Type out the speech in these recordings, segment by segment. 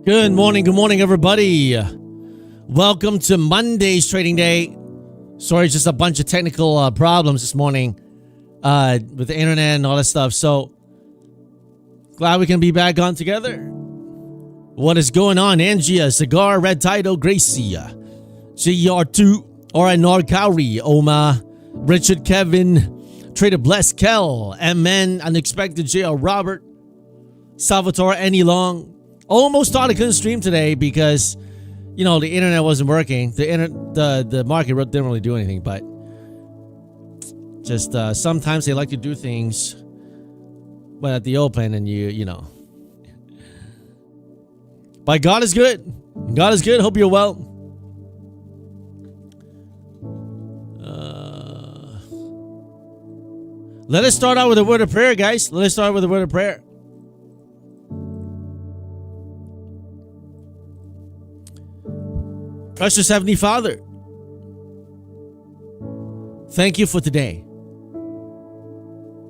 Good morning, everybody. Welcome to Monday's trading day. Sorry, just a bunch of technical problems this morning with the internet and all that stuff. So glad we can be back on together. What is going on? Angia, Cigar, Red Title, Gracia, GR2, Alright, Norkauri, Oma, Richard, Kevin, Trader Bless, Kel, MN, Unexpected, JR Robert, Salvatore, Any Long. Almost thought I couldn't stream today because, you know, the internet wasn't working. The market didn't really do anything, but just sometimes they like to do things when at the open and you know. But God is good. God is good. Hope you're well. Let us start out with a word of prayer, guys. Let us start with a word of prayer. Precious Heavenly Father, thank you for today.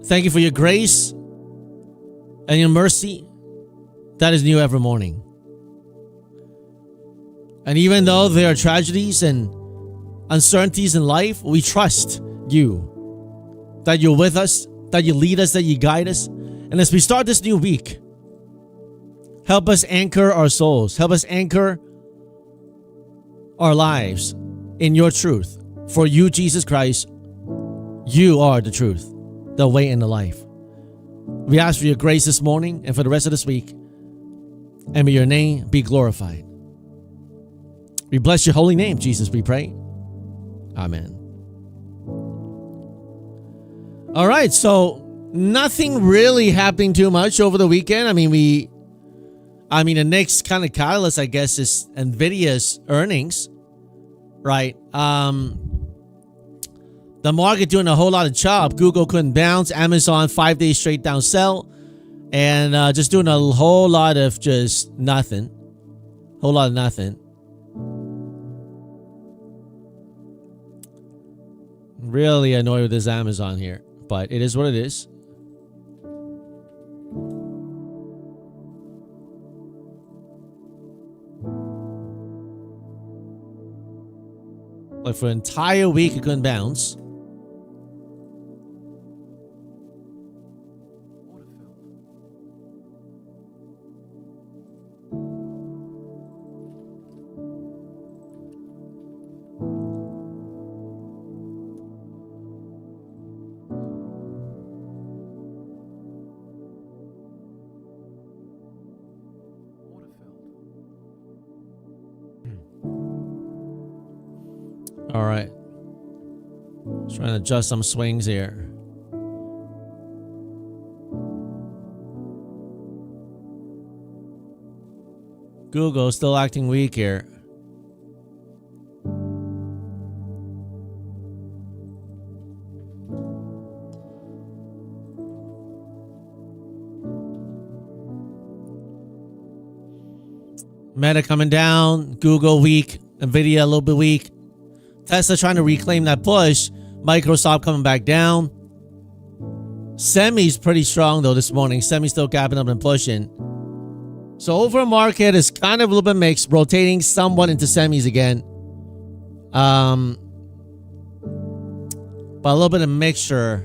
Thank you for your grace and your mercy that is new every morning. And even though there are tragedies and uncertainties in life, we trust you, that you're with us, that you lead us, that you guide us. And as we start this new week, help us anchor our souls. Help us anchor our lives in your truth. For you, Jesus Christ, you are the truth, the way, and the life. We ask for your grace this morning and for the rest of this week, and may your name be glorified. We bless your holy name, Jesus, we pray. Amen. All right, so nothing really happening too much over the weekend. I mean, the next kind of catalyst, I guess, is NVIDIA's earnings, right? The market doing a whole lot of chop. Google couldn't bounce. Amazon 5 days straight down sell. And just doing a whole lot of just nothing. Whole lot of nothing. Really annoyed with this Amazon here. But it is what it is. Like for an entire week, it couldn't bounce. All right. Trying to adjust some swings here. Google still acting weak here. Meta coming down. Google weak. NVIDIA a little bit weak. Tesla trying to reclaim that push. Microsoft coming back down. Semi's pretty strong though this morning. Semi still gapping up and pushing. So overall market is kind of a little bit mixed, rotating somewhat into semis again. But a little bit of mixture.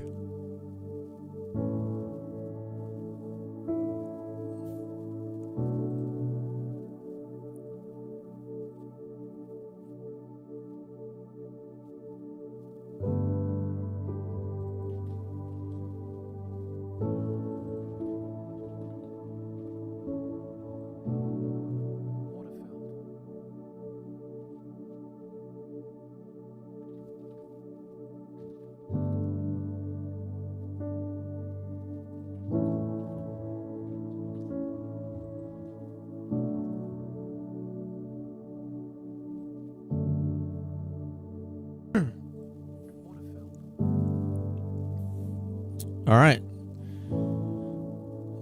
All right.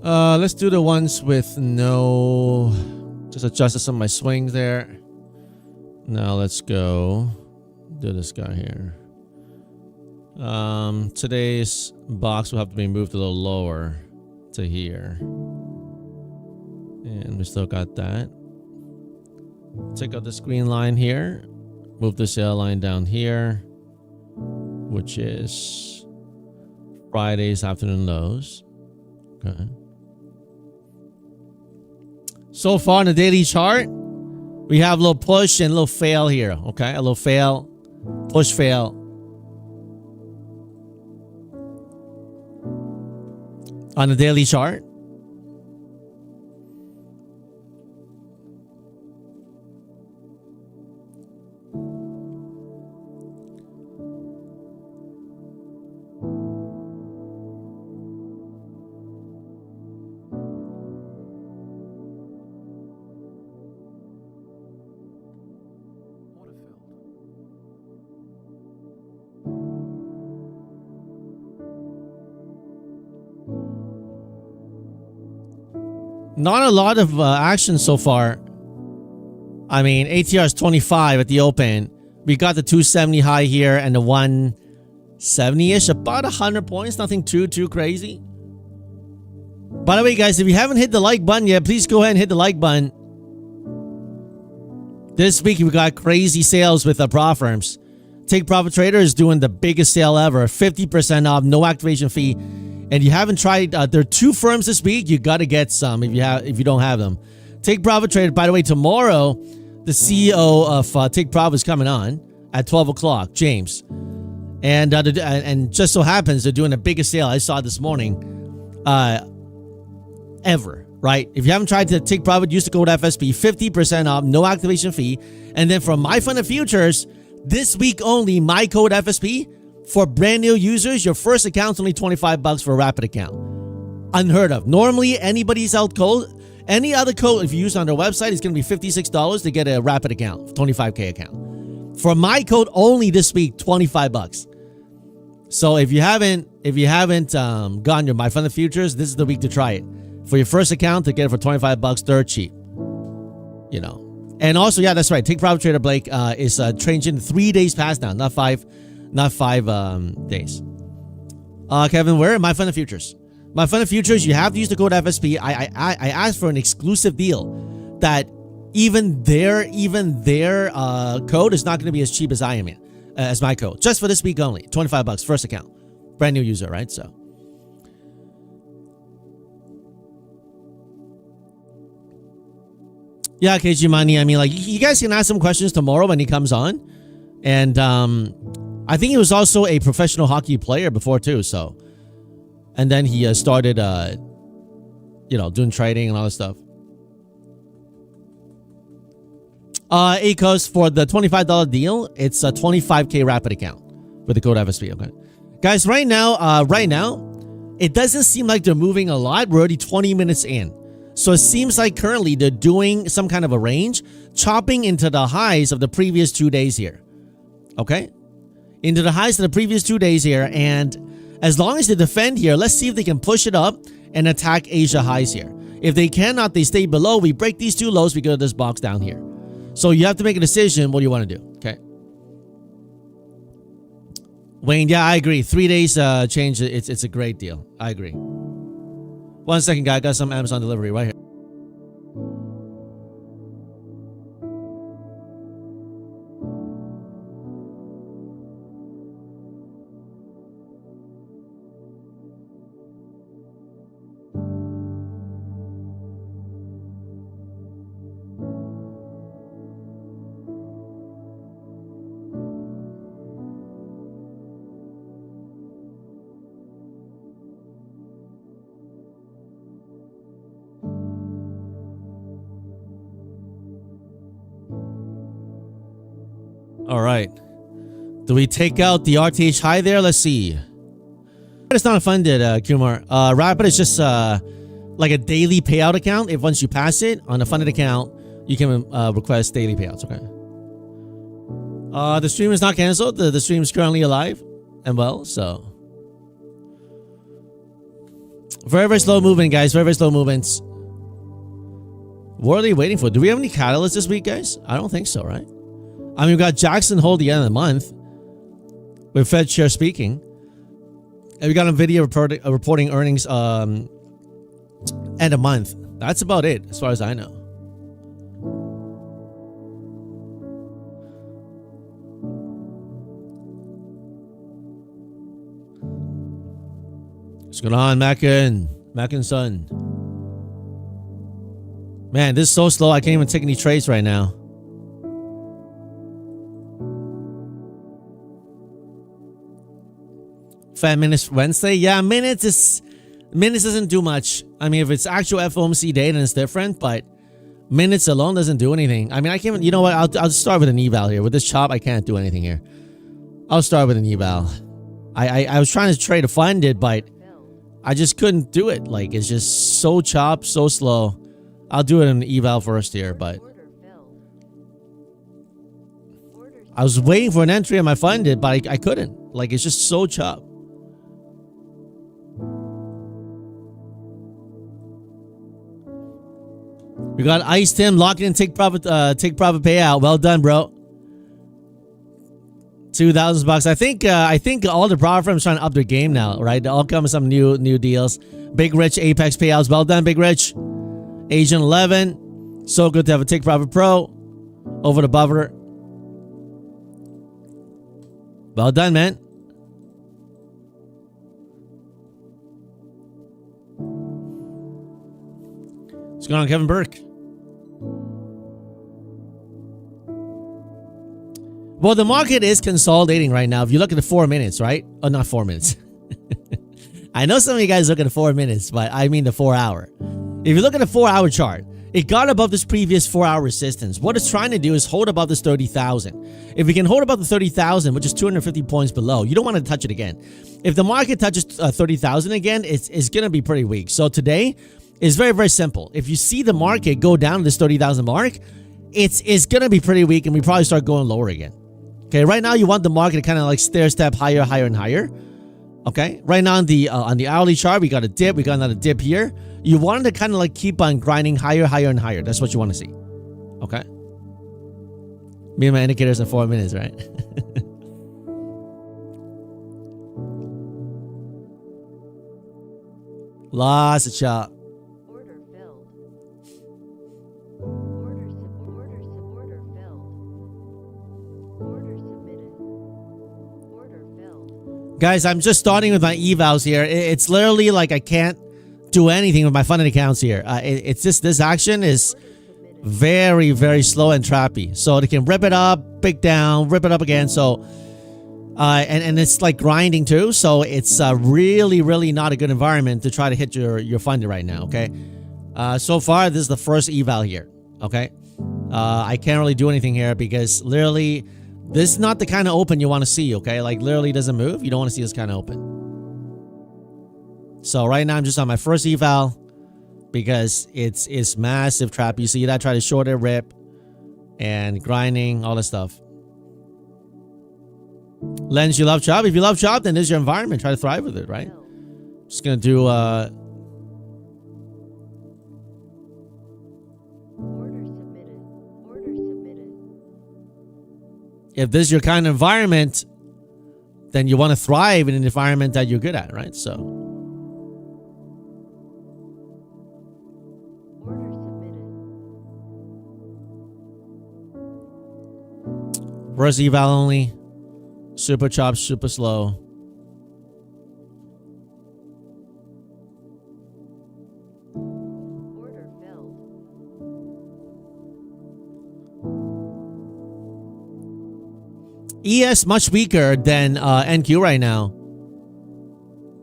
Let's do the ones with no. Just adjusted some of my swings there. Now let's go do this guy here. Today's box will have to be moved a little lower to here. And we still got that. Take out the screen line here. Move the sale line down here, which is Friday's afternoon lows. Okay. So far in the daily chart, we have a little push and a little fail here. Okay, a little fail, push, fail. On the daily chart. Not a lot of action so far. I mean, ATR is 25 at the open. We got the 270 high here and the 170-ish. About 100 points. Nothing too crazy. By the way, guys, if you haven't hit the like button yet, please go ahead and hit the like button. This week, we got crazy sales with the Pro Firms. Take Profit Trader is doing the biggest sale ever. 50% off, no activation fee. And you haven't tried, there are 2 firms this week. You got to get some if you don't have them. Take Profit Trader. By the way, tomorrow, the CEO of Take Profit is coming on at 12 o'clock, James. And just so happens they're doing the biggest sale I saw this morning ever, right? If you haven't tried to Take Profit, use the code FSP, 50% off, no activation fee. And then from My Fund of Futures, this week only, my code FSP, for brand new users, your first account's only $25 for a rapid account. Unheard of. Normally, anybody's out code, any other code, if you use on their website, is going to be $56 to get a rapid account, 25K account. For my code only this week, $25. So if you haven't gotten your My Fund of Futures, this is the week to try it. For your first account, to get it for $25, dirt cheap. You know. And also, yeah, that's right. Take Profit Trader Blake is changing 3 days past now, not five days. Kevin, where? My Fund of Futures. My Fund of Futures, you have to use the code FSP. I asked for an exclusive deal that even their code is not going to be as cheap as I am as my code. Just for this week only. $25, first account. Brand new user, right? So. Yeah, KG Money. I mean, like, you guys can ask some questions tomorrow when he comes on. And, I think he was also a professional hockey player before too, so. And then he started, doing trading and all that stuff. ACOS, for the $25 deal, it's a 25K rapid account with the code FSP, okay? Guys, right now, it doesn't seem like they're moving a lot. We're already 20 minutes in. So it seems like currently they're doing some kind of a range, chopping into the highs of the previous 2 days here, okay? Into the highs of the previous 2 days here. And as long as they defend here, let's see if they can push it up and attack Asia highs here. If they cannot, they stay below. We break these 2 lows, we go to this box down here. So you have to make a decision what you want to do, okay? Wayne, yeah, I agree. 3 days change, it's a great deal. I agree. 1 second, guy. I got some Amazon delivery right here. All right. Do we take out the RTH high there? Let's see. It's not funded, Kumar. Rapid is just like a daily payout account. If once you pass it on a funded account, you can request daily payouts. Okay. The stream is not canceled. The stream is currently alive and well. So very slow movement, guys. Very slow movements. What are they waiting for? Do we have any catalysts this week, guys? I don't think so, right? I mean, we've got Jackson Hole the end of the month with Fed Chair speaking. And we got NVIDIA reporting earnings end of month. That's about it as far as I know. What's going on, Mackin? Mackin son. Man, this is so slow. I can't even take any trades right now. Fat minutes Wednesday? Yeah, minutes doesn't do much. I mean, if it's actual FOMC day, then it's different, but minutes alone doesn't do anything. I mean, I can't, you know what? I'll start with an eval here. With this chop, I can't do anything here. I'll start with an eval. I was trying to trade to find it, but I just couldn't do it. Like, it's just so chopped, so slow. I'll do it in an eval first here, but I was waiting for an entry on my find it, but I couldn't. Like, it's just so chopped. We got Ice Tim, lock in, take profit payout. Well done, bro. 2,000 bucks. I think all the profit firms trying to up their game now, right? They all come with some new deals. Big Rich Apex payouts. Well done, Big Rich. Agent 11. So good to have a Take Profit Pro over the buffer. Well done, man. What's going on, Kevin Burke? Well, the market is consolidating right now. If you look at the 4 minutes, right? Oh, not 4 minutes. I know some of you guys look at the 4 minutes, but I mean the 4 hour. If you look at the 4 hour chart, it got above this previous 4 hour resistance. What it's trying to do is hold above this 30,000. If we can hold above the 30,000, which is 250 points below, you don't want to touch it again. If the market touches 30,000 again, it's going to be pretty weak. So today is very, very simple. If you see the market go down to this 30,000 mark, it's going to be pretty weak, and we probably start going lower again. Okay, right now you want the market to kind of like stair step higher, higher, and higher. Okay, right now on the hourly chart, we got a dip. We got another dip here. You want it to kind of like keep on grinding higher, higher, and higher. That's what you want to see. Okay. Me and my indicators in 4 minutes, right? Lots of chop. Order filled. Order filled. Order submitted. Order filled. Guys, I'm just starting with my evals here. It's literally like I can't do anything with my funded accounts here. It's just this action is very, very slow and trappy. So they can rip it up, pick down, rip it up again. So, and it's like grinding too. So it's really, really not a good environment to try to hit your funding right now. Okay. So far, this is the first eval here. Okay. I can't really do anything here because literally this is not the kind of open you want to see. Okay. Like literally doesn't move. You don't want to see this kind of open. So right now I'm just on my first eval because it's massive trap. You see that, try to short it, rip, and grinding, all this stuff. Lens, you love chop? If you love chop, then this is your environment. Try to thrive with it, right? Just gonna do Order submitted. Order submitted. if this is your kind of environment, then you want to thrive in an environment that you're good at, right? So first eval only. Super chop, super slow. Order filled. ES much weaker than NQ right now.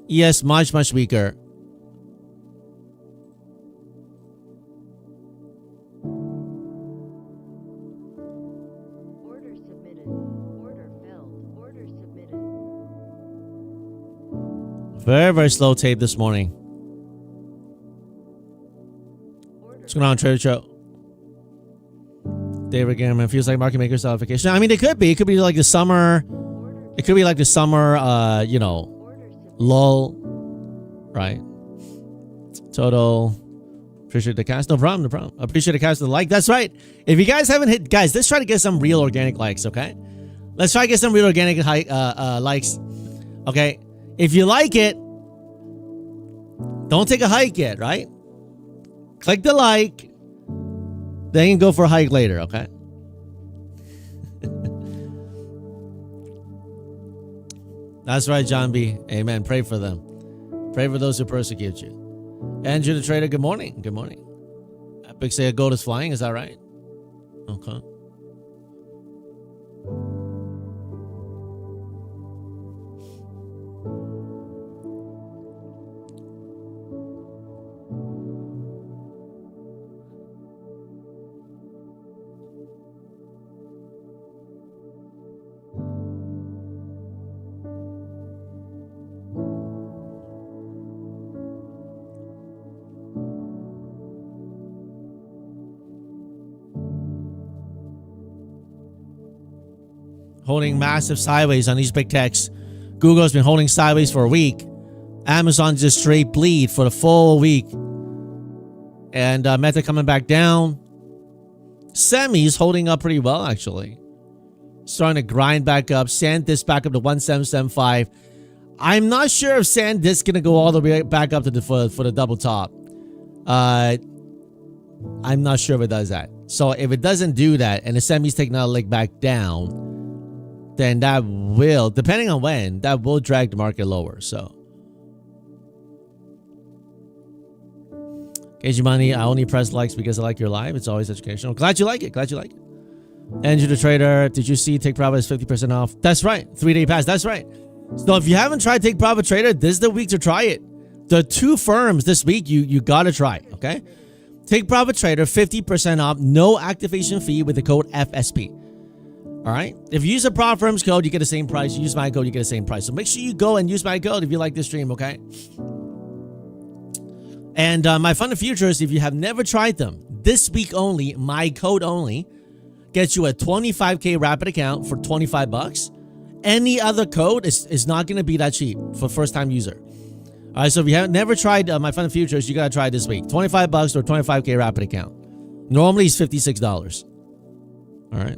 ES much, much weaker. Order submitted. Order filled. Order submitted. Very, very slow tape this morning. Order What's going on, Trader Joe? David Gamman feels like market maker allocation. I mean, it could be. It could be like the summer. It could be like the summer, you know, lull. Right. Total. Appreciate the cast. No problem. No problem. Appreciate the cast. The like. That's right. If you guys haven't hit, guys, let's try to get some real organic likes. Okay. Let's try to get some real organic likes. Okay. If you like it, don't take a hike yet. Right. Click the like. Then you can go for a hike later, okay? That's right, John B. Amen. Pray for them. Pray for those who persecute you. Andrew the Trader, good morning. Good morning. Epic say gold is flying. Is that right? Okay. Holding massive sideways on these big techs. Google's been holding sideways for a week. Amazon just straight bleed for the full week. And Meta coming back down. Semi's holding up pretty well, actually. Starting to grind back up. SanDisk back up to 1775. I'm not sure if SanDisk going to go all the way back up to the for the double top. I'm not sure if it does that. So if it doesn't do that and the semi's taking another leg back down, then that will, depending on when, that will drag the market lower. So, KG Money, I only press likes because I like your live. It's always educational. Glad you like it. Glad you like it. Andrew the Trader, did you see Take Profit is 50% off? That's right. 3-day pass. That's right. So if you haven't tried Take Profit Trader, this is the week to try it. The 2 firms this week, you got to try. Okay. Take Profit Trader, 50% off. No activation fee with the code FSP. All right. If you use a Prop Firms code, you get the same price. You use my code, you get the same price. So make sure you go and use my code if you like this stream, okay? And my Fund of Futures, if you have never tried them, this week only, my code only, gets you a 25K rapid account for 25 bucks. Any other code is not going to be that cheap for first-time user. All right. So if you have never tried my Fund of Futures, you got to try it this week. 25 bucks or 25K rapid account. Normally it's $56. All right.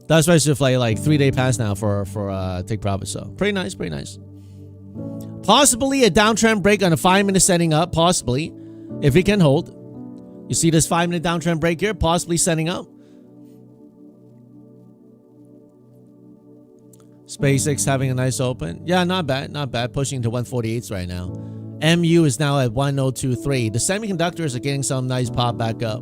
That's why it's like 3-day pass now for Take Profit. So pretty nice, pretty nice. Possibly a downtrend break on a 5-minute setting up. Possibly, if it can hold. You see this 5-minute downtrend break here, possibly setting up. SpaceX having a nice open. Yeah, not bad, not bad. Pushing to 148s right now. MU is now at 1023. The semiconductors are getting some nice pop back up.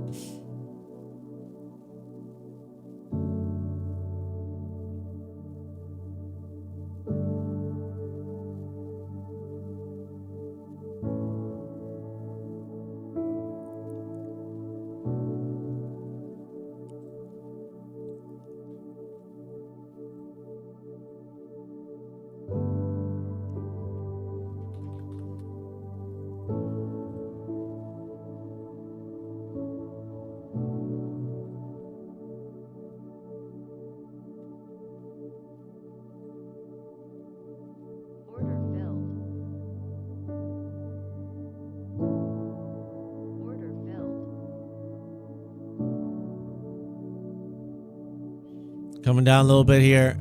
Coming down a little bit here.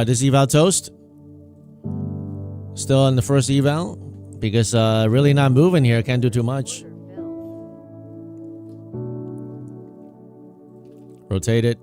This eval toast. Still in the first eval. Because really not moving here. Can't do too much. Rotate it.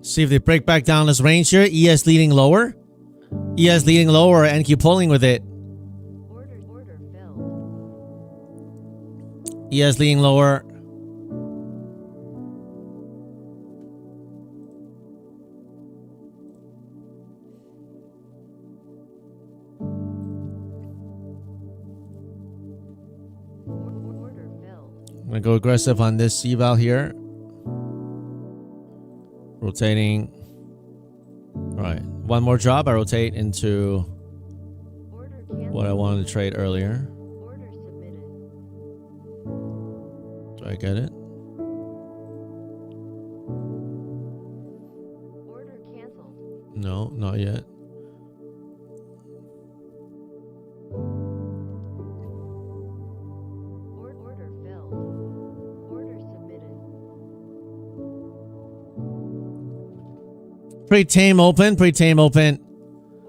See if they break back down this range here. ES leading lower. ES leading lower and keep pulling with it. Order filled. ES leading lower. Order filled. I'm gonna go aggressive on this eval here. Rotating. All right, one more drop. I rotate into Order canceled. what I wanted to trade earlier. Order submitted. Do I get it? Order canceled. No, not yet. Order filled. Order submitted. Pretty tame open. Pretty tame open.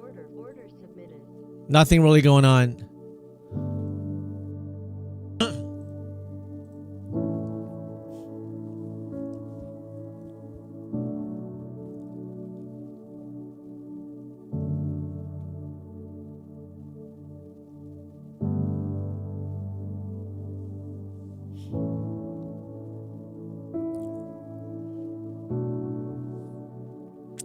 Order submitted. Nothing really going on.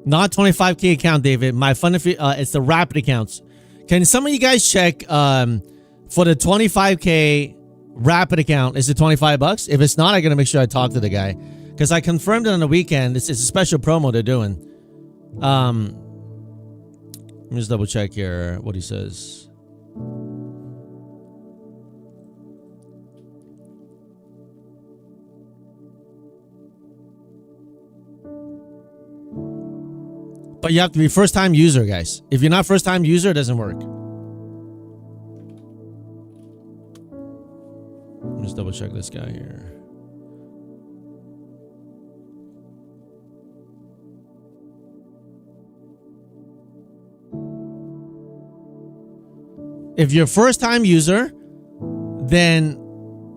Not 25K account, David. My fund, it's the rapid accounts. Can some of you guys check for the 25K rapid account? Is it 25 bucks? If it's not, I gotta make sure I talk to the guy because I confirmed it on the weekend. It's a special promo they're doing. Let me just double check here what he says. But you have to be first time user, guys. If you're not first time user, it doesn't work. Let me just double check this guy here. If you're first time user, then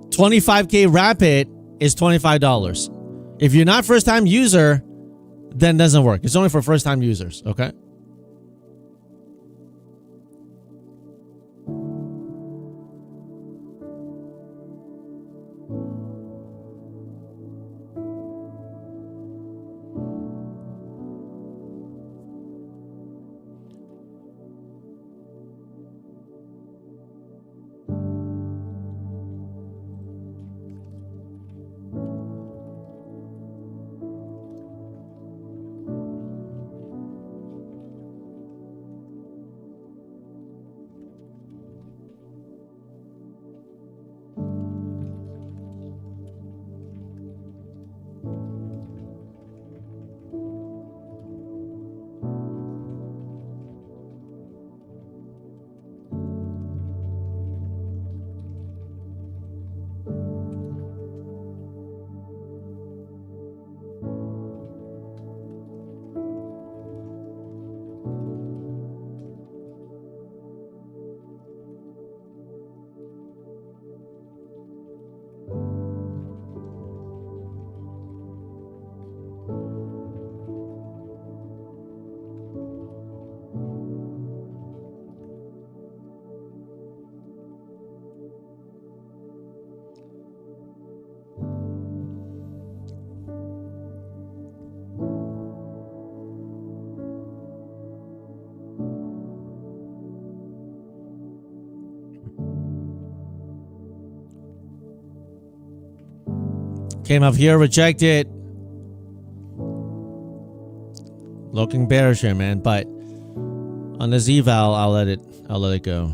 25K rapid is $25. If you're not first time user, then it doesn't work. It's only for first time users, okay? Came up here, rejected. Looking bearish here, man. But on this eval, I'll let it go.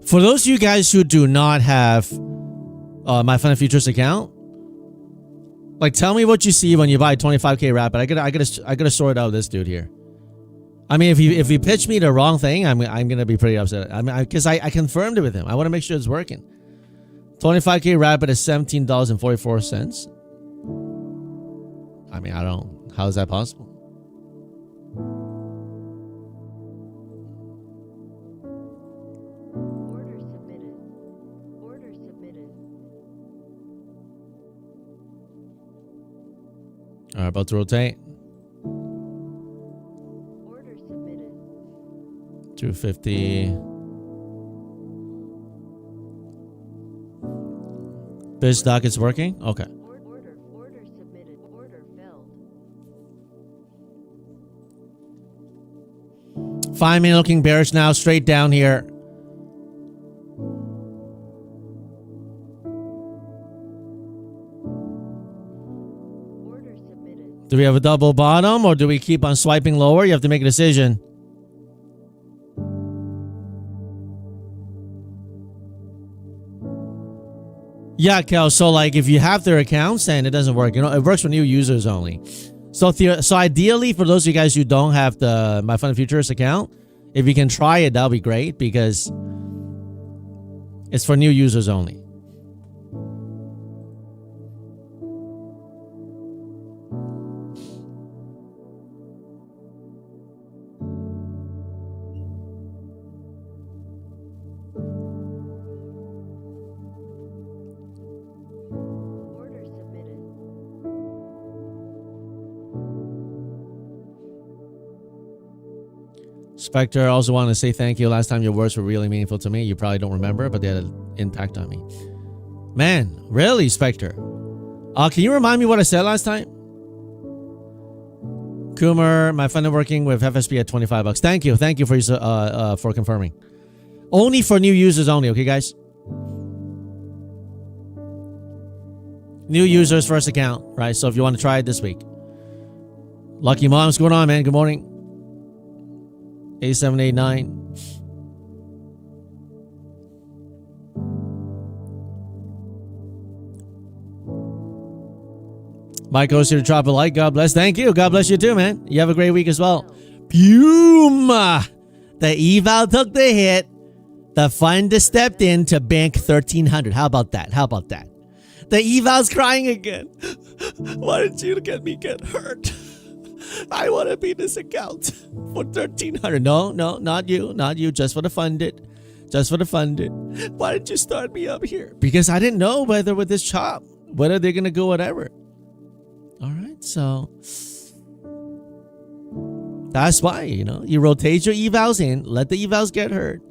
For those of you guys who do not have my Fund Futures account, like tell me what you see when you buy 25K rapid. I gotta sort out this dude here. I mean, if you pitch me the wrong thing, I'm gonna be pretty upset. I mean, because I confirmed it with him. I want to make sure it's working. 25K rapid is $17.44. I mean, how is that possible? Order submitted. Order submitted. right, about to rotate. Order submitted. 250. Biz doc is working? Okay. Order submitted. Order filled. 5 minute looking bearish now, straight down here. Order submitted. Do we have a double bottom or do we keep on swiping lower? You have to make a decision. Yeah, Kel. So like if you have their accounts and it doesn't work, it works for new users only. So ideally for those of you guys who don't have the My Fund Futures account, if you can try it, that'll be great because it's for new users only. Order submitted. Spectre, I also want to say thank you. Last time your words were really meaningful to me. You probably don't remember, but they had an impact on me. Man, really, Spectre? Can you remind me what I said last time? Coomer, my friend working with FSP at $25. Thank you for confirming. Only for new users only, okay, guys? New users, first account, right? So if you want to try it this week. Lucky Mom, what's going on, man? Good morning. 8789. Mike goes here to drop a like. God bless. Thank you. God bless you too, man. You have a great week as well. Puma. The eval took the hit. The fund stepped in to bank 1,300. How about that? How about that? The eval's crying again. Why did you get hurt? I want to be this account for 1,300. No, not you. Just for the funded. Why did you start me up here? Because I didn't know whether with this chop, whether they're going to go whatever. All right, so that's why, you rotate your evals in, let the evals get hurt,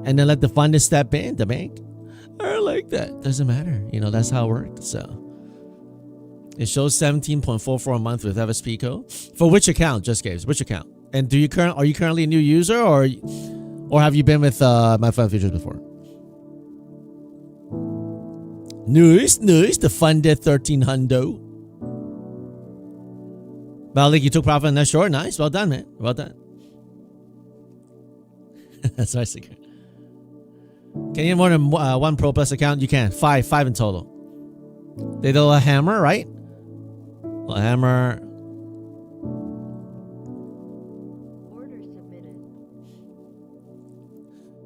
and then let the funded step in to bank. Or like that. Doesn't matter. That's how it works. So it shows 17.44 a month with FSP Co. For which account, just Gabe? Which account? And are you currently a new user or have you been with My Fund Futures before? Nice. The funded 1,300. Malik, you took profit on that short. Nice. Well done, man. Well done. That's nice. Can you get more than one Pro Plus account? You can. Five in total. They do a hammer, right? A hammer. Order submitted.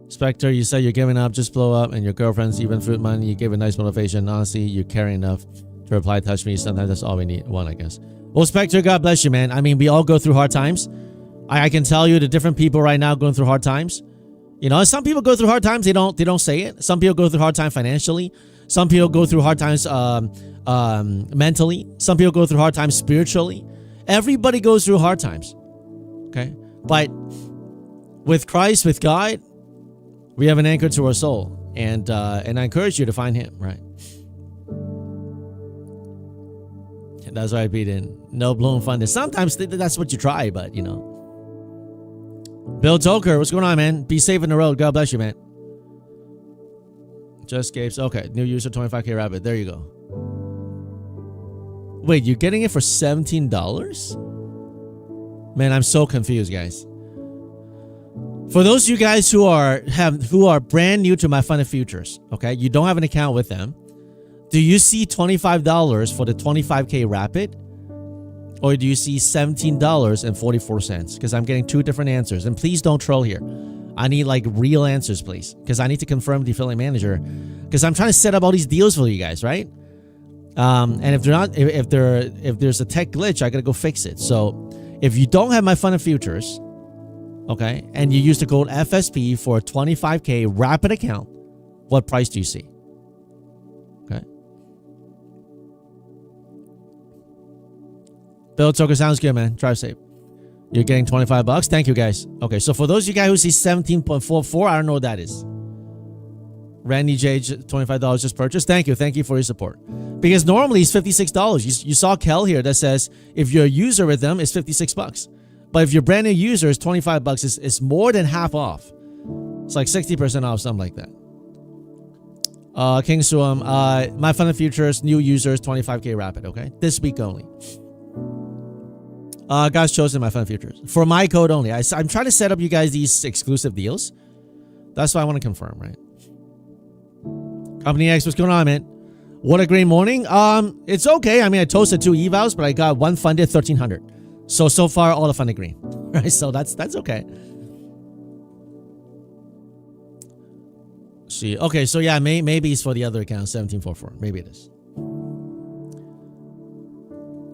Spectre, you said you're giving up, just blow up, and your girlfriend's even fruit money. You gave a nice motivation. Honestly, you care enough to reply, touch me. Sometimes that's all we need. One, I guess. Well, Spectre, God bless you, man. I mean, we all go through hard times. I can tell you the different people right now going through hard times. Some people go through hard times. They don't say it. Some people go through hard time financially. Some people go through hard times mentally. Some people go through hard times spiritually. Everybody goes through hard times. Okay? But with Christ, with God, we have an anchor to our soul. And I encourage you to find him, right? And that's why I beat in. No blown funded. Sometimes that's what you try, but Bill Toker, what's going on, man? Be safe in the road. God bless you, man. Just Gabe's. Okay, new user 25K rabbit. There you go. Wait, you're getting it for $17? Man, I'm so confused, guys. For those of you guys who are brand new to My Fund Futures, okay, you don't have an account with them. Do you see $25 for the 25K rapid? Or do you see $17.44? Because I'm getting two different answers. And please don't troll here. I need real answers, please. Because I need to confirm with the affiliate manager. Because I'm trying to set up all these deals for you guys, right? And if there's a tech glitch, I gotta go fix it. So if you don't have My Fund Futures, okay, and you use the code FSP for a 25K rapid account, what price do you see? Okay. Bill Toker sounds good, man. Drive safe. You're getting 25 bucks. Thank you, guys. Okay, so for those of you guys who see 17.44, I don't know what that is. Randy J, $25 just purchased. Thank you. Thank you for your support. Because normally it's $56. You saw Kel here that says if you're a user with them, it's 56 bucks. But if you're a brand new user, it's 25 bucks. It's more than half off. It's like 60% off, something like that. King Suam, My Fun and Futures, new users, 25K rapid, okay? This week only. Guys chosen My Fun and Futures. For my code only. I'm trying to set up you guys these exclusive deals. That's why I want to confirm, right? Company X, what's going on, man? What a great morning. It's okay. I mean, I toasted 2 evals, but I got one funded, 1,300. So far, all the funded green. Right? So that's okay. See, okay, so yeah, maybe it's for the other account, 1744. Maybe it is.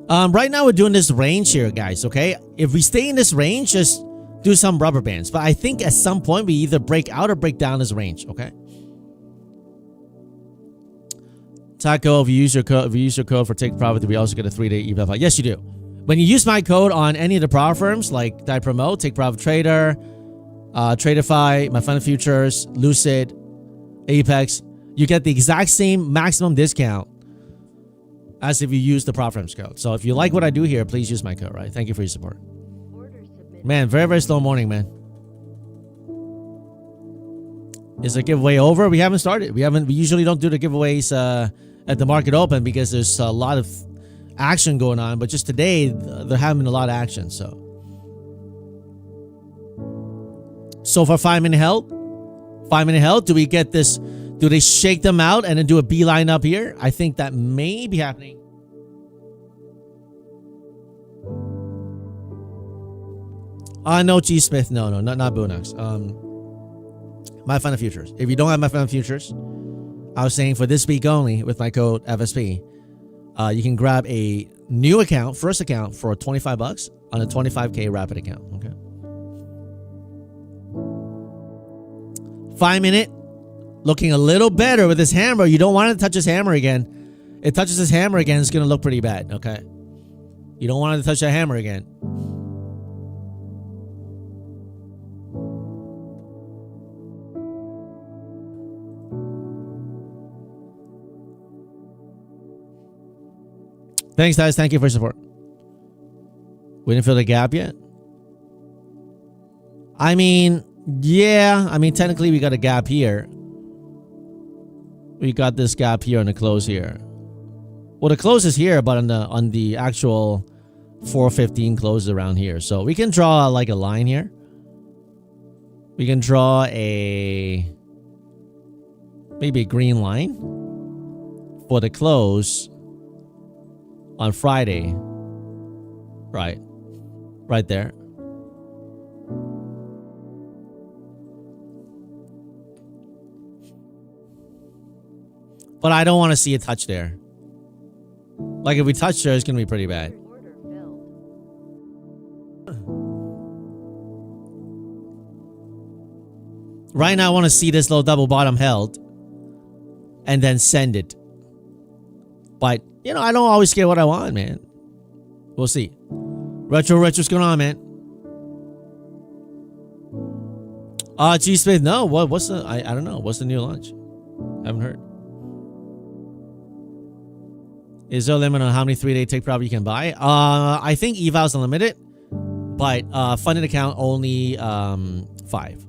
Right now we're doing this range here, guys, okay? If we stay in this range, just do some rubber bands. But I think at some point we either break out or break down this range, okay? Taco, if you use your code for Take Profit, we also get a 3-day eval. Yes, you do. When you use my code on any of the power firms, like that I promote, Take Profit Trader, Tradeify, My Fun and Futures, Lucid, Apex, you get the exact same maximum discount as if you use the Profit Firms code. So if you like what I do here, please use my code, right? Thank you for your support. Man, very, very slow morning, man. Is the giveaway over? We haven't started. We usually don't do the giveaways at the market open because there's a lot of action going on. But just today, there haven't been a lot of action. So for 5-minute held, do we get this? Do they shake them out and then do a beeline up here? I think that may be happening. No, G Smith. No, not Boonocks. My Fun and Futures. If you don't have My Fun and Futures, I was saying for this week only with my code FSP, you can grab a new account, first account for 25 bucks on a 25K rapid account. Okay. 5-minute. Looking a little better with his hammer. You don't want it to touch his hammer again. It touches his hammer again, it's going to look pretty bad, okay? You don't want it to touch that hammer again. Thanks, guys. Thank you for your support. We didn't fill the gap yet? I mean, yeah. I mean, technically, we got a gap here. We got this gap here and the close here. Well, the close is here, but on the actual 415 close around here. So we can draw like a line here. We can draw maybe a green line for the close on Friday. Right there. But I don't want to see a touch there. Like if we touch there, it's going to be pretty bad. Right now, I want to see this little double bottom held and then send it. But, you know, I don't always get what I want, man. We'll see. Retro, what's going on, man? G Smith, no. What's the, I don't know. What's the new launch? Haven't heard. Is there a limit on how many 3-day take profit you can buy? I think eval's unlimited, but funded account only 5.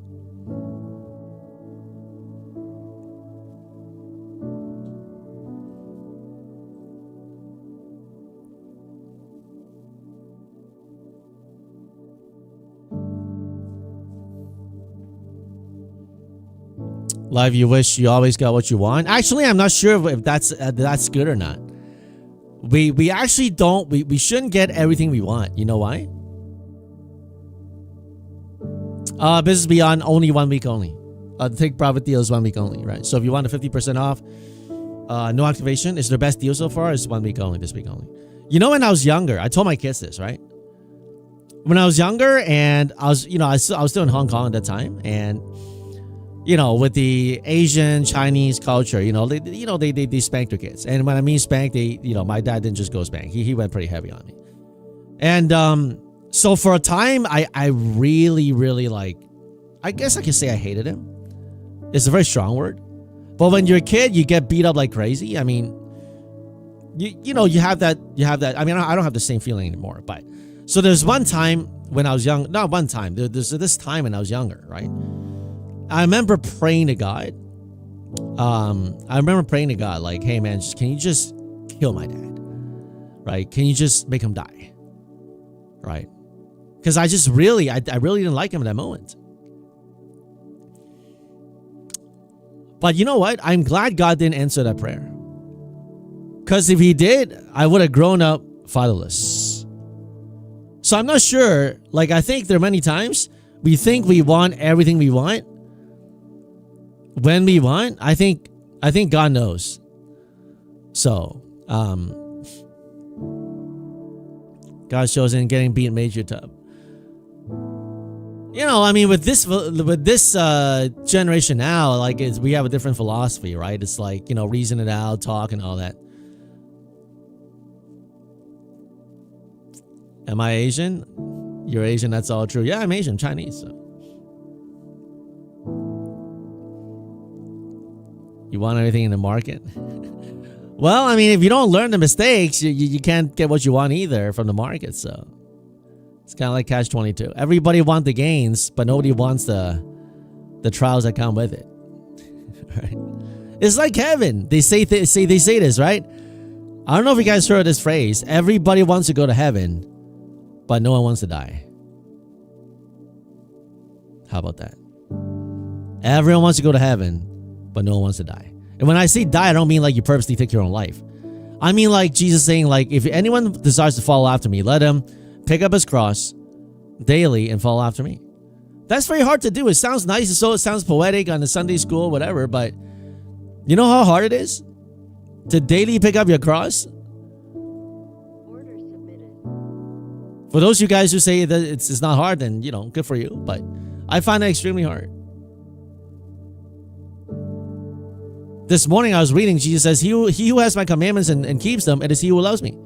Live, you wish you always got what you want. Actually, I'm not sure if that's good or not. We actually don't. We shouldn't get everything we want. You know why? Business Beyond only 1 week only. The take profit deal is 1 week only, right? So if you want a 50% off, no activation is their best deal so far. It's 1 week only. This week only. You know, when I was younger, I told my kids this, right? When I was younger, and I was still in Hong Kong at that time, and you know, with the Asian Chinese culture, they spank their kids. And when I mean spank, my dad didn't just go spank. He went pretty heavy on me. And so for a time, I really, really like, I guess I could say I hated him. It's a very strong word. But when you're a kid, you get beat up like crazy. I mean, you know, you have that. I mean, I don't have the same feeling anymore. But so there's one time when I was young, not one time, there's this time when I was younger, right? I remember praying to God. I remember praying to God, like, hey man, can you just kill my dad? Right? Can you just make him die? Right? Because I really didn't like him at that moment. But you know what? I'm glad God didn't answer that prayer. Because if he did, I would have grown up fatherless. So I'm not sure. Like, I think there are many times we think we want everything we want. When we want, I think God knows. So, God shows in getting beat major tub. You know, I mean, with this generation now, like, we have a different philosophy, right? It's like, you know, reason it out, talk, and all that. Am I Asian? You're Asian, that's all true. Yeah, I'm Asian, Chinese. So. You want everything in the market? Well, I mean, if you don't learn the mistakes, you can't get what you want either from the market. So it's kind of like catch-22. Everybody wants the gains, but nobody wants the trials that come with it. Right? It's like heaven. They say this, right? I don't know if you guys heard this phrase. Everybody wants to go to heaven, but no one wants to die. How about that? Everyone wants to go to heaven, but no one wants to die. And when I say die, I don't mean like you purposely take your own life. I mean like Jesus saying, like, if anyone desires to follow after me, let him pick up his cross daily and follow after me. That's very hard to do. It sounds nice, so it sounds poetic on the Sunday school, whatever, but you know how hard it is to daily pick up your cross? Order submitted. For those of you guys who say that it's not hard, then, you know, good for you. But I find it extremely hard. This morning I was reading, Jesus says, he who has my commandments and keeps them, it is he who loves me.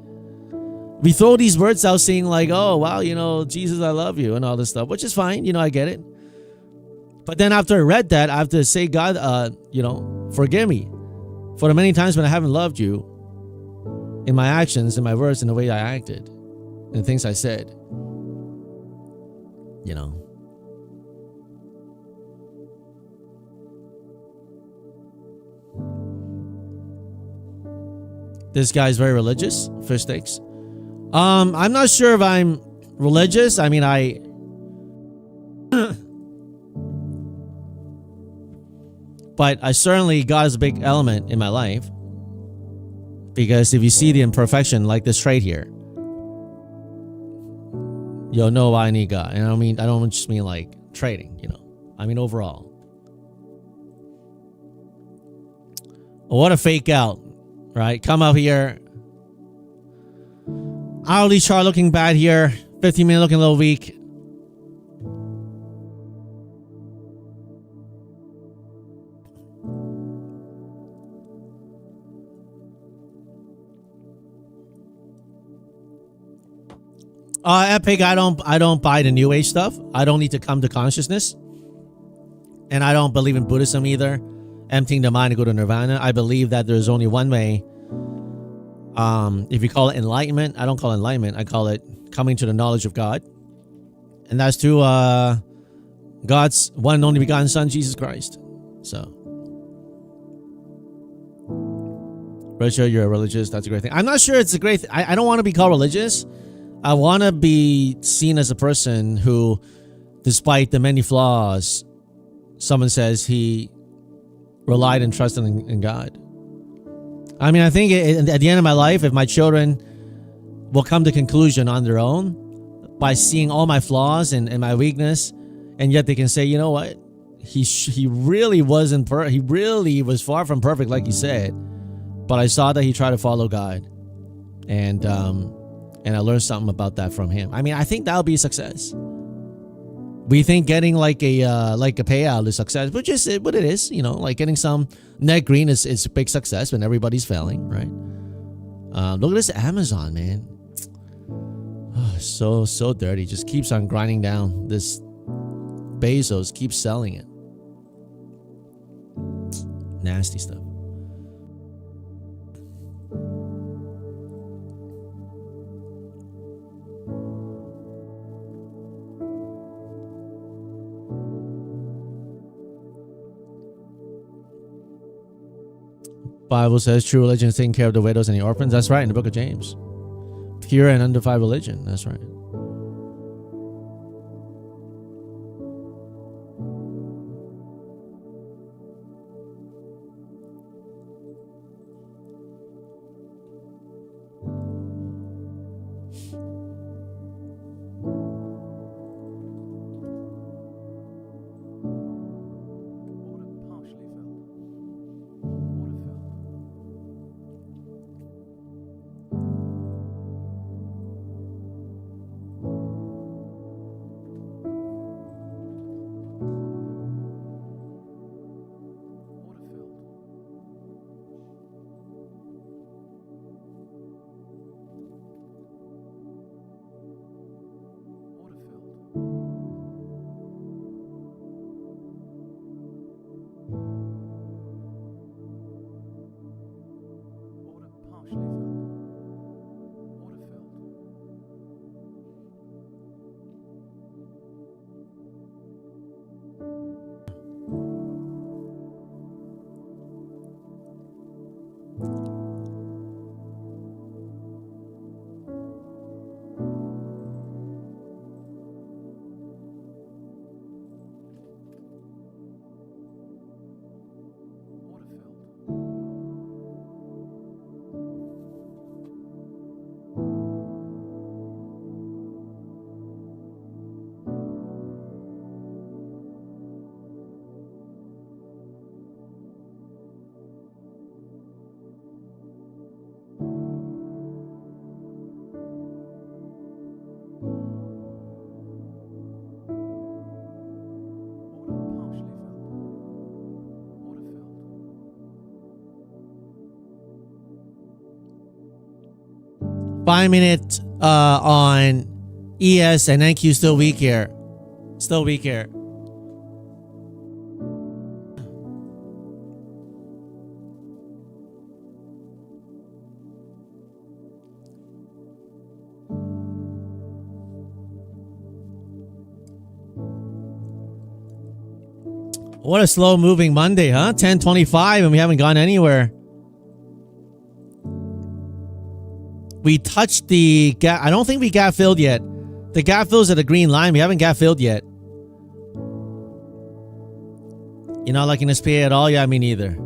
We throw these words out saying like, oh, wow, you know, Jesus, I love you and all this stuff, which is fine. You know, I get it. But then after I read that, I have to say, God, you know, forgive me for the many times when I haven't loved you in my actions, in my words, in the way I acted, and the things I said. You know. This guy's very religious. Fish sticks. I'm not sure if I'm religious. I mean, but I certainly, God is a big element in my life. Because if you see the imperfection, like this trait here, you'll know why I need God. And I don't just mean like trading, you know. I mean overall. What a fake out. Right, come up here. Hourly chart looking bad here. 15-minute looking a little weak. Epic, I don't buy the New Age stuff. I don't need to come to consciousness. And I don't believe in Buddhism either. Emptying the mind to go to nirvana. I believe that there's only one way. If you call it enlightenment, I don't call it enlightenment. I call it coming to the knowledge of God. And that's through God's one and only begotten Son, Jesus Christ. So, Richard, you're a religious. That's a great thing. I'm not sure it's a great thing. I don't want to be called religious. I want to be seen as a person who, despite the many flaws, someone says he relied and trusted in God. I mean, I think at the end of my life, if my children will come to conclusion on their own by seeing all my flaws and my weakness, and yet they can say, you know what, he really wasn't he really was far from perfect, like he said, but I saw that he tried to follow God, and I learned something about that from him. I mean, I think that'll be a success. We think getting like a payout is success, which is what it is. You know, like getting some net green is a big success when everybody's failing, right? Look at this Amazon, man. Oh, so dirty. Just keeps on grinding down. This Bezos keeps selling it. Nasty stuff. Bible says true religion is taking care of the widows and the orphans. That's right, in the book of James. Pure and undefiled religion. That's right. partially Five minute on ES and NQ still weak here. Still weak here. What a slow moving Monday, huh? 10:25 and we haven't gone anywhere. We touched the gap. I don't think we gap filled yet. The gap fills at a green line. We haven't gap filled yet. You're not liking this PA at all? Yeah, me neither.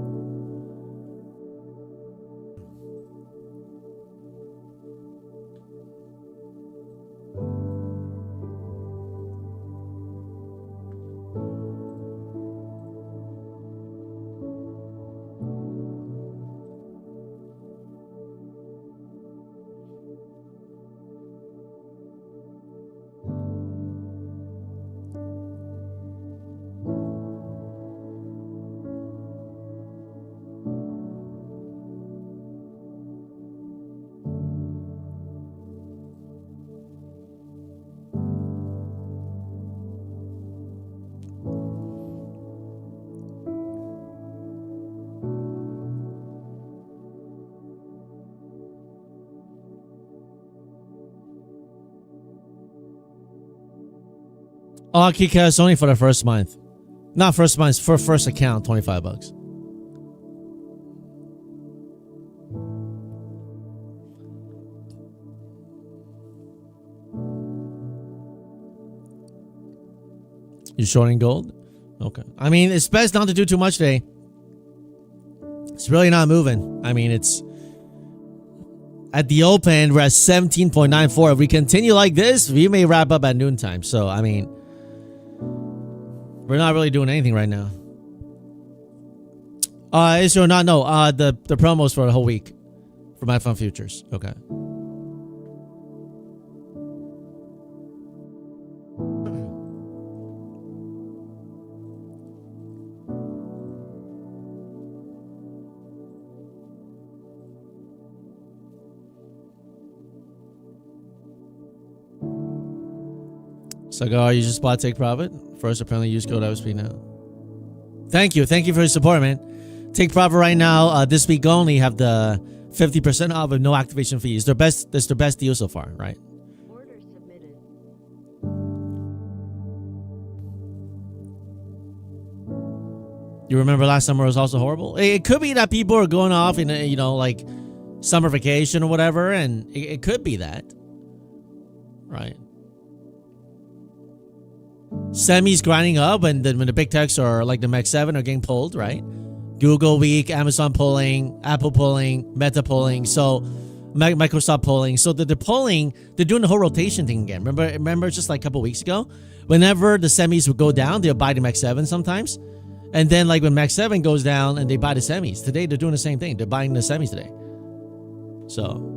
Oh, Kika, it's only for the first month. Not first month, for first account, $25. You shorting gold? Okay. I mean, it's best not to do too much today. It's really not moving. I mean, it's at the open, we're at 17.94. If we continue like this, we may wrap up at noontime. So, I mean, we're not really doing anything right now. Is there not? No. The promos for the whole week for my fun futures. Okay. Cigar, you just bought Take Profit. First, apparently use code FSP now. Thank you for your support, man. Take Profit right now. This week only have the 50% off with no activation fees. That's their best deal so far, right? Order submitted. You remember last summer was also horrible? It could be that people are going off in like summer vacation or whatever, and it could be that, right? Semis grinding up when the big techs are like the Mac 7 are getting pulled, right? Google weak, Amazon pulling, Apple pulling, Meta pulling, so Microsoft pulling. So they're pulling, they're doing the whole rotation thing again. Remember just like a couple weeks ago? Whenever the semis would go down, they'll buy the Mac 7 sometimes. And then like when Mac 7 goes down and they buy the semis. Today they're doing the same thing. They're buying the semis today. So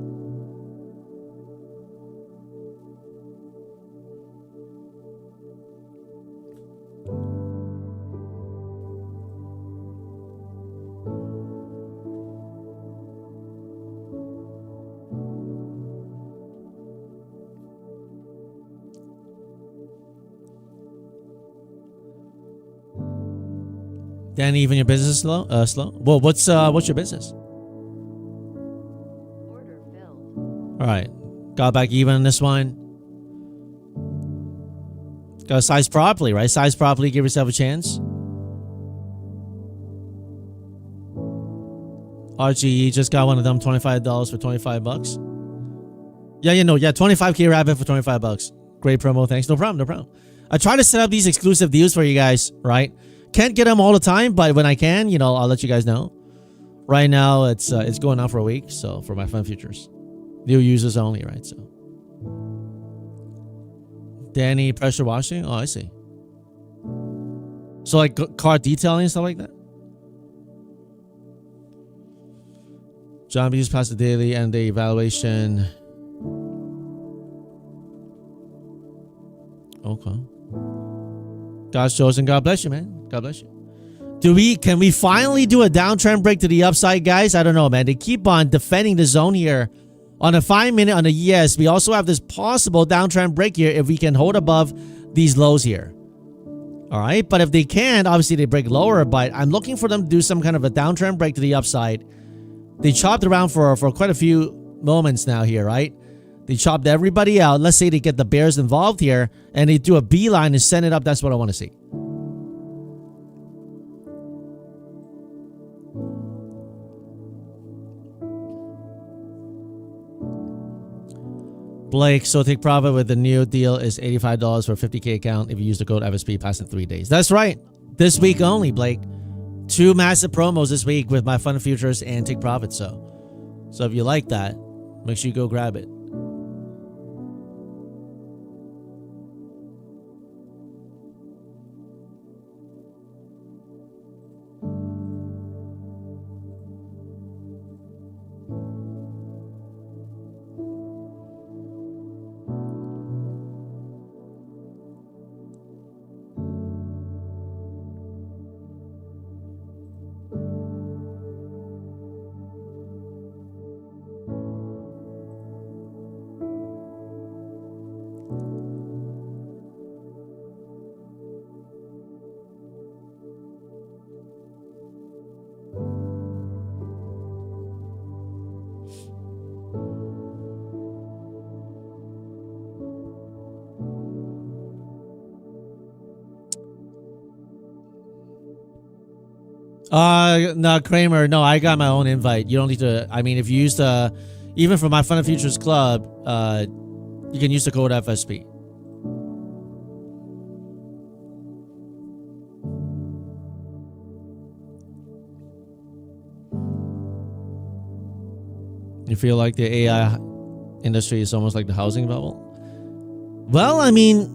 Danny, even your business is slow? Well, what's your business? Order filled. All right, got back even on this one. Got to size properly, right? Size properly, give yourself a chance. RGE just got one of them, $25 for 25 bucks. Yeah, 25K rabbit for 25 bucks. Great promo, thanks. No problem. I try to set up these exclusive deals for you guys, right? Can't get them all the time, but when I can, I'll let you guys know. Right now, it's going on for a week, so for my fun futures. New users only, right? So Danny, pressure washing? Oh, I see. So like car detailing and stuff like that? John B just passed the daily and the evaluation. Okay. God's chosen. God bless you, man. God bless you. Can we finally do a downtrend break to the upside, guys? I don't know, man. They keep on defending the zone here. On a 5-minute on the ES, we also have this possible downtrend break here if we can hold above these lows here. All right, but if they can't, obviously they break lower, but I'm looking for them to do some kind of a downtrend break to the upside. They chopped around for quite a few moments now here, right? They chopped everybody out. Let's say they get the bears involved here and they do a beeline and send it up. That's what I want to see. Blake, so take profit with the new deal is $85 for a 50K account if you use the code FSP past in 3 days. That's right. This week only, Blake. 2 massive promos this week with my fun futures and take profit. So if you like that, make sure you go grab it. No, Kramer, no, I got my own invite. You don't need to, I mean, if you use even for my Fun and Futures Club, you can use the code FSP. You feel like the AI industry is almost like the housing bubble? Well, I mean,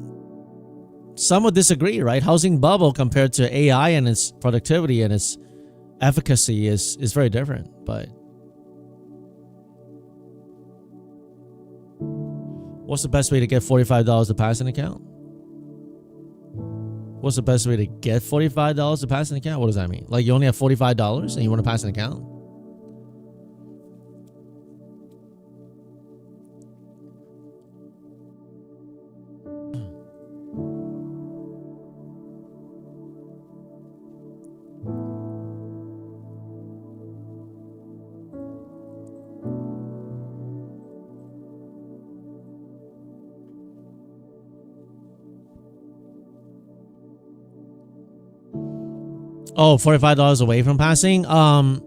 some would disagree, right? Housing bubble compared to AI and its productivity and its efficacy is very different. But what's the best way to get $45 to pass an account? What's the best way to get $45 to pass an account? What does that mean? Like you only have $45 and you want to pass an account? Oh, $45 away from passing. I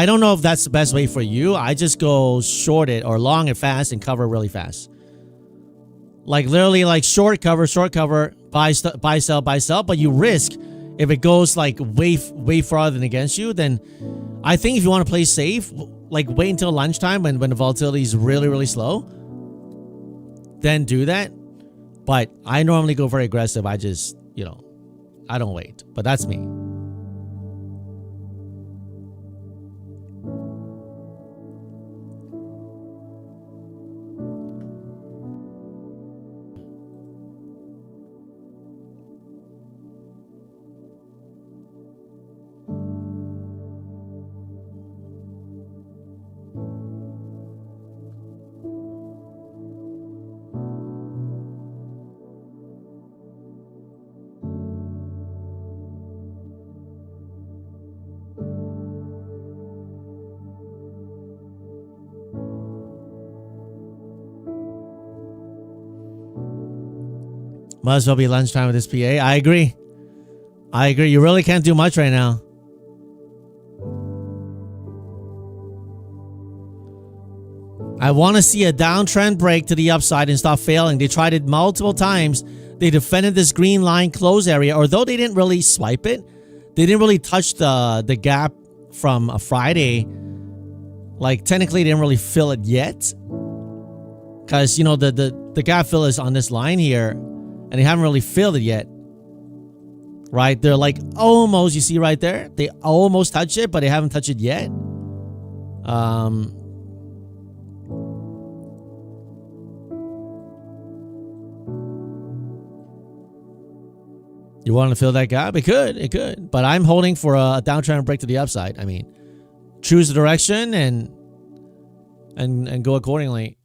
don't know if that's the best way for you. I just go short it or long it fast and cover really fast. Like literally like short cover, buy sell, buy sell. But you risk if it goes like way farther than against you, then I think if you want to play safe, like wait until lunchtime when the volatility is really, really slow, then do that. But I normally go very aggressive. I just, I don't wait. But that's me. Might as well be lunchtime with this PA. I agree. You really can't do much right now. I want to see a downtrend break to the upside and stop failing. They tried it multiple times. They defended this green line close area. Although they didn't really swipe it, they didn't really touch the gap from a Friday. Like technically they didn't really fill it yet. Because, the gap fill is on this line here. And they haven't really filled it yet. Right? They're like almost, you see right there? They almost touched it, but they haven't touched it yet. You want to fill that gap? It could. But I'm holding for a downtrend break to the upside. I mean, choose the direction and go accordingly.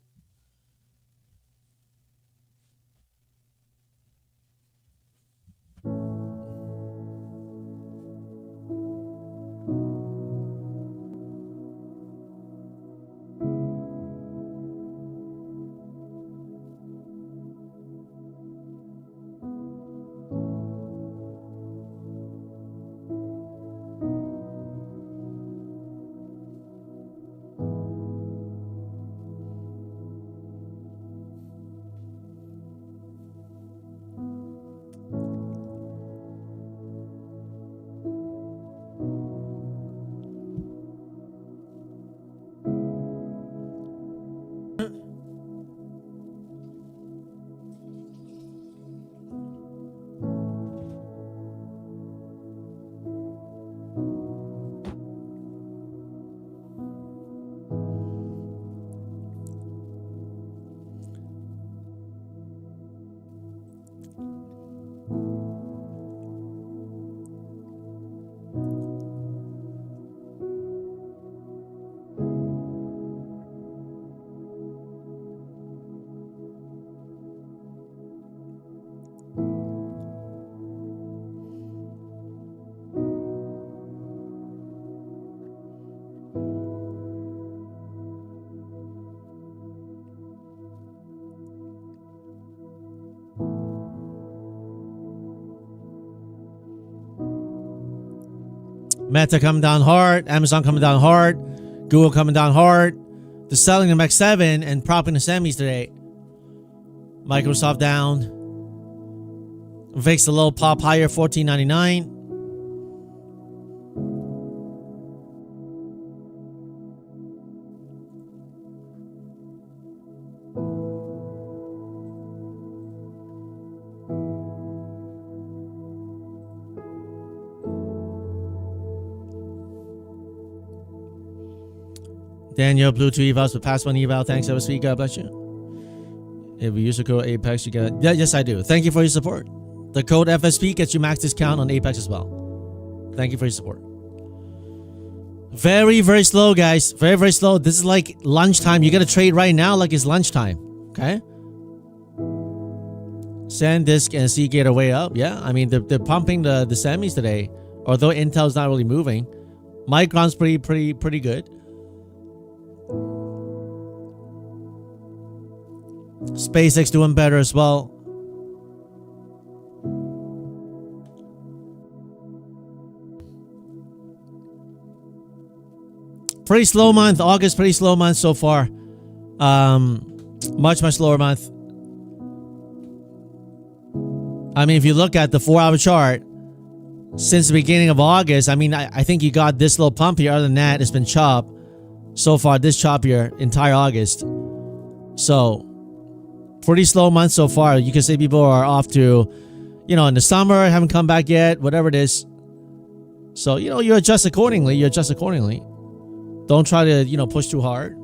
Meta coming down hard. Amazon coming down hard. Google coming down hard. They're selling the Max 7 and propping the semis today. Microsoft down. VIX a little pop higher, 14.99. Daniel, blue 2 evals with pass 1 eval. Thanks, FSP. God bless you. If you use the code Apex, you get it. Yeah, yes, I do. Thank you for your support. The code FSP gets you max discount on Apex as well. Thank you for your support. Very, very slow, guys. Very, very slow. This is like lunchtime. You got to trade right now like it's lunchtime. Okay? SanDisk and Seagate are way up. Yeah, I mean, they're pumping the semis today. Although Intel's not really moving. Micron's pretty good. SpaceX doing better as well. Pretty slow month. August, pretty slow month so far. Much slower month. I mean, if you look at the 4-hour chart, since the beginning of August, I mean, I think you got this little pump here. Other than that, it's been chop. So far, this chop here, entire August. So, pretty slow month so far. You can say people are off to, in the summer, haven't come back yet, whatever it is. So, you adjust accordingly. Don't try to, push too hard.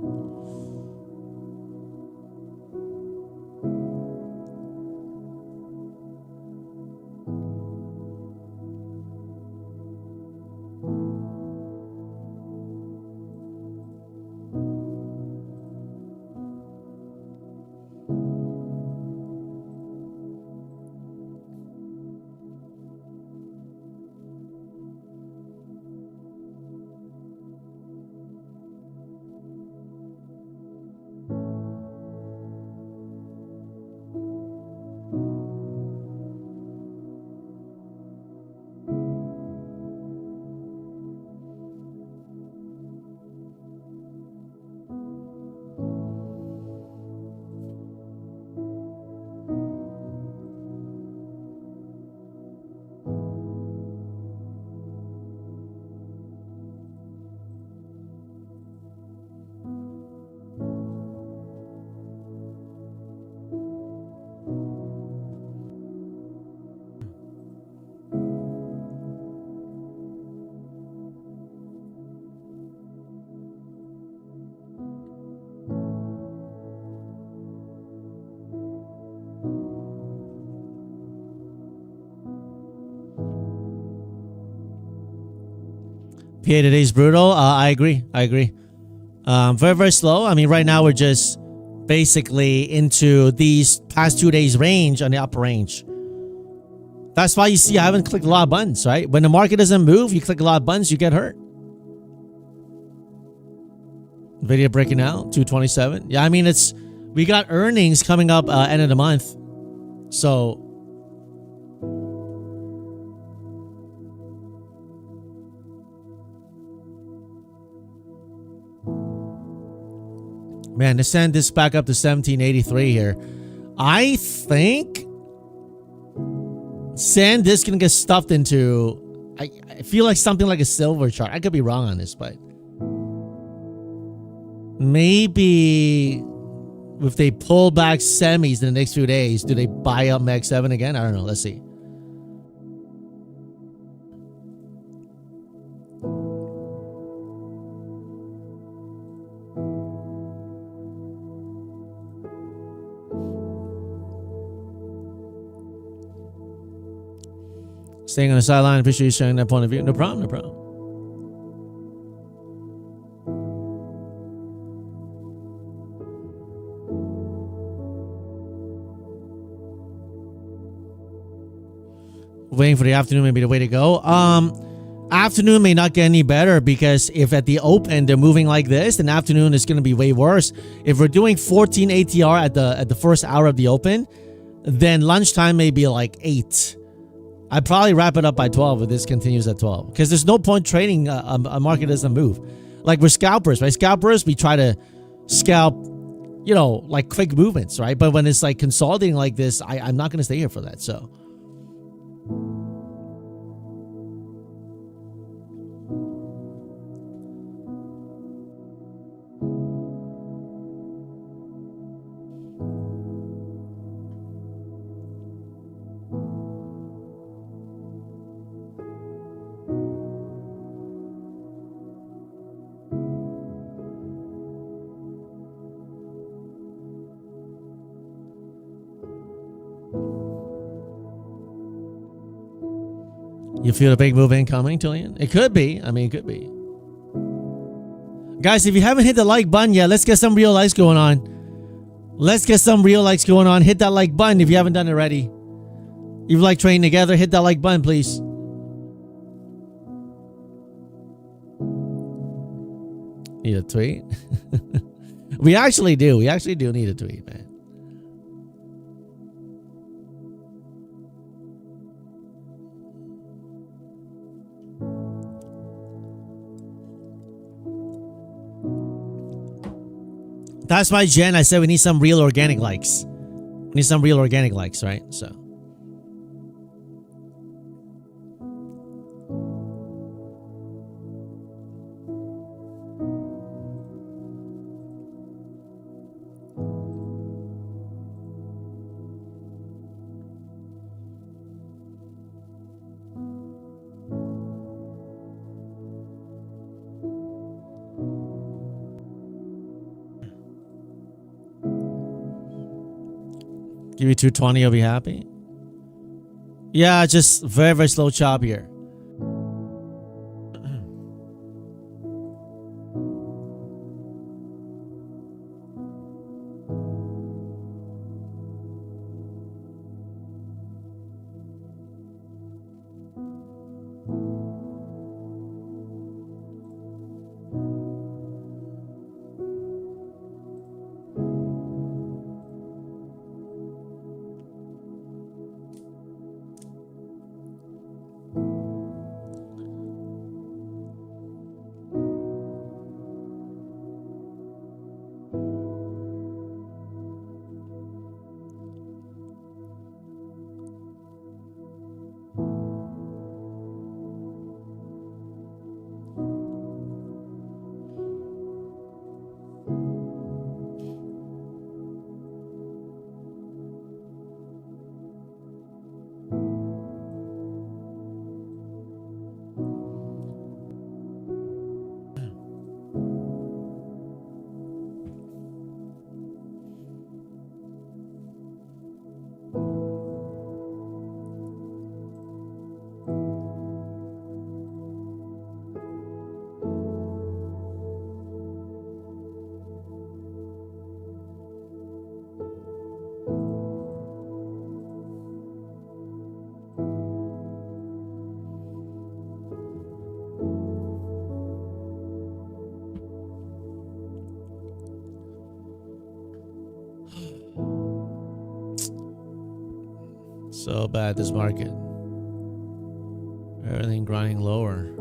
PA today's brutal. I agree. Very slow. I mean, right now we're just basically into these past 2 days range on the upper range. That's why you see I haven't clicked a lot of buttons, right? When the market doesn't move, you click a lot of buttons, you get hurt. Video breaking out, 227. Yeah, I mean, we got earnings coming up end of the month. So, man, to send this back up to 1783 here. I think this can get stuffed into, I feel like something like a silver chart. I could be wrong on this, but maybe if they pull back semis in the next few days, do they buy up Mag 7 again? I don't know. Let's see. Staying on the sideline, appreciate you sharing that point of view. No problem. Waiting for the afternoon may be the way to go. Afternoon may not get any better because if at the open they're moving like this, then afternoon is going to be way worse. If we're doing 14 ATR at the first hour of the open, then lunchtime may be like 8. I'd probably wrap it up by 12 if this continues at 12. Because there's no point trading a market that doesn't move. Like we're scalpers, right? Scalpers, we try to scalp, like quick movements, right? But when it's like consolidating like this, I'm not going to stay here for that, so. You feel a big move incoming, Tillian? It could be. I mean, it could be. Guys, if you haven't hit the like button yet, let's get some real likes going on. Hit that like button if you haven't done it already. If you like trading together, hit that like button, please. Need a tweet? We actually do. We actually do need a tweet, man. That's why, Jen, I said we need some real organic likes. We need some real organic likes, right? So. Give you 220, you'll be happy. Yeah, just very, very slow chop here. So bad, this market. Everything grinding lower.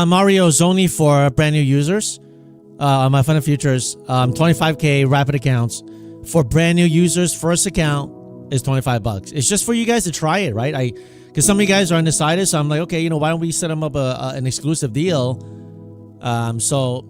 Mario's only for brand new users. On my Fund Futures, 25K rapid accounts for brand new users. First account is $25. It's just for you guys to try it, right? Because some of you guys are undecided, so I'm like, okay, why don't we set them up an exclusive deal? So,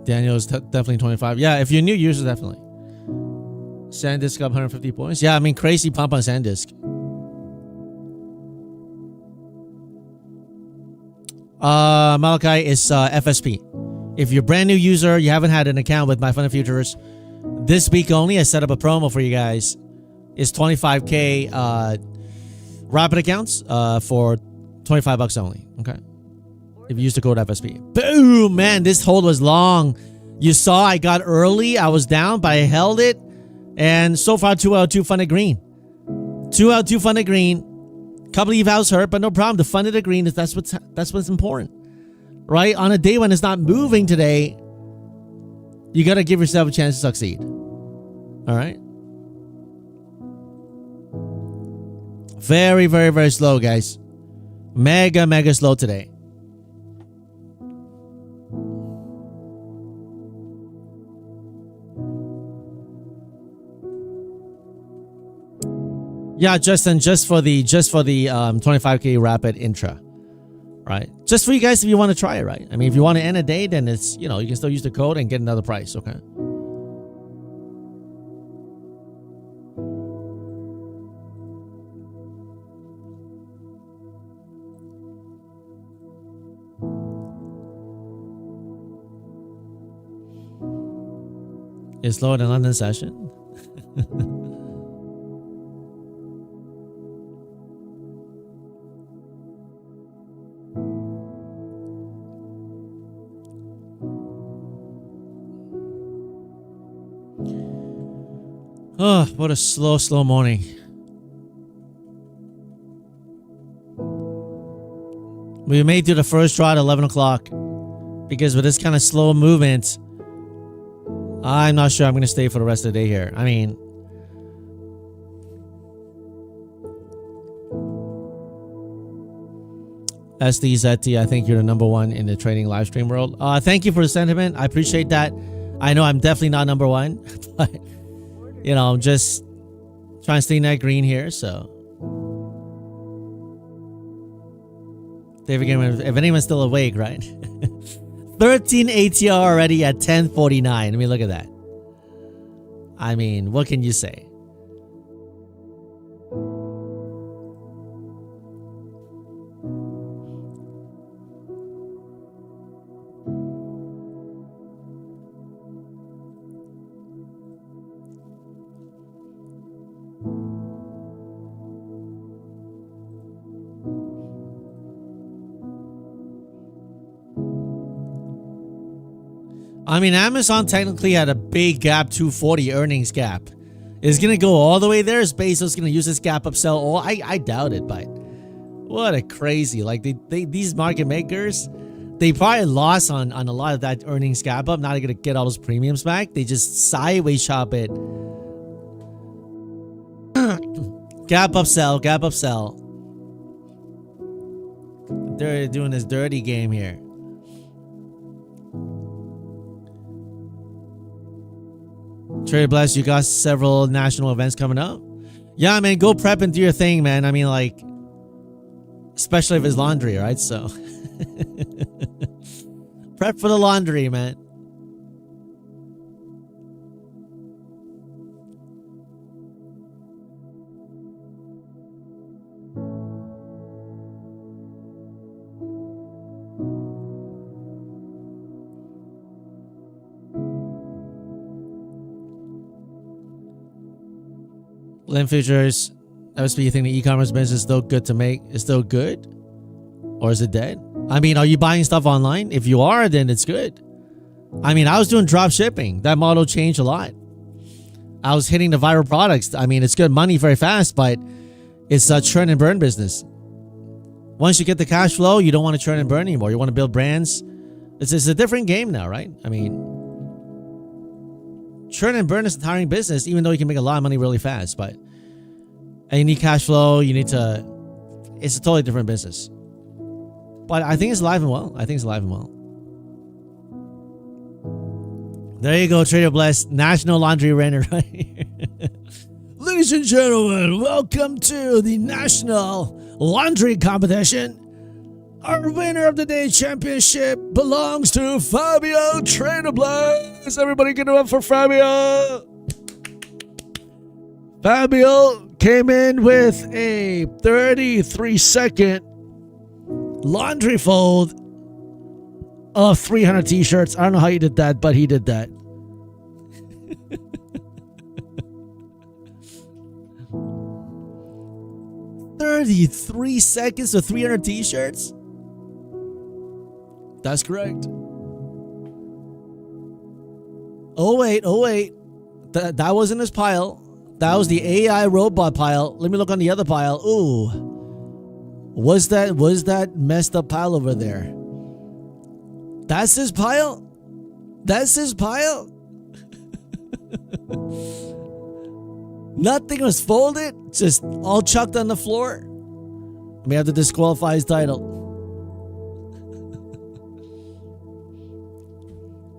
Daniel's definitely 25. Yeah, if you're new user, definitely. SanDisk up 150 points. Yeah, crazy pump on SanDisk. Malachi is FSP. If you're a brand new user, you haven't had an account with my Fund Futures, this week only, I set up a promo for you guys. It's 25K rapid accounts for $25 only. Okay. If you use the code FSP. Boom, man, this hold was long. You saw I got early. I was down, but I held it. And so far, 2 out of 2 funded green. 2 out of 2 funded green. Couple of evals hurt, but no problem. The funded green, that's what's important. Right? On a day when it's not moving today, you got to give yourself a chance to succeed. All right? Very, very, very slow, guys. Mega, mega slow today. Yeah, Justin, just for the 25K rapid intra, right? Just for you guys if you want to try it, right? I mean, if you want to end a day, then it's, you know, you can still use the code and get another price, okay? It's slower than London session. Oh, what a slow morning. We made it to the first draw at 11 o'clock. Because with this kind of slow movement, I'm not sure I'm going to stay for the rest of the day here. I mean, SDZT, I think you're the number one in the trading live stream world. Thank you for the sentiment. I appreciate that. I know I'm definitely not number one, but you know, I'm just trying to stay in that green here. So, David Gamer, if anyone's still awake, right? 13 ATR already at 10:49. I mean, look at that. I mean, what can you say? I mean, Amazon technically had a big gap 240 earnings gap. Is going to go all the way there? Is Bezos going to use this gap upsell? Oh, I doubt it, but what a crazy. Like, these market makers, they probably lost on a lot of that earnings gap up. Not going to get all those premiums back. They just sideways shop it. Gap upsell, gap upsell. They're doing this dirty game here. Trader Bless, you got several national events coming up. Yeah, man, go prep and do your thing, man. I mean, like, especially if it's laundry, right? So, prep for the laundry, man. Lend Futures, FSP, you think the e-commerce business is still good to make? Is still good? Or is it dead? I mean, are you buying stuff online? If you are, then it's good. I mean, I was doing drop shipping. That model changed a lot. I was hitting the viral products. I mean, it's good money very fast, but it's a churn and burn business. Once you get the cash flow, you don't want to churn and burn anymore. You want to build brands. It's a different game now, right? I mean, churn and burn is a tiring business, even though you can make a lot of money really fast. But and you need cash flow. You need to. It's a totally different business. But I think it's alive and well. I think it's alive and well. There you go, Trader Bless, National Laundry Renter right here. Ladies and gentlemen, welcome to the National Laundry Competition. Our winner of the day championship belongs to Fabio Trader Bless. Everybody get it up for Fabio. Fabio came in with a 33-second laundry fold of 300 t-shirts. I don't know how he did that, but he did that. $33 seconds of 300 t-shirts? That's correct. Oh wait. That wasn't his pile. That was the AI robot pile. Let me look on the other pile. Ooh. Was that messed up pile over there? That's his pile? That's his pile? Nothing was folded, just all chucked on the floor. We have to disqualify his title.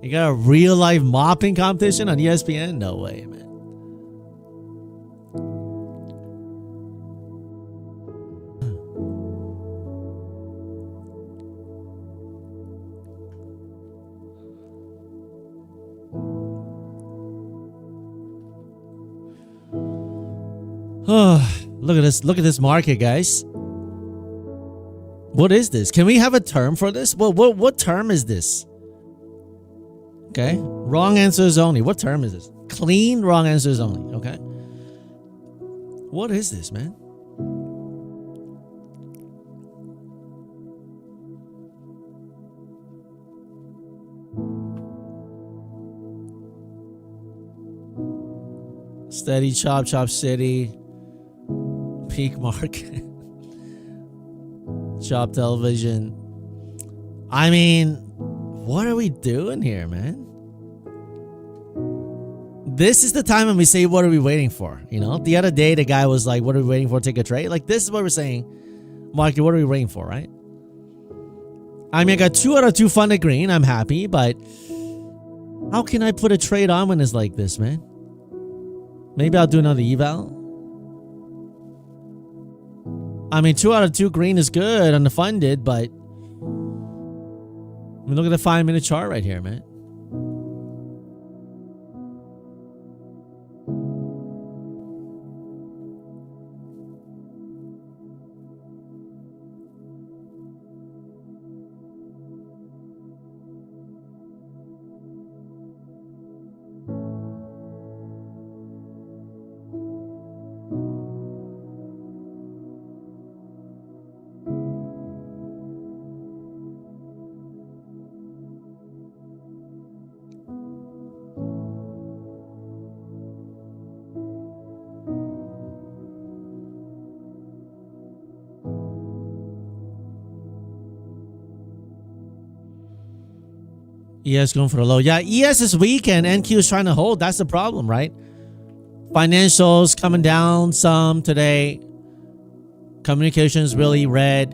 You got a real life mopping competition on ESPN? No way, man. Oh, look at this. Look at this market, guys. What is this? Can we have a term for this? What term is this? Okay. Wrong answers only. What term is this? Clean wrong answers only. Okay. What is this, man? Steady chop chop city. Peak market. Chop television. I mean, what are we doing here, man? This is the time when we say, what are we waiting for? You know, the other day, the guy was like, what are we waiting for? Take a trade. Like, this is what we're saying. Market, what are we waiting for, right? I mean, I got 2 out of 2 funded green. I'm happy, but how can I put a trade on when it's like this, man? Maybe I'll do another eval. I mean, 2 out of 2 green is good on the funded, but I mean, look at the 5-minute chart right here, man. ES going for the low. Yeah, ES is weak and NQ is trying to hold. That's the problem, right? Financials coming down some today. Communications really red.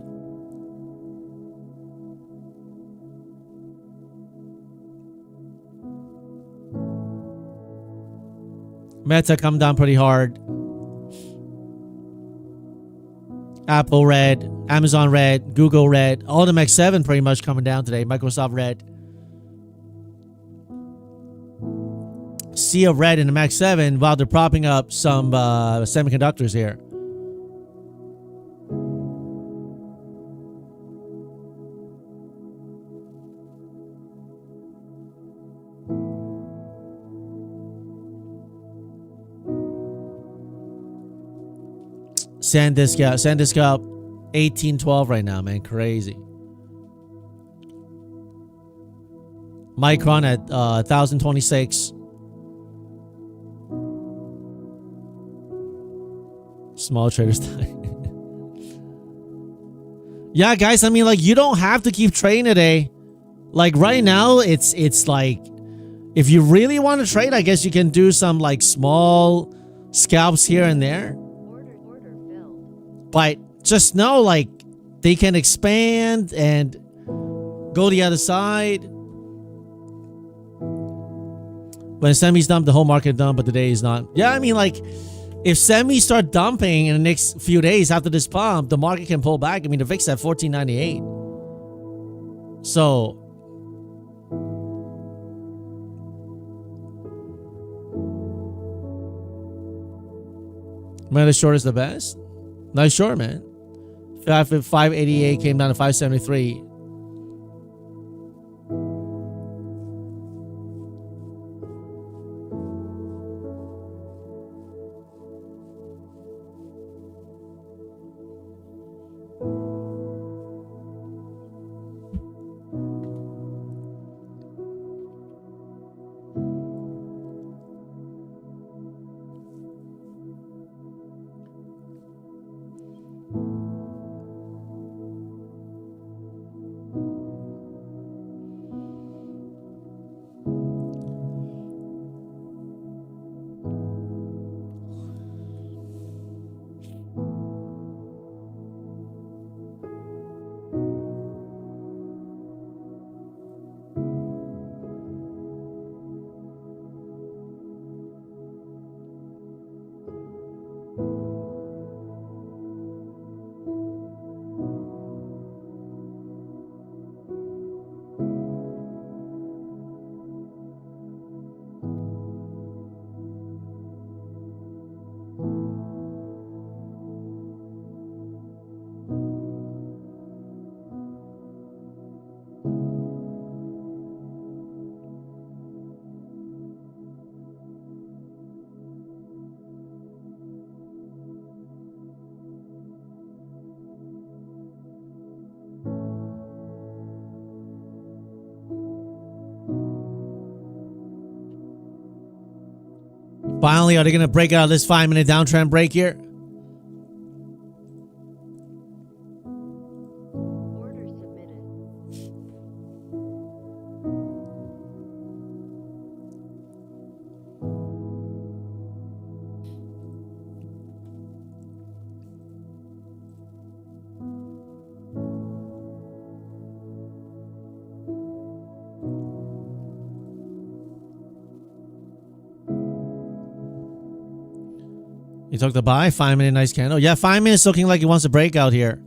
Meta come down pretty hard. Apple red. Amazon red. Google red. All the X7 pretty much coming down today. Microsoft red. Sea of red in the Max 7 while they're propping up some semiconductors here. SanDisk up 1812 right now, man. Crazy. Micron at 1026. Small traders time. Yeah, guys, I mean, like, you don't have to keep trading today. Like, right now, it's like, if you really want to trade, I guess you can do some, like, small scalps here and there. Order filled. But just know, like, they can expand and go the other side. When semis dump, the whole market dump, but today is not. Yeah, I mean, like, if semis start dumping in the next few days after this pump, the market can pull back. I mean, the VIX at 1498. So, man, the short is the best. Nice short, man. 588 came down to 573. Finally, are they going to break out of this 5-minute downtrend break here? Order submitted. You took the buy, 5-minute nice candle. Yeah, 5 minutes looking like he wants to break out here.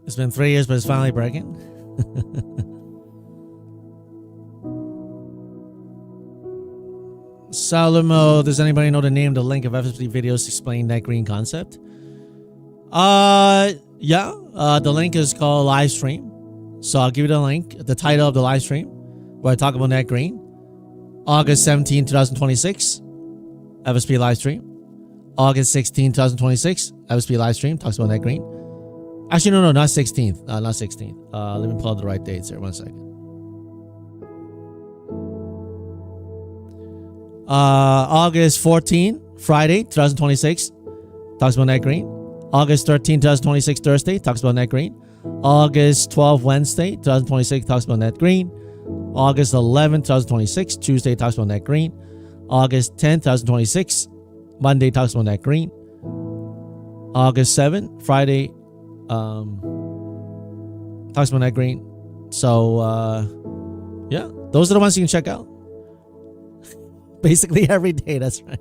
It's been 3 years, but it's finally breaking. Salomo, does anybody know the name of the link of FSP videos explaining that green concept? Yeah. The link is called live stream. So I'll give you the link, the title of the live stream, where I talk about net green. August 17, 2026, FSP live stream. August 16, 2026, FSP live stream, talks about net green. Actually, no, not 16th. Not 16th. Let me pull out the right dates here. 1 second. August 14, Friday, 2026, talks about net green. August 13, 2026, Thursday, talks about net green. August 12, Wednesday, 2026, talks about net green. August 11, 2026, Tuesday, talks about net green. August 10, 2026, Monday, talks about net green. August 7, Friday, talks about net green. So yeah, those are the ones you can check out. Basically every day, that's right.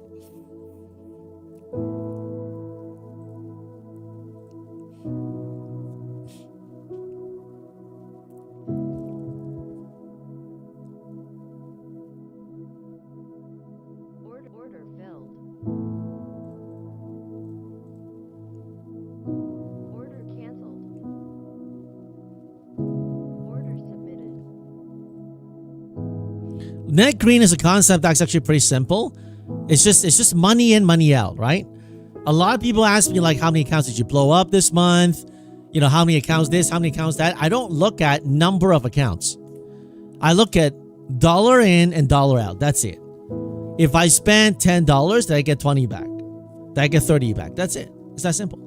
Order filled. Order canceled. Order submitted. Net green is a concept that's actually pretty simple. It's just money in, money out, right? A lot of people ask me like, how many accounts did you blow up this month? You know, how many accounts this, how many accounts that? I don't look at number of accounts. I look at dollar in and dollar out. That's it. If I spend $10, then I get 20 back. Then I get 30 back. That's it. It's that simple.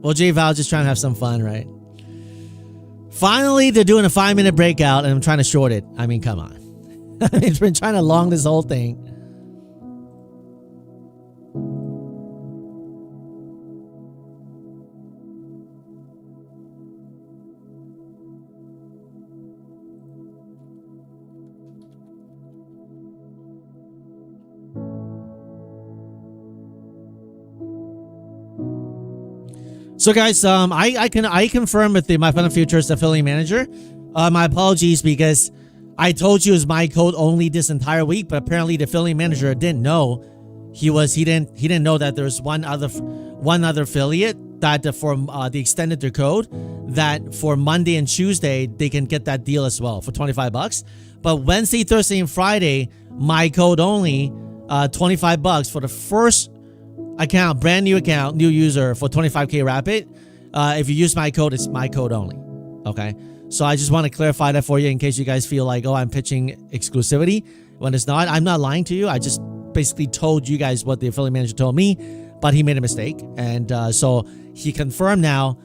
Well, J Val just trying to have some fun, right? Finally, they're doing a 5-minute breakout, and I'm trying to short it. I mean, come on. It's been trying to long this whole thing. So guys, I confirm with my Fund of Futures affiliate manager. My apologies because I told you it was my code only this entire week, but apparently the affiliate manager didn't know. He didn't know that there's one other affiliate that for they extended their code that for Monday and Tuesday they can get that deal as well for $25. But Wednesday, Thursday, and Friday, my code only, $25 for the first account, brand new account, new user for 25K rapid. If you use my code, it's my code only. Okay. So I just want to clarify that for you in case you guys feel like, oh, I'm pitching exclusivity when it's not. I'm not lying to you. I just basically told you guys what the affiliate manager told me, but he made a mistake. And so he confirmed now,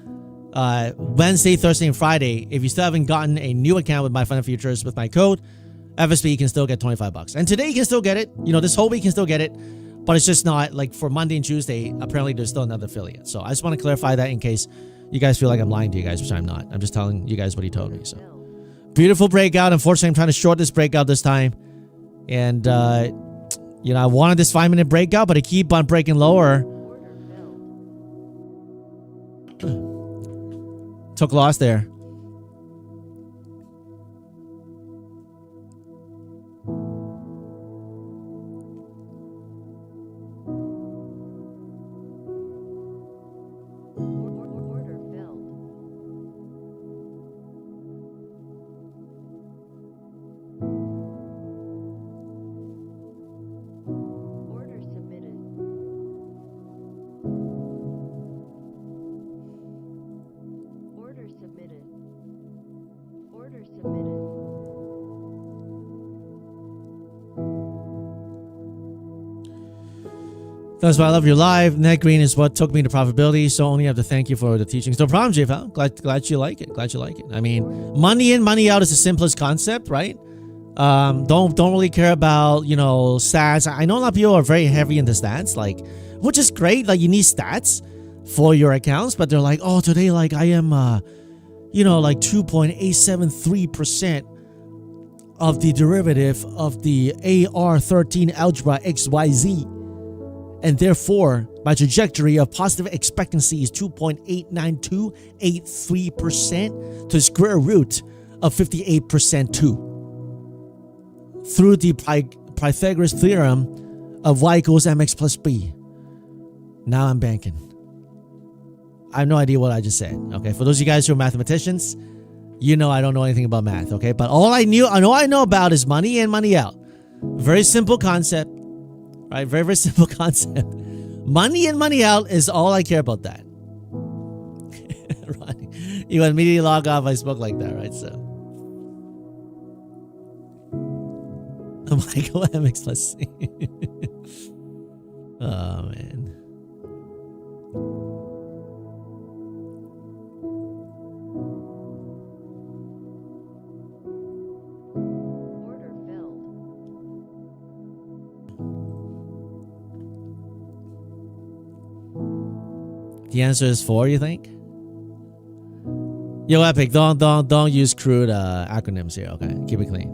Wednesday, Thursday, and Friday, if you still haven't gotten a new account with my Fund of Futures with my code, FSP, you can still get $25. And today you can still get it. You know, this whole week you can still get it. But it's just not like for Monday and Tuesday, apparently there's still another affiliate. So I just want to clarify that in case you guys feel like I'm lying to you guys, which I'm not. I'm just telling you guys what he told me. So beautiful breakout. Unfortunately, I'm trying to short this breakout this time. And You know, I wanted this 5-minute breakout, but I keep on breaking lower. Order filled. Took loss there. Order filled. Order submitted. Order submitted. Order submitted. That's why I love your live. Net green is what took me to profitability, so only have to thank you for the teachings. No problem, JFL. Glad you like it. Glad you like it. I mean, money in, money out is the simplest concept, right? Don't really care about, you know, stats. I know a lot of people are very heavy into stats, like, which is great. Like, you need stats for your accounts, but they're like, oh, today, like, I am, you know, like 2.873% of the derivative of the AR13 algebra XYZ. And therefore, my trajectory of positive expectancy is 2.89283% to the square root of 58% too. Through the Pythagoras theorem of y equals mx plus b. Now I'm banking. I have no idea what I just said. Okay, for those of you guys who are mathematicians, you know I don't know anything about math. Okay, but all I know about is money in, money out. Very simple concept. Right, very, very simple concept. Money in, money out is all I care about that. Right. You immediately log off. I spoke like that, right? So, Michael MX, let's see. Oh, man. Order filled. The answer is 4, you think? Yo, Epic, don't use crude acronyms here, okay? Keep it clean.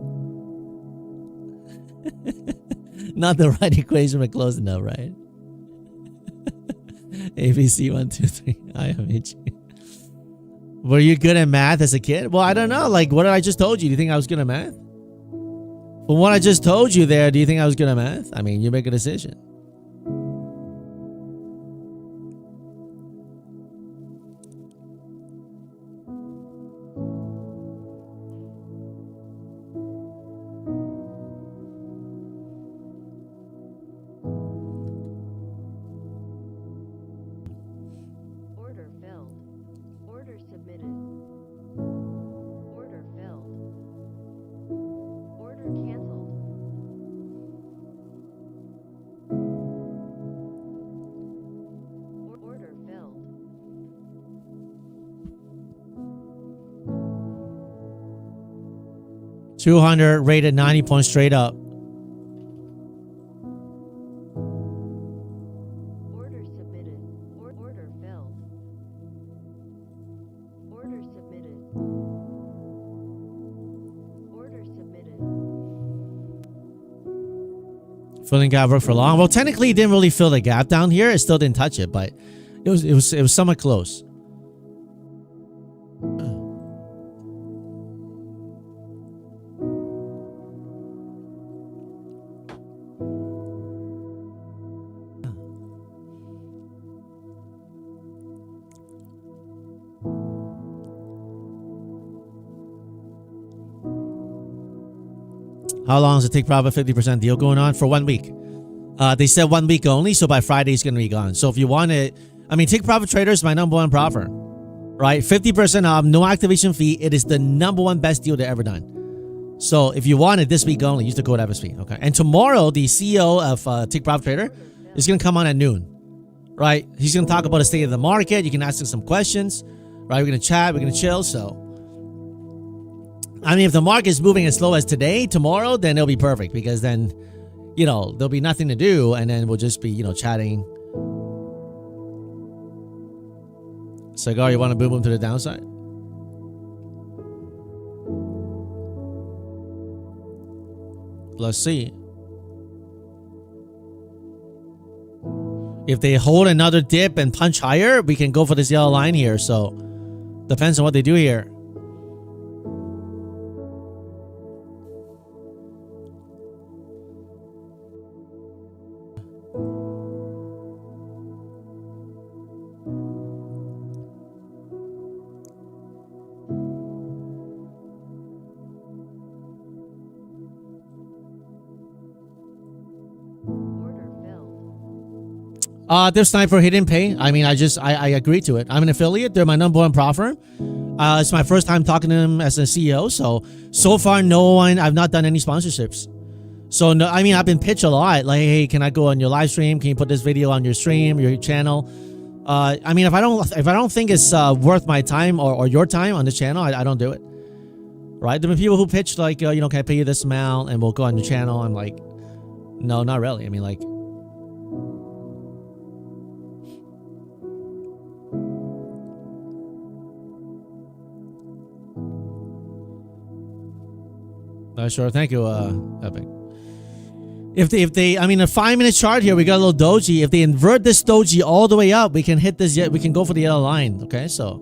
Not the right equation, but close enough, right? ABC 1, 2, 3. IMH. Were you good at math as a kid? Well, I don't know. Like, what I just told you? Do you think I was good at math? From what I just told you there, do you think I was good at math? I mean, you make a decision. Order filled. Order submitted. Order filled. Order canceled. Order filled. 200 rated 90 points straight up. Order submitted. Order filled. Order submitted. Order submitted. Filling gap worked for long. Well, technically, it didn't really fill the gap down here. It still didn't touch it, but it was somewhat close. How long does it take profit 50% deal going on? For 1 week. They said 1 week only, so by Friday it's going to be gone. So if you want it, I mean, Take Profit Trader is my #1 proffer, right? 50% off, no activation fee. It is the #1 best deal they've ever done. So if you want it this week only, use the code FSP, okay? And tomorrow, the CEO of Take Profit Trader is going to come on at noon, right? He's going to talk about the state of the market. You can ask him some questions, right? We're going to chat, we're going to chill, so. I mean, if the market is moving as slow as today, tomorrow, then it'll be perfect because then, you know, there'll be nothing to do and then we'll just be, you know, chatting. Cigar, you want to boom to the downside? Let's see. If they hold another dip and punch higher, we can go for this yellow line here. So depends on what they do here. Their sniper he didn't pay. I mean, I agreed to it. I'm an affiliate. They're my number one pro firm. It's my first time talking to them as a CEO. So far, no one. I've not done any sponsorships. So no, I mean, I've been pitched a lot. Like, hey, can I go on your live stream? Can you put this video on your stream, your channel? I mean, if I don't think it's worth my time or your time on the channel, I don't do it. Right? There have been people who pitch like, can I pay you this amount and we'll go on your channel? I'm like, no, not really. I mean, like. Sure. Thank you, Epic. If they, I mean, a 5-minute chart here, we got a little doji. If they invert this doji all the way up, we can hit this. We can go for the yellow line. Okay, so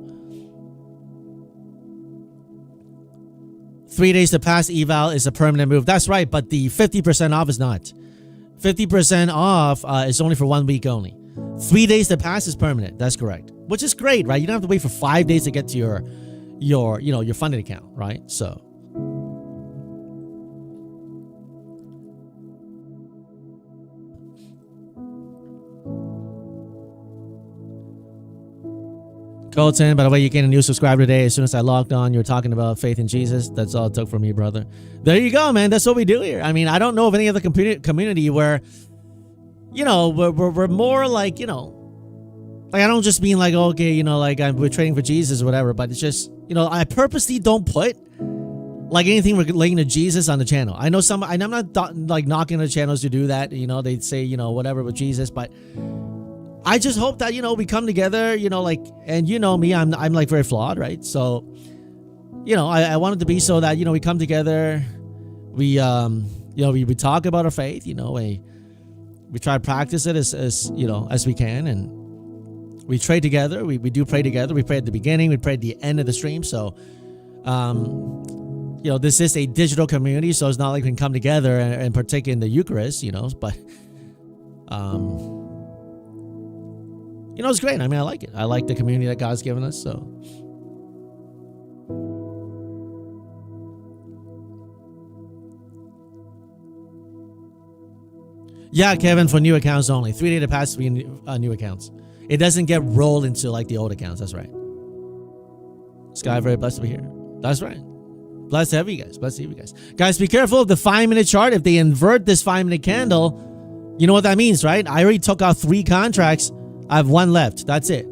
3 days to pass eval is a permanent move. That's right, but the 50% off is not. 50% off is only for 1 week only. 3 days to pass is permanent. That's correct. Which is great, right? You don't have to wait for 5 days to get to your funded account, right? So. Colton, by the way, you gained a new subscriber today. As soon as I logged on, you were talking about faith in Jesus. That's all it took from me, brother. There you go, man. That's what we do here. I mean, I don't know of any other community where, we're more like, like I don't just mean like, okay, like we're trading for Jesus or whatever, but it's just, I purposely don't put like anything relating to Jesus on the channel. I know and I'm not like knocking the channels to do that. They say, whatever with Jesus, but I just hope that, we come together, like, and me, I'm like very flawed, right? So, I want it to be so that, we come together, we talk about our faith, we try to practice it as we can, and we trade together. We do pray together. We pray at the beginning, we pray at the end of the stream. So, this is a digital community, so it's not like we can come together and partake in the Eucharist, but, it's great. I mean, I like it. I like the community that God's given us. So, yeah, Kevin, for new accounts only. 3 days to pass to be new accounts. It doesn't get rolled into like the old accounts. That's right. Sky, very blessed to be here. That's right. Blessed to have you guys. Blessed to have you guys. Guys, be careful of the 5-minute chart. If they invert this 5-minute candle, you know what that means, right? I already took out 3 contracts. I have 1 left. That's it.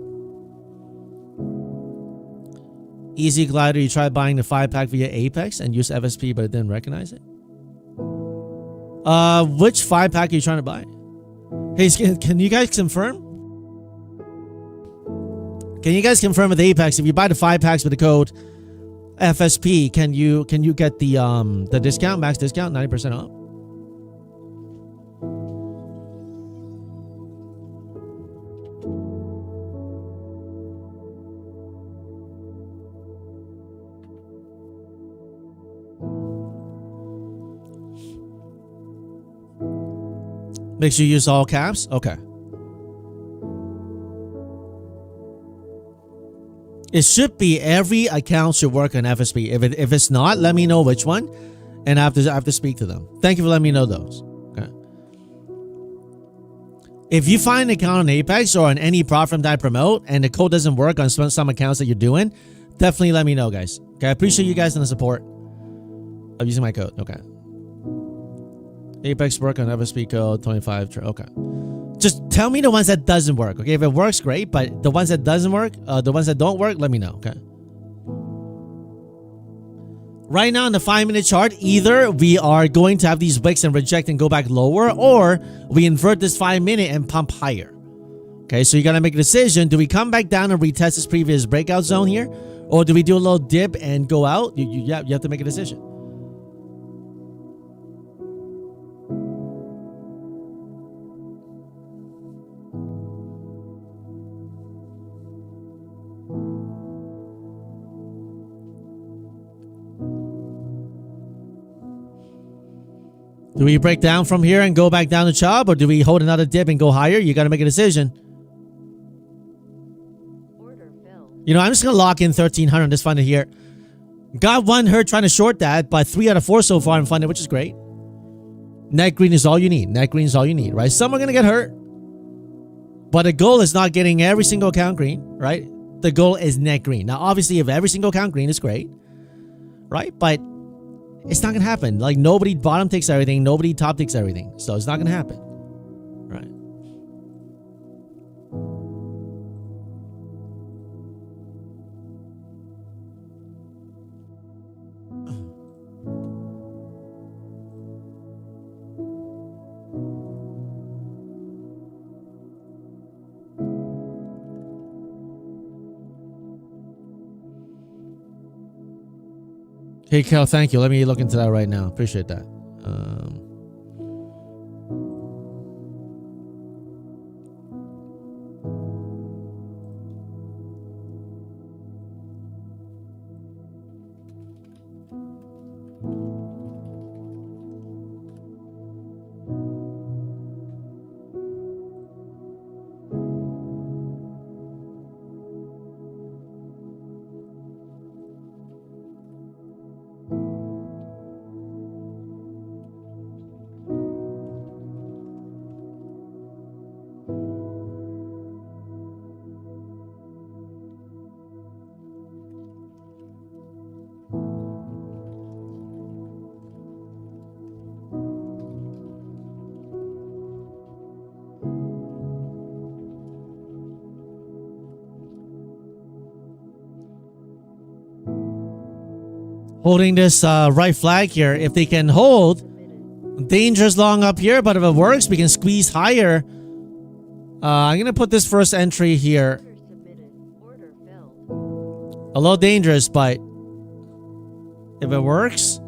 Easy Glider, you tried buying the 5-pack via Apex and used FSP, but it didn't recognize it. Which 5-pack are you trying to buy? Hey, can you guys confirm? Can you guys confirm with Apex if you buy the 5-packs with the code FSP, can you get the discount, max discount, 90% off? Make sure you use all caps. Okay. It should be every account should work on FSP. If it's not, let me know which one, and I have to speak to them. Thank you for letting me know those. Okay. If you find an account on Apex or on any platform that I promote and the code doesn't work on some accounts that you're doing, definitely let me know, guys. Okay. I appreciate you guys and the support of using my code. Okay. Apex work on FSP code 25. Okay. Just tell me the ones that doesn't work. Okay. If it works, great. But the ones that doesn't work, the ones that don't work, let me know. Okay. Right now in the 5-minute chart, either we are going to have these wicks and reject and go back lower, or we invert this 5-minute and pump higher. Okay. So you got to make a decision. Do we come back down and retest this previous breakout zone here? Or do we do a little dip and go out? You have to make a decision. Do we break down from here and go back down the chop, or do we hold another dip and go higher? You got to make a decision. Order filled. You know, I'm just going to lock in 1300. Just find it here. Got one hurt trying to short that, but 3 out of 4 so far I'm funded, which is great. Net green is all you need. Net green is all you need, right? Some are going to get hurt. But the goal is not getting every single account green, right? The goal is net green. Now, obviously, if every single account green is great, right? But it's not going to happen. Like, nobody bottom takes everything. Nobody top takes everything. So it's not going to happen, right? Hey, Kel, thank you. Let me look into that right now. Appreciate that. Holding this right flag here. If they can hold, dangerous long up here, but if it works, we can squeeze higher. I'm going to put this first entry here. Order submitted. Order filled. A little dangerous, but if it works,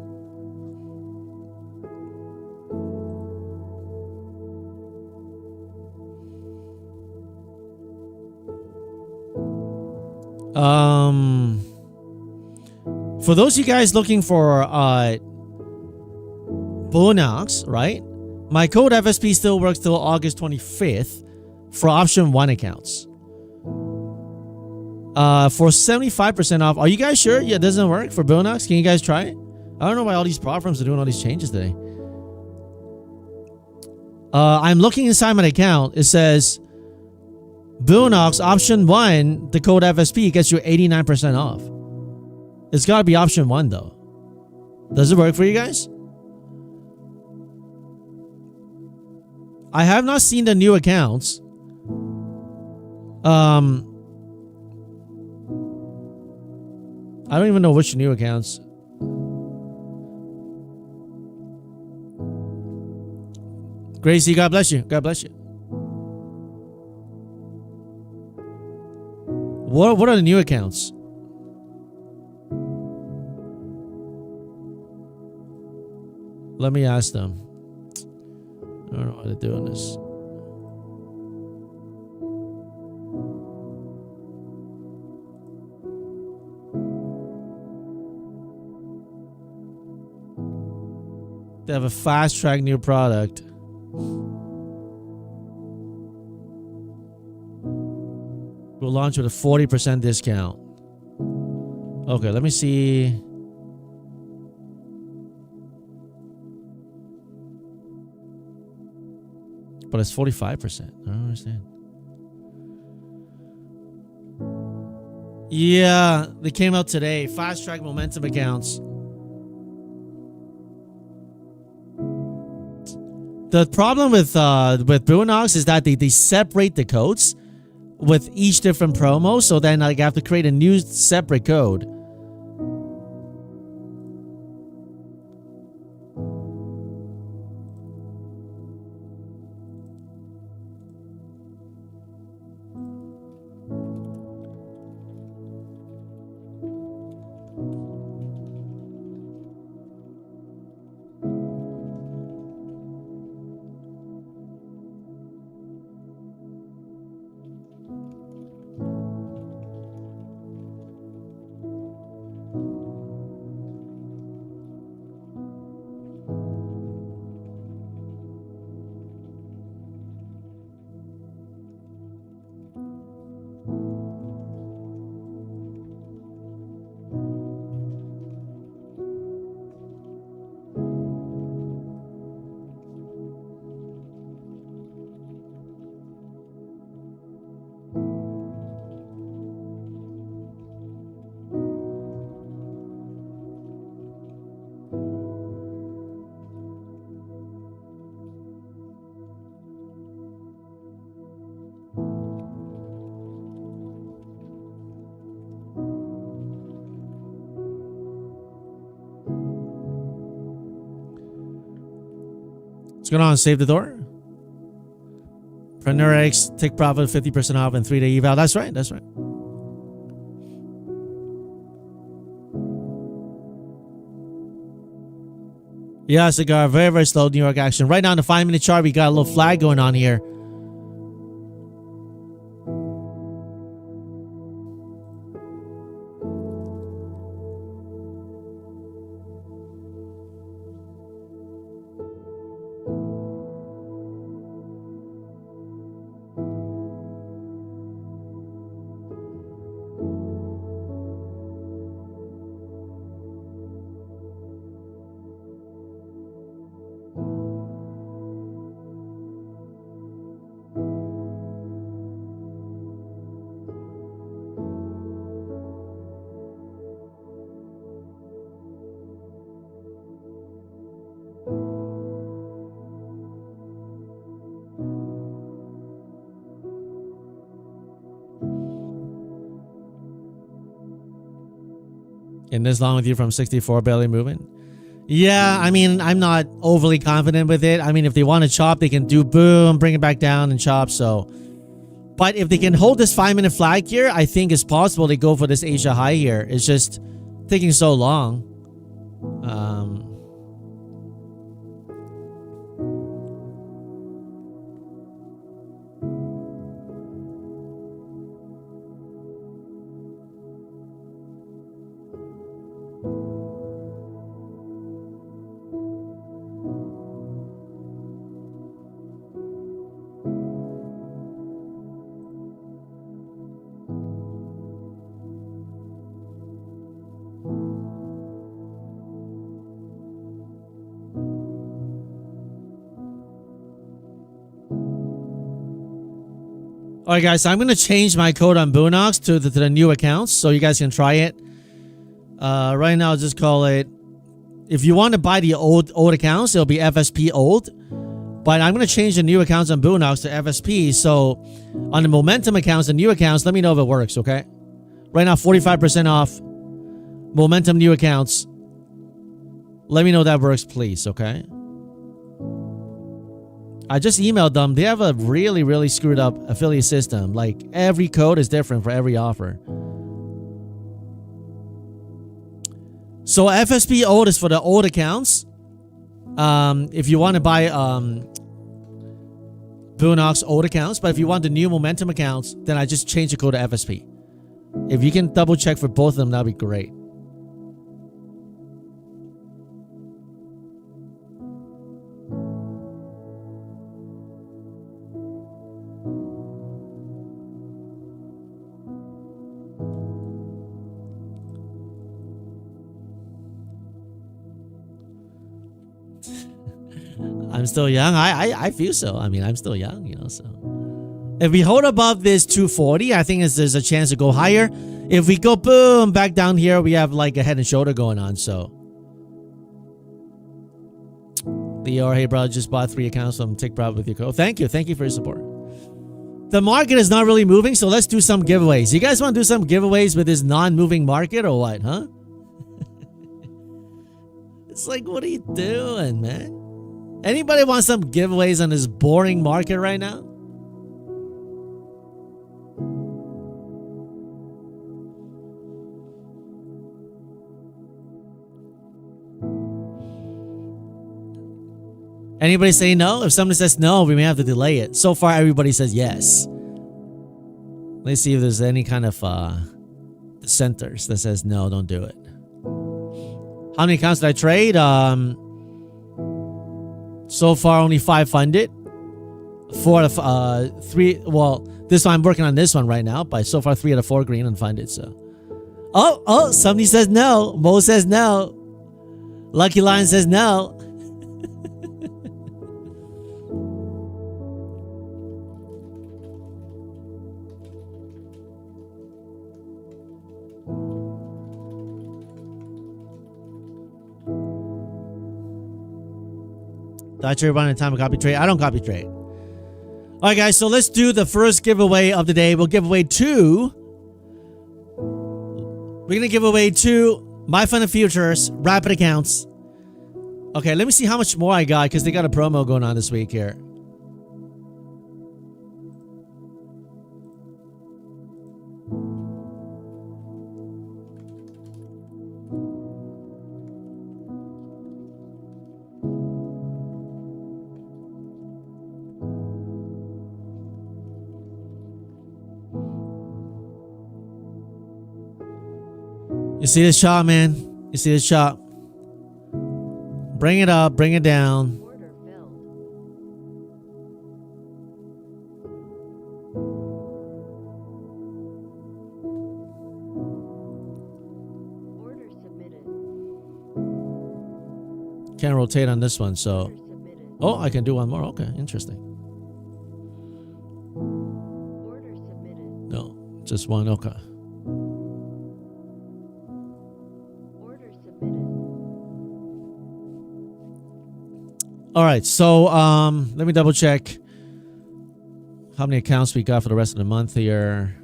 for those of you guys looking for Bonox, right? My code FSP still works till August 25th for option 1 accounts. For 75% off. Are you guys sure? Yeah, it doesn't work for Bonox. Can you guys try it? I don't know why all these prop firms are doing all these changes today. I'm looking inside my account. It says Bonox option 1, the code FSP gets you 89% off. It's got to be option 1 though. Does it work for you guys? I have not seen the new accounts. I don't even know which new accounts. Gracie, God bless you. God bless you. What are the new accounts? Let me ask them. I don't know how to do on this. They have a fast track new product. We'll launch with a 40% discount. Okay, let me see. But it's 45%. I don't understand. Yeah, they came out today. Fast track momentum accounts. The problem with Bonox is that they separate the codes with each different promo, so then like, I have to create a new separate code. What's going on? Save the door. Preneur X, take profit 50% off and 3-day eval. That's right. That's right. Yeah, cigar. Very, very slow New York action. Right now in the 5-minute chart, we got a little flag going on here. In this long with you from 64, barely moving. Yeah, I mean, I'm not overly confident with it. I mean, if they want to chop, they can do boom, bring it back down and chop. So, but if they can hold this 5-minute flag here, I think it's possible they go for this Asia high here. It's just taking so long. All right, guys, so I'm going to change my code on Boonox to the new accounts so you guys can try it. Right now, I'll just call it, if you want to buy the old accounts, it'll be FSP old. But I'm going to change the new accounts on Boonox to FSP. So on the momentum accounts and new accounts, let me know if it works, okay? Right now, 45% off momentum new accounts. Let me know that works, please, okay? I just emailed them. They have a really, really screwed up affiliate system. Like, every code is different for every offer. So FSP old is for the old accounts. If you want to buy Boonox old accounts, but if you want the new momentum accounts, then I just change the code to FSP. If you can double check for both of them, that'd be great. I'm still young. I feel so. I mean, I'm still young, you know, so. If we hold above this 240, I think there's a chance to go higher. If we go boom back down here, we have like a head and shoulder going on, so. Leo, hey bro, just bought 3 accounts from Tick Prop with your code. Thank you. Thank you for your support. The market is not really moving, so let's do some giveaways. You guys want to do some giveaways with this non-moving market or what, huh? It's like, what are you doing, man? Anybody want some giveaways on this boring market right now? Anybody say no? If somebody says no, we may have to delay it. So far, everybody says yes. Let's see if there's any kind of dissenters that says no, don't do it. How many accounts did I trade? So far, only 5 funded. 4 out of 3. Well, this one I'm working on this one right now, but so far 3 out of 4 green unfunded. So, oh, somebody says no. Mo says no. Lucky Lion says no. Thought you were running time to copy trade. I don't copy trade. All right, guys. So let's do the first giveaway of the day. We'll give away 2. We're going to give away 2 My Fund of Futures rapid accounts. Okay, let me see how much more I got because they got a promo going on this week here. You see this shot, man? You see this shot? Bring it up, bring it down. Order filled. Order submitted. Can't rotate on this one, so. Order submitted. Oh, I can do one more. Okay, interesting. Order submitted. No, just one. Okay. Order submitted. All right, so let me double check how many accounts we got for the rest of the month here.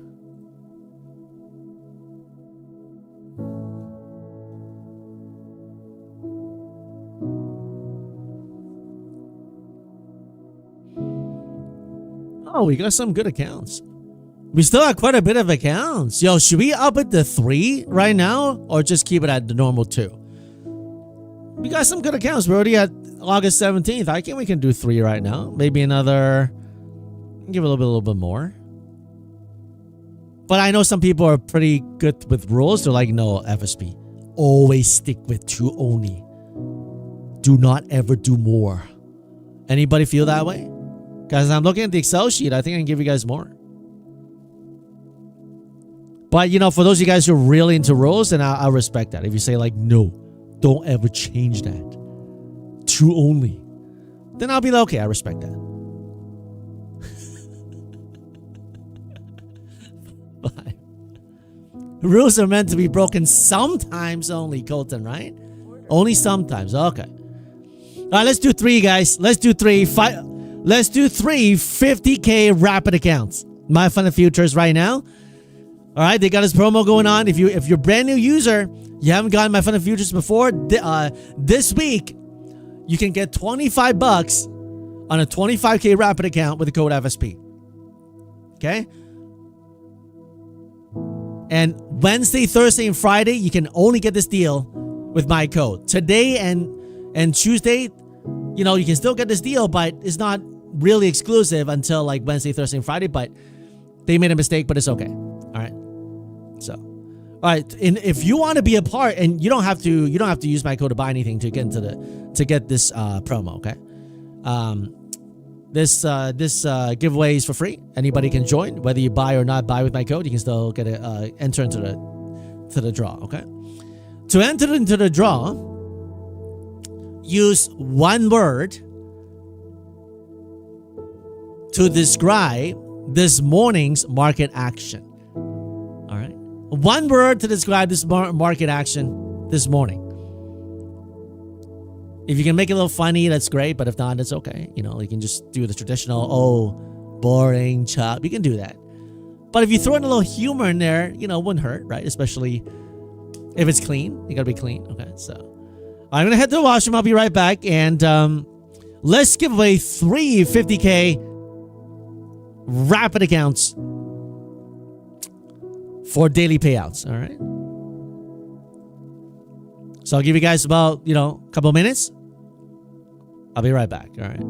Oh, we got some good accounts. We still have quite a bit of accounts. Yo, should we up it to 3 right now or just keep it at the normal 2? We got some good accounts. We're already at August 17th. I think we can do 3 right now. Maybe another, give it a little bit more. But I know some people are pretty good with rules. They're like, no, FSP. Always stick with 2 only. Do not ever do more. Anybody feel that way? Guys, I'm looking at the Excel sheet. I think I can give you guys more. But, you know, for those of you guys who are really into rules, then I'll respect that. If you say like, no, don't ever change that. 2 only. Then I'll be like, okay, I respect that. But rules are meant to be broken sometimes only, Colton, right? Only sometimes. Okay. All right, let's do 3, guys. Let's do 3. Let's do 3 50K rapid accounts. My Fun Futures right now. All right, they got this promo going on. If you're a brand new user, you haven't gotten My Fun Futures before, this week you can get $25 on a 25K rapid account with the code FSP. Okay? And Wednesday, Thursday, and Friday, you can only get this deal with my code. Today and Tuesday, you know, you can still get this deal, but it's not really exclusive until like Wednesday, Thursday, and Friday. But they made a mistake, but it's okay. All right. So, all right. And if you want to be a part, and you don't have to use my code to buy anything to get this promo. Okay. This giveaway is for free. Anybody can join, whether you buy or not buy with my code. You can still get enter into the draw. Okay. To enter into the draw, use one word to describe this morning's market action. All right. One word to describe this market action this morning. If you can make it a little funny, that's great. But if not, it's okay. You know, you can just do the traditional, boring chop. You can do that. But if you throw in a little humor in there, you know, it wouldn't hurt, right? Especially if it's clean. You got to be clean. Okay, so I'm going to head to the washroom. I'll be right back. And let's give away 3 50K rapid accounts for daily payouts. All right. So I'll give you guys about, a couple of minutes. I'll be right back. All right.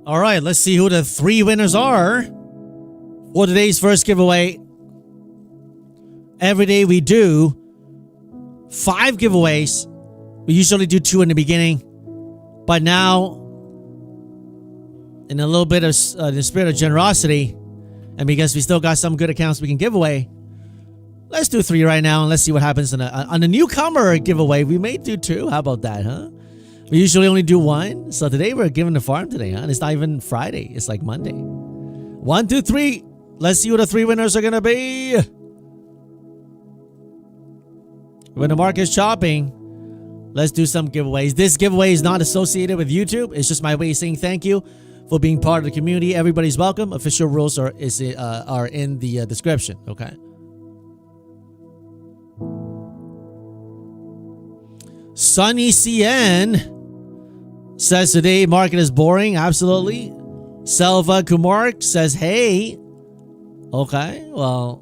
All right, let's see who the 3 winners are for today's first giveaway. Every day we do 5 giveaways. We usually do 2 in the beginning, but now, in a little bit of the spirit of generosity, and because we still got some good accounts we can give away, let's do 3 right now, and let's see what happens on a newcomer giveaway. We may do 2. How about that, huh? We usually only do 1, so today we're giving the farm today, huh? And it's not even Friday; it's like Monday. 1, 2, 3. Let's see who the 3 winners are gonna be. When the market's chopping, let's do some giveaways. This giveaway is not associated with YouTube. It's just my way of saying thank you for being part of the community. Everybody's welcome. Official rules are in the description. Okay. Sunny CN says today market is boring. Absolutely. Selva Kumar says hey. Okay. Well,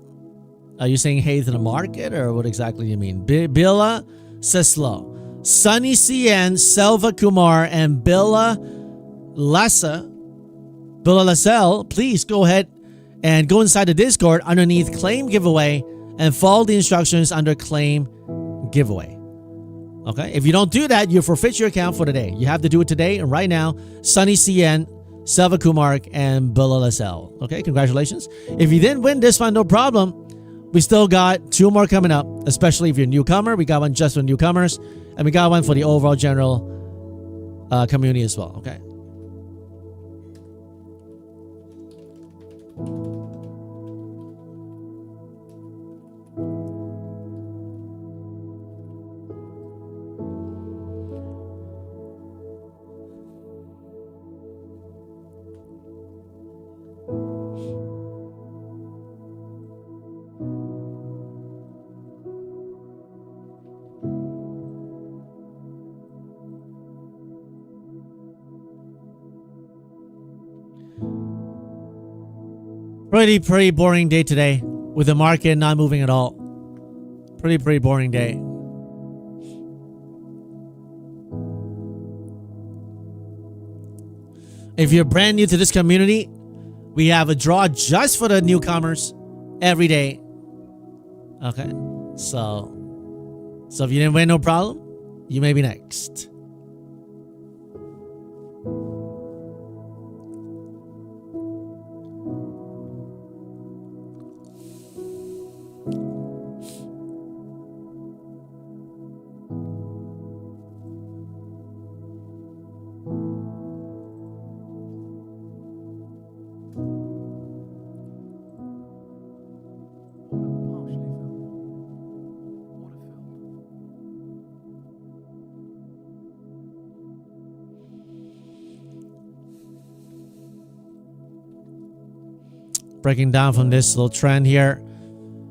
are you saying hey to the market, or what exactly do you mean? Billa says slow. Sunny CN, Selva Kumar, and Billa Lascelle, please go ahead and go inside the Discord underneath claim giveaway and follow the instructions under claim giveaway. Okay, if you don't do that, you forfeit your account for today. You have to do it today and right now. Sunny CN, Selva Kumar, and Billa Lascelle. Okay, congratulations. If you didn't win this one, no problem. We still got 2 more coming up, especially if you're a newcomer. We got one just for newcomers, and we got one for the overall general community as well. Okay. Pretty boring day today with the market not moving at all. Pretty boring day. If you're brand new to this community, we have a draw just for the newcomers every day. Okay. So if you didn't win, no problem. You may be next. Breaking down from this little trend here.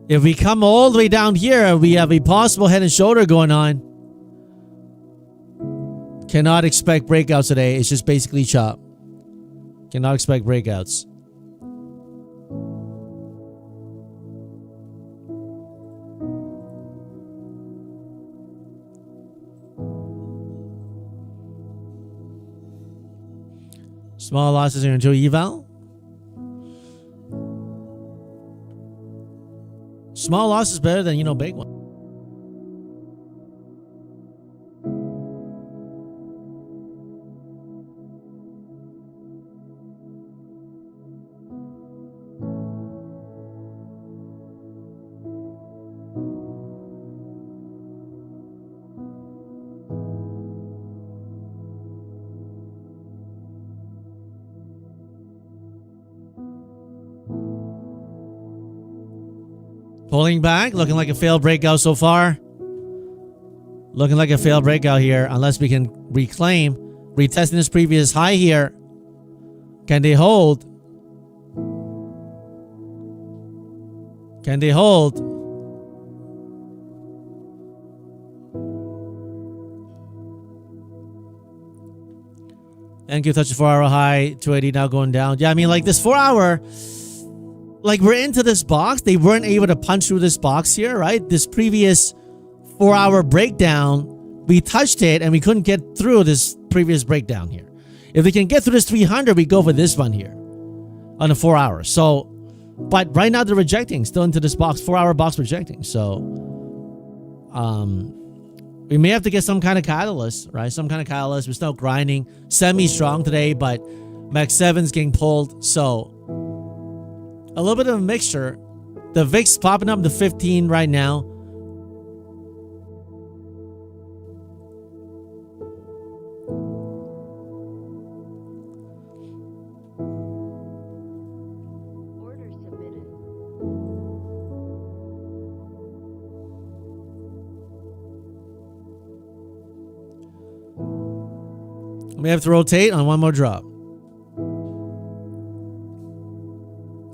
If we come all the way down here, we have a possible head and shoulder going on. Cannot expect breakouts today. It's just basically chop. Cannot expect breakouts. Small losses are into eval. Small loss is better than, big one. Pulling back, looking like a failed breakout so far. Looking like a failed breakout here, unless we can reclaim. Retesting this previous high here. Can they hold? Can they hold? Thank you, touch the 4-hour high. 280 now going down. Yeah, I mean, like this 4-hour... Like, we're into this box. They weren't able to punch through this box here, right? This previous 4-hour breakdown, we touched it and we couldn't get through this previous breakdown here. If we can get through this 300, we go for this one here on the 4 hours. So, but right now they're rejecting, still into this box, 4 hour box rejecting. So, we may have to get some kind of catalyst, right? Some kind of catalyst. We're still grinding, semi-strong today, but Max 7's getting pulled. So, a little bit of a mixture. The VIX popping up to 15 right now. Order submitted. We have to rotate on one more drop.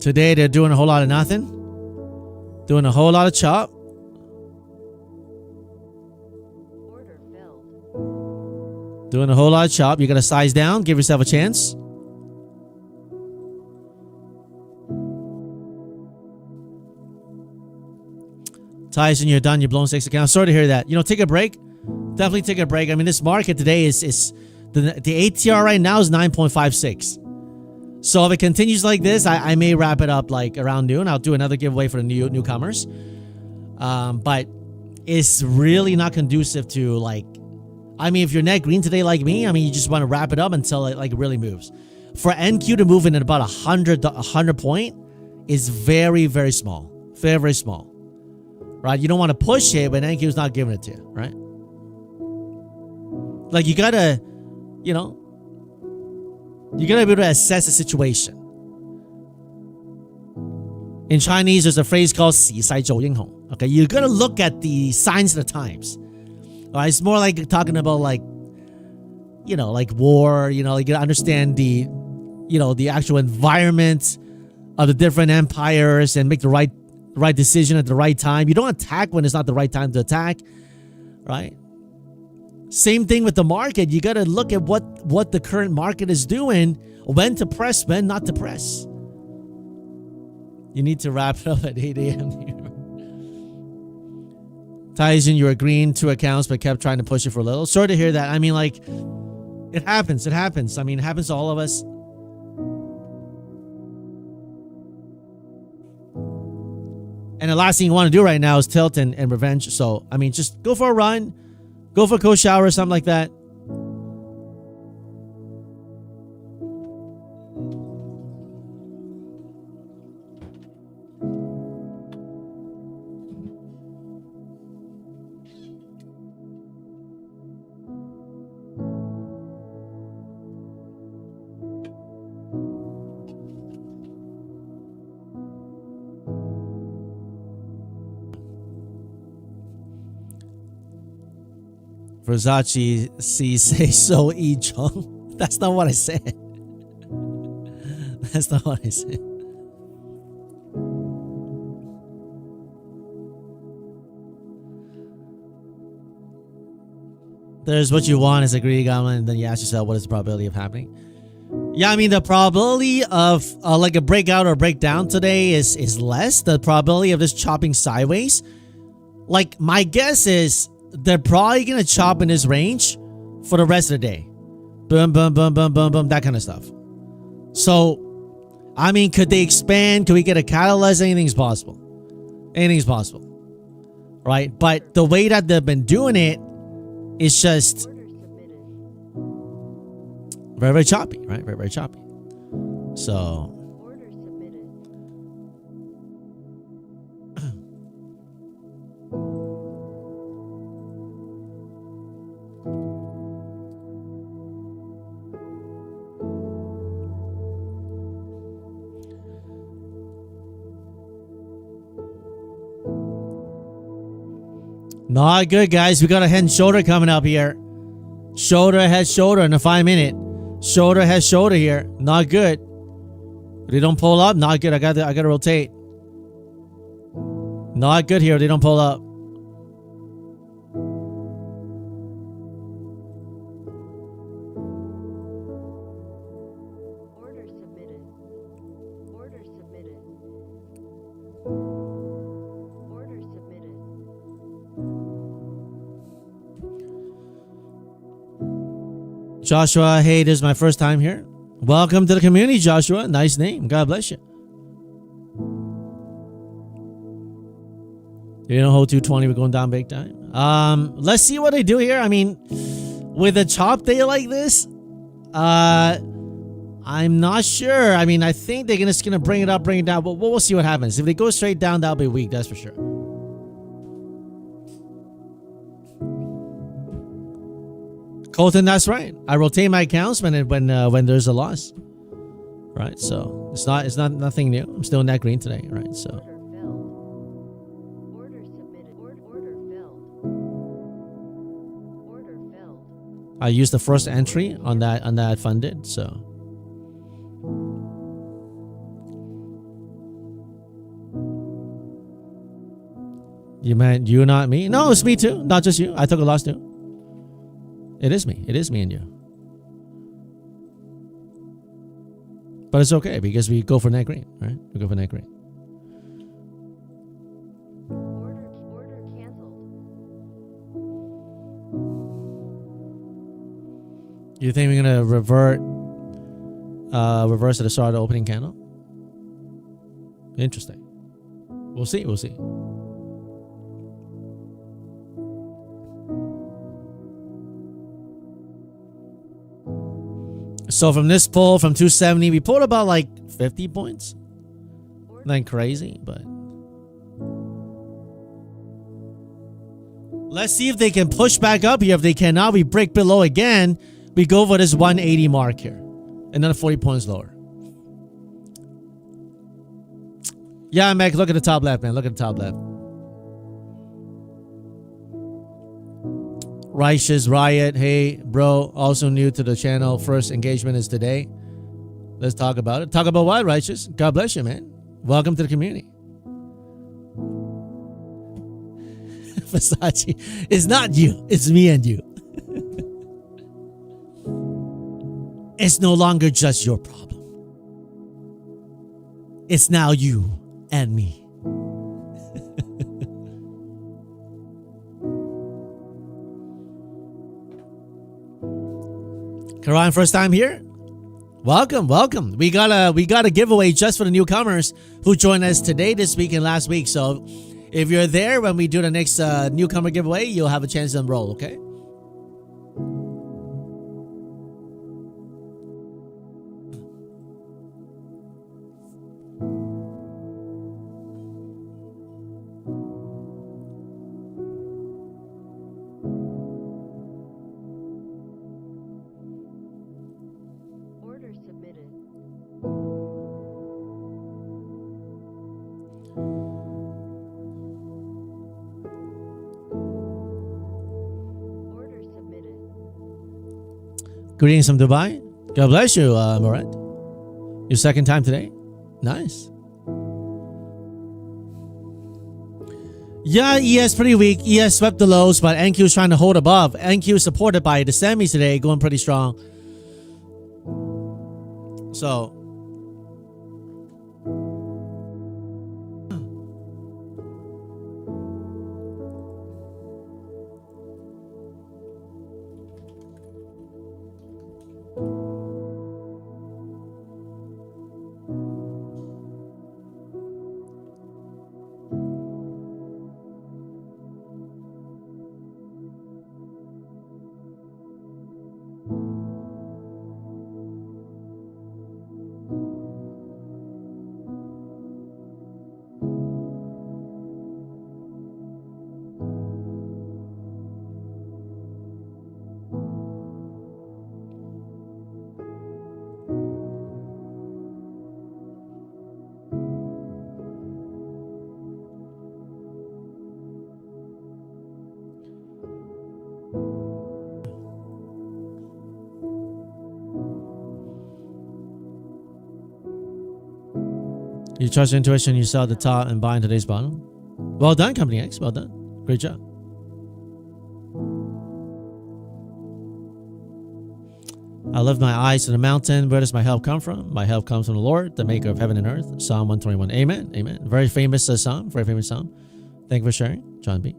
Today they're doing a whole lot of nothing. Doing a whole lot of chop. Order filled. Doing a whole lot of chop. You got to size down. Give yourself a chance. Tyson, you're done. You're blown 6 accounts. Sorry to hear that. You know, take a break. Definitely take a break. I mean, this market today is the ATR right now is 9.56. So if it continues like this, I may wrap it up like around noon. I'll do another giveaway for the newcomers. But it's really not conducive to like, I mean, if you're net green today like me, I mean, you just want to wrap it up until it like really moves. For NQ to move in at about 100 point is very, very small. Very, very small. Right? You don't want to push it, but NQ is not giving it to you, right? Like you gotta, you know, you gotta be able to assess the situation. In Chinese, there's a phrase called 时勢造英雄. Okay, you gotta look at the signs of the times. All right, it's more like talking about like, you know, like war. You know, you gotta understand the, you know, the actual environment of the different empires and make the right decision at the right time. You don't attack when it's not the right time to attack, right? Same thing with the market. You got to look at what the current market is doing, when to press, when not to press. You need to wrap it up at 8 a.m. here. Tyson, you were green 2 accounts, but kept trying to push it for a little. Sorry to hear that. I mean, like, it happens. It happens. I mean, it happens to all of us. And the last thing you want to do right now is tilt and revenge. So, I mean, just go for a run. Go for a cold shower or something like that. Versace C say so E Chung. That's not what I said. That's not what I said. There's what you want is a greedy goblin, and then you ask yourself, what is the probability of happening? Yeah, I mean, the probability of like a breakout or breakdown today is less. The probability of this chopping sideways, like my guess is they're probably going to chop in this range for the rest of the day. Boom, boom, boom, boom, boom, boom, that kind of stuff. So, I mean, could they expand? Could we get a catalyst? Anything's possible. Anything's possible. Right? But the way that they've been doing it is just Order submitted. very, very choppy, right? Very, very choppy. So, Order submitted. not good, guys. We got a head and shoulder coming up here. Shoulder, head, shoulder in a 5 minute. Shoulder, head, shoulder here. Not good. They don't pull up. Not good. I got to rotate. Not good here. They don't pull up. Order submitted. Order submitted. Order submitted. Joshua, hey, this is my first time here. Welcome to the community, Joshua. Nice name. God bless you. You know, hole 220, we're going down big time. Let's see what they do here. I mean, with a chop day like this, I'm not sure. I mean, I think they're just gonna bring it up, bring it down, but we'll see what happens. If they go straight down, that'll be weak, that's for sure. Colton, that's right. I rotate my accounts when there's a loss, right? So it's not nothing new. I'm still in that green today, right? So. Order submitted. Order filled. Order filled. I used the first entry on that funded, so. You meant you, not me? No, it's me too. Not just you. I took a loss too. It is me. It is me and you. But it's okay because we go for net green, right? We go for net green. Order canceled. You think we're gonna reverse at the start of the opening candle? Interesting. We'll see. We'll see. So from this pull from 270, we pulled about like 50 points. Nothing crazy, but let's see if they can push back up here. If they cannot, we break below again. We go for this 180 mark here. Another 40 points lower. Yeah, Meg, look at the top left, man. Look at the top left. Righteous Riot, hey, bro, also new to the channel. First engagement is today. Let's talk about it. Talk about what, Righteous? God bless you, man. Welcome to the community. Versace, it's not you. It's me and you. It's no longer just your problem. It's now you and me. Karan, first time here? Welcome, welcome. We got a giveaway just for the newcomers who joined us today, this week, and last week. So if you're there when we do the next newcomer giveaway, you'll have a chance to enroll, okay? Greetings from Dubai. God bless you, Moret. Your second time today? Nice. Yeah, ES pretty weak. ES swept the lows, but NQ is trying to hold above. NQ is supported by the semis today, going pretty strong. So, you trust your intuition, you sell the top and buy in today's bottom. Well done, Company X. Well done. Great job. I lift my eyes to the mountain. Where does my help come from? My help comes from the Lord, the maker of heaven and earth. Psalm 121. Amen. Amen. Very famous psalm. Very famous psalm. Thank you for sharing, John B.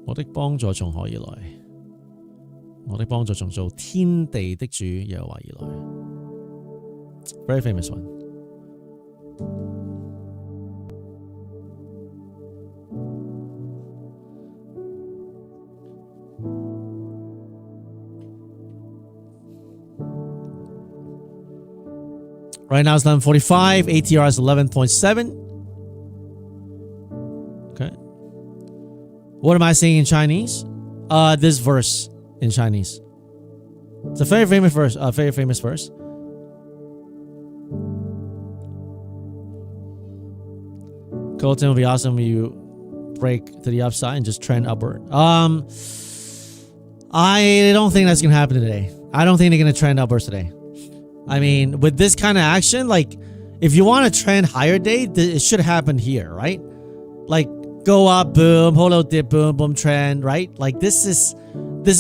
我的幫助從何而來？我的幫助重做天地的主耶和華以來。Very famous one. Right now it's 11:45. ATR is 11.7. Okay. What am I saying in Chinese? This verse in Chinese. It's a very famous verse. Very famous verse. Colton will be awesome when you break to the upside and just trend upward. I don't think that's gonna happen today. I don't think they're gonna trend upwards today. I mean, with this kind of action, like, if you want to trend higher day, it should happen here, right? Like, go up, boom, hold out, dip, boom, boom, trend, right? Like, this is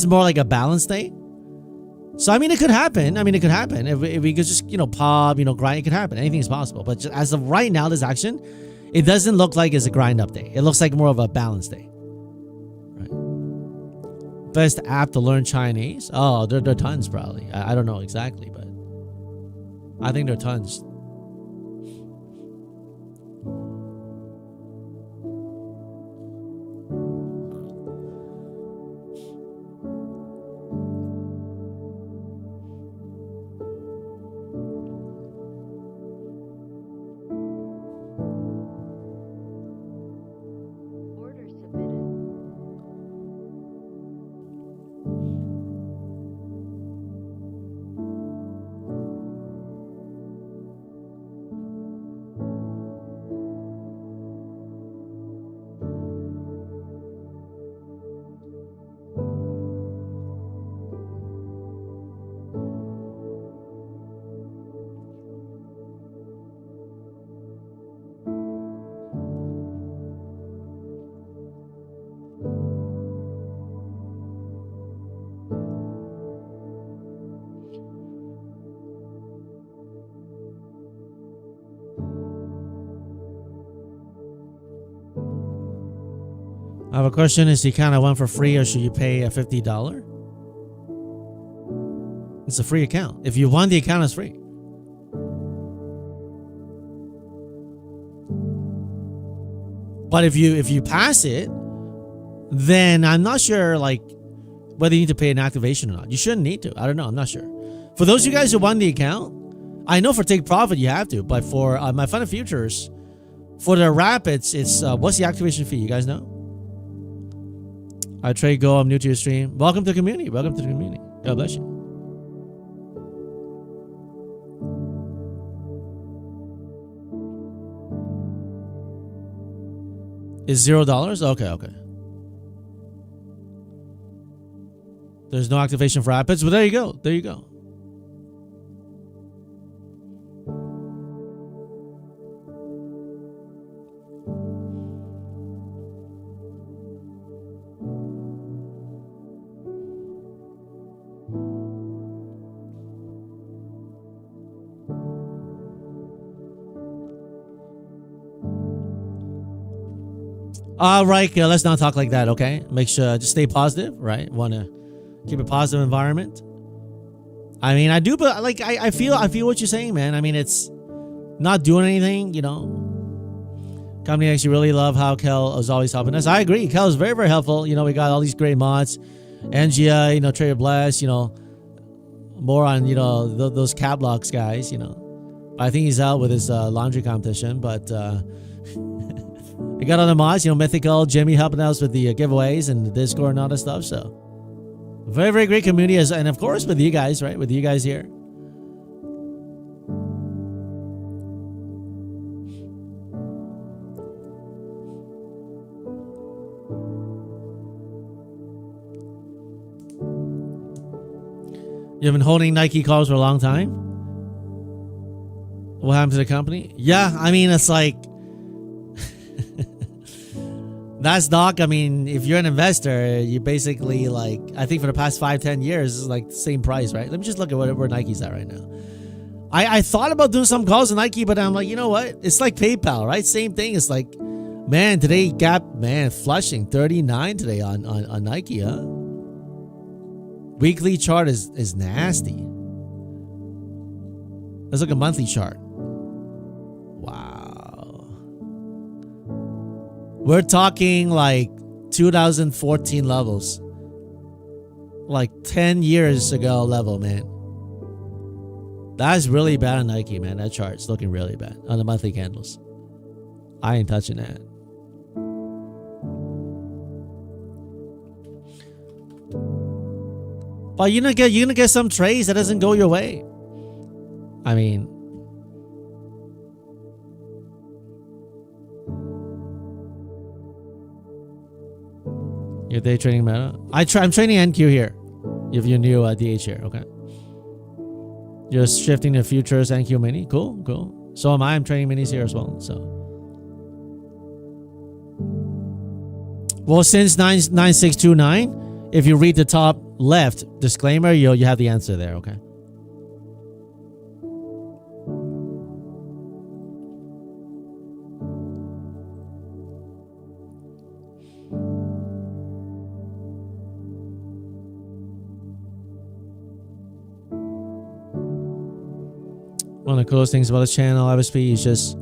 more like a balanced day. So, I mean, it could happen. If we could just, pop, grind, it could happen. Anything is possible. But just as of right now, this action, it doesn't look like it's a grind up day. It looks like more of a balanced day. Right. Best app to learn Chinese? Oh, there are tons probably. I don't know exactly, but I think there are tons. Order submitted. I have a question. Is he kind of one for free or should you pay a $50? It's a free account. If you want the account, it's free. But if you pass it, then I'm not sure like whether you need to pay an activation or not. You shouldn't need to. I don't know. I'm not sure. For those of you guys who won the account, I know for Take Profit you have to, but for my Fund of Futures, for the Rapids, it's what's the activation fee? You guys know? I trade Go. I'm new to your stream. Welcome to the community. Welcome to the community. God bless you. Is $0? Okay. There's no activation for Rapids, but there you go. There you go. All right, let's not talk like that, okay? Make sure, just stay positive, right? Want to keep a positive environment. I mean, I do, but like, I feel what you're saying, man. I mean, it's not doing anything, Company actually really love how Kel is always helping us. I agree. Kel is very, very helpful. We got all these great mods. Angia, Trader Bless, more on, those cap blocks guys, I think he's out with his laundry competition, but we got other mods, Mythical, Jimmy helping us with the giveaways and the Discord and all that stuff. So very, very great community, and of course with you guys, right? With you guys here. You've been holding Nike calls for a long time. What happened to the company? Yeah, I mean, it's like that's Doc. I mean, if you're an investor, you basically like, I think for the past 5-10 years, it's like the same price, right? Let me just look at where Nike's at right now. I thought about doing some calls on Nike, but I'm like, you know what? It's like PayPal, right? Same thing. It's like, man, today Gap, man, flushing 39 today on Nike, huh? Weekly chart is nasty. Let's look at monthly chart. Wow. We're talking like 2014 levels. Like 10 years ago level, man. That's really bad on Nike, man. That chart's looking really bad on the monthly candles. I ain't touching that. But you're gonna get some trades that doesn't go your way. I mean, your day trading meta. I'm trading NQ here. If you're new at DH here, okay. You're shifting to futures NQ mini. Cool, cool. So am I. I'm trading minis here as well. So, well, since 9629, if you read the top left disclaimer, you have the answer there. Okay. One of the coolest things about his channel, FSP, is just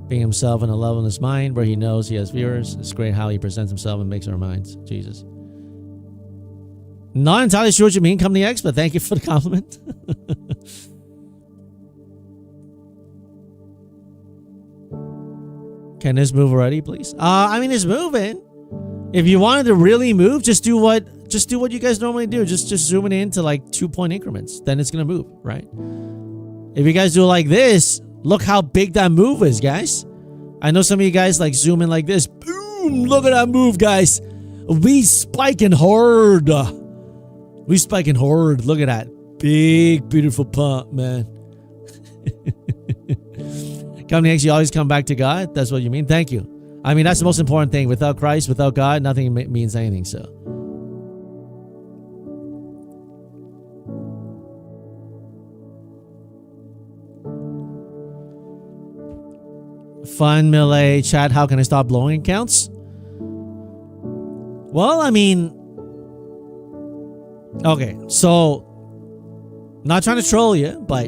being himself on a level in his mind where he knows he has viewers. It's great how he presents himself and makes our minds. Jesus. Not entirely sure what you mean, Company X, but thank you for the compliment. Can this move already, please? I mean, it's moving. If you wanted to really move, just do what you guys normally do. Just zoom it into like 2-point increments. Then it's gonna move, right? If you guys do it like this, look how big that move is, guys. I know some of you guys like zoom in like this. Boom! Look at that move, guys. We spiking hard. We spiking hard. Look at that. Big, beautiful pump, man. Company X, you always come back to God. That's what you mean. Thank you. I mean, that's the most important thing. Without Christ, without God, nothing means anything, so. Fun Melee chat, how can I stop blowing accounts? Well, I mean, okay, so not trying to troll you, but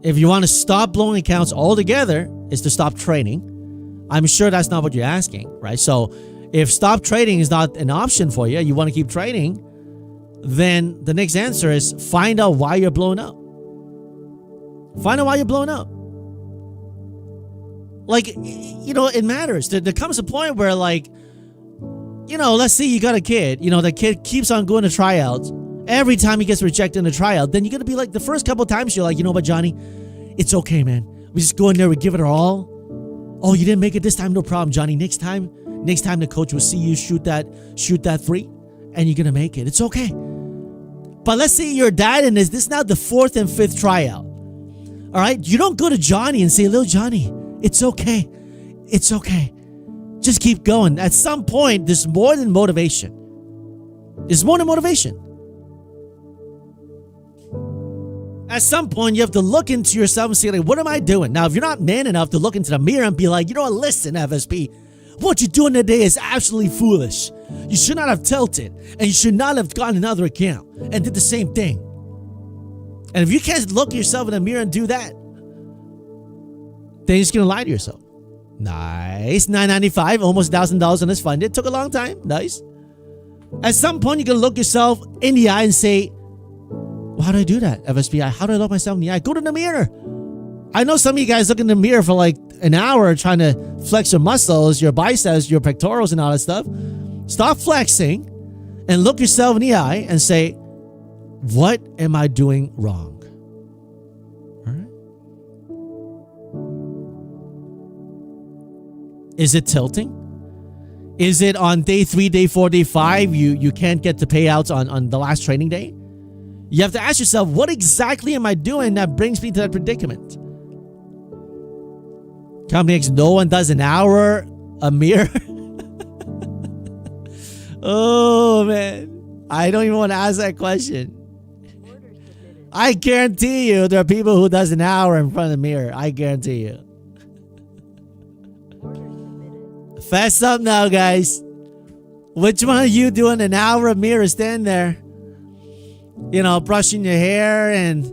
if you want to stop blowing accounts altogether, is to stop trading. I'm sure that's not what you're asking, right? So if stop trading is not an option for you, you want to keep trading, then the next answer is find out why you're blowing up. Find out why you're blowing up. Like, you know, it matters. There comes a point where, like, you know, let's say you got a kid. You know, the kid keeps on going to tryouts. Every time he gets rejected in a tryout, then you're going to be like, the first couple of times, you're like, you know what, Johnny? It's okay, man. We just go in there, we give it our all. Oh, you didn't make it this time? No problem, Johnny. Next time the coach will see you shoot that free, and you're going to make it. It's okay. But let's say you're dad, and this is now the 4th and 5th tryout. All right? You don't go to Johnny and say, little Johnny, it's okay. It's okay. Just keep going. At some point, there's more than motivation. There's more than motivation. At some point, you have to look into yourself and say, like, what am I doing? Now, if you're not man enough to look into the mirror and be like, you know what, listen, FSP, what you're doing today is absolutely foolish. You should not have tilted, and you should not have gotten another account and did the same thing. And if you can't look yourself in the mirror and do that, then you're just going to lie to yourself. Nice. $9.95, almost $1,000 on this fund. It took a long time. Nice. At some point, you're going to look yourself in the eye and say, well, how do I do that, FSP? How do I look myself in the eye? Go to the mirror. I know some of you guys look in the mirror for like an hour trying to flex your muscles, your biceps, your pectorals, and all that stuff. Stop flexing and look yourself in the eye and say, what am I doing wrong? Is it tilting? Is it on day 3, day 4, day 5, you can't get the payouts on the last trading day? You have to ask yourself, what exactly am I doing that brings me to that predicament? Company X, no one does an hour a mirror. Oh, man. I don't even want to ask that question. I guarantee you there are people who does an hour in front of the mirror. I guarantee you. Fast up now, guys. Which one of you doing an hour of mirror stand there? you know, brushing your hair and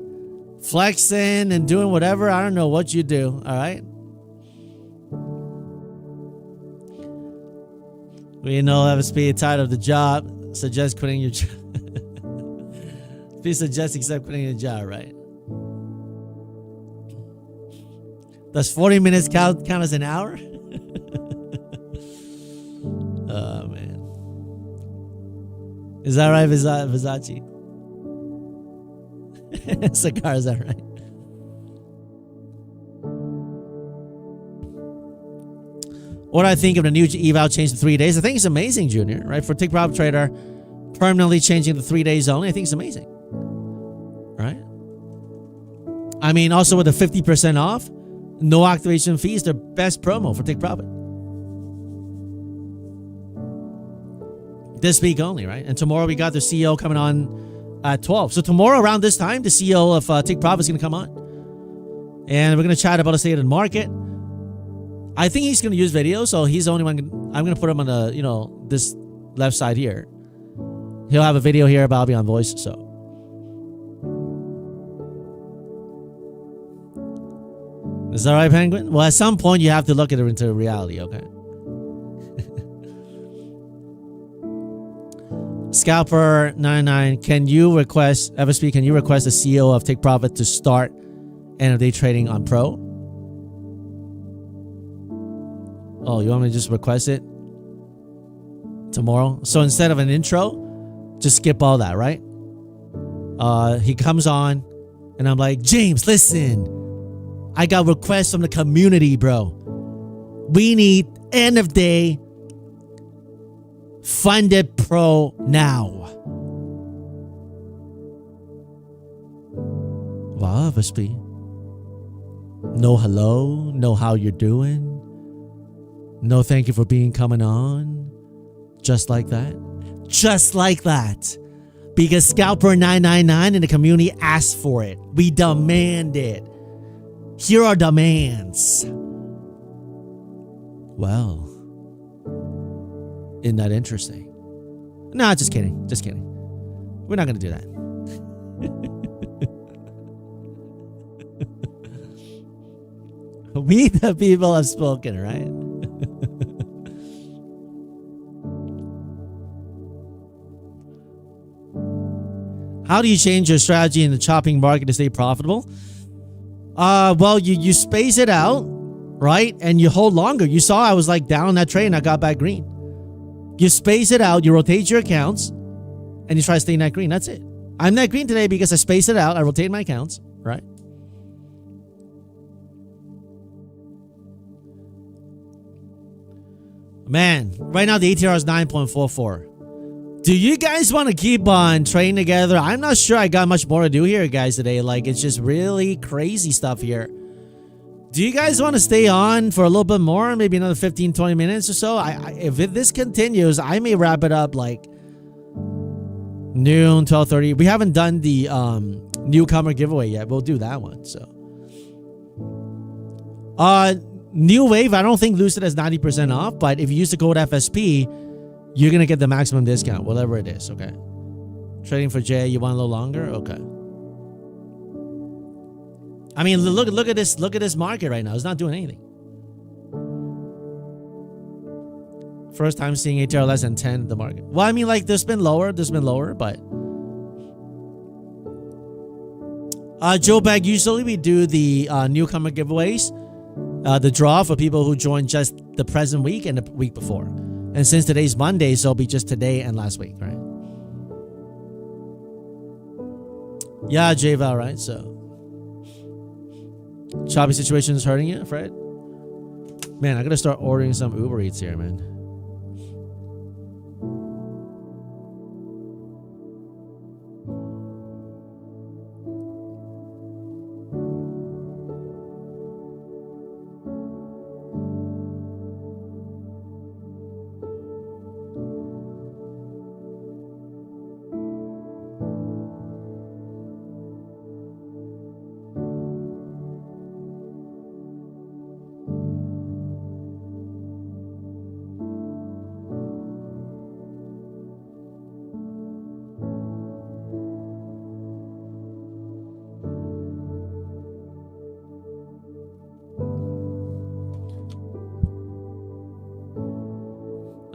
flexing and doing whatever. I don't know what you do. All right. We know FSP tired of the job. Suggest quitting your job. Please suggest except quitting your job, right? Does 40 minutes count as an hour? Oh, man. Is that right, Versace? Cigar, is that right? What do I think of the new eval change to 3 days? I think it's amazing, Junior, right? For Tick Prop Trader, permanently changing to 3 days only, I think it's amazing. Right? I mean, also with the 50% off, no activation fees, the best promo for Tick Profit. This week only, right? And tomorrow we got the CEO coming on at 12. So tomorrow around this time, the CEO of Tick Profit is going to come on. And we're going to chat about the state of the market. I think he's going to use video, so he's the only one. I'm going to put him on the, you know, this left side here. He'll have a video here, but I'll be on voice, so. Is that right, Penguin? Well, at some point, you have to look at it into reality, okay? Scalper 99, can you request, FSP, can you request the CEO of Take Profit to start end of day trading on Pro? Oh, you want me to just request it tomorrow? So instead of an intro, just skip all that, right? He comes on and I'm like, James, listen, I got requests from the community, bro. We need end of day funded Pro now. Wow, FSP. No hello, no how you're doing. No thank you for coming on. Just like that. Just like that. Because Scalper 999 in the community asked for it. We demand it. Here are demands. Well, isn't that interesting? Nah, just kidding. Just kidding. We're not going to do that. We the people have spoken, right? How do you change your strategy in the chopping market to stay profitable? Well, you space it out, right? And you hold longer. You saw I was like down on that trade and I got back green. You space it out, you rotate your accounts, and you try to stay net green. That's it. I'm net green today because I spaced it out. I rotate my accounts, right? Man, right now the ATR is 9.44. Do you guys want to keep on trading together? I'm not sure I got much more to do here, guys, today. Like, it's just really crazy stuff here. Do you guys want to stay on for a little bit more? Maybe another 15, 20 minutes or so? If this continues, I may wrap it up like noon, 12:30. We haven't done the newcomer giveaway yet. We'll do that one. So, New Wave, I don't think Lucid has 90% off, but if you use the code FSP, you're going to get the maximum discount, whatever it is, okay? Trading for J, you want a little longer? Okay. I mean, look at this market right now. It's not doing anything. First time seeing ATR less than 10 in the market. Well, I mean, like, there's been lower, but Joe Bag, usually we do the newcomer giveaways, the draw for people who joined just the present week and the week before. And since today's Monday, so it'll be just today and last week, right? Yeah, JVal, right? So, choppy situation is hurting you, Fred? Man, I gotta start ordering some Uber Eats here, man.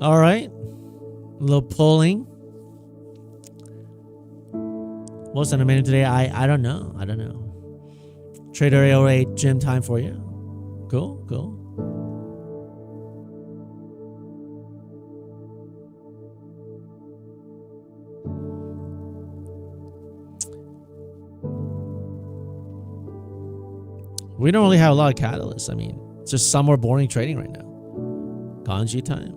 All right. A little pulling. What's on the menu today? I don't know. I don't know. Trader 808 gym time for you. Cool, cool. We don't really have a lot of catalysts. I mean, it's just somewhere boring trading right now. Kanji time.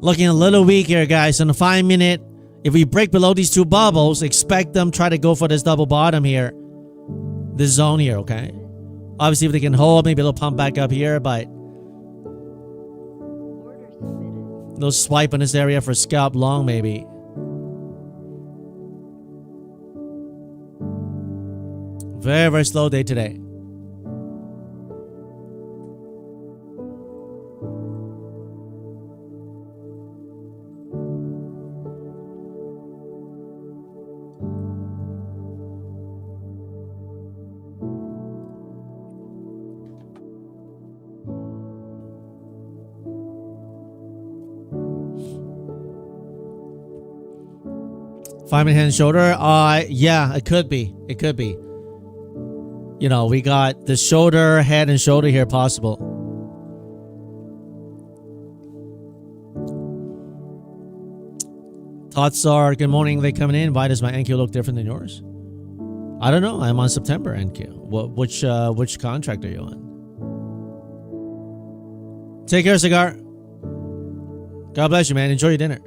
'Looking a little weak here, guys. On the 5-minute, if we break below these two bubbles, expect them try to go for this double bottom here. This zone here, okay? Obviously, if they can hold, maybe they'll pump back up here, but they'll swipe in this area for scalp long, maybe. Very, very slow day today. Fireman head and shoulder. Yeah, it could be. It could be. You know, we got the shoulder, head, and shoulder here possible. Thoughts are, good morning, they coming in. Why does my NQ look different than yours? I don't know. I'm on September NQ. Which contract are you on? Take care, Cigar. God bless you, man. Enjoy your dinner.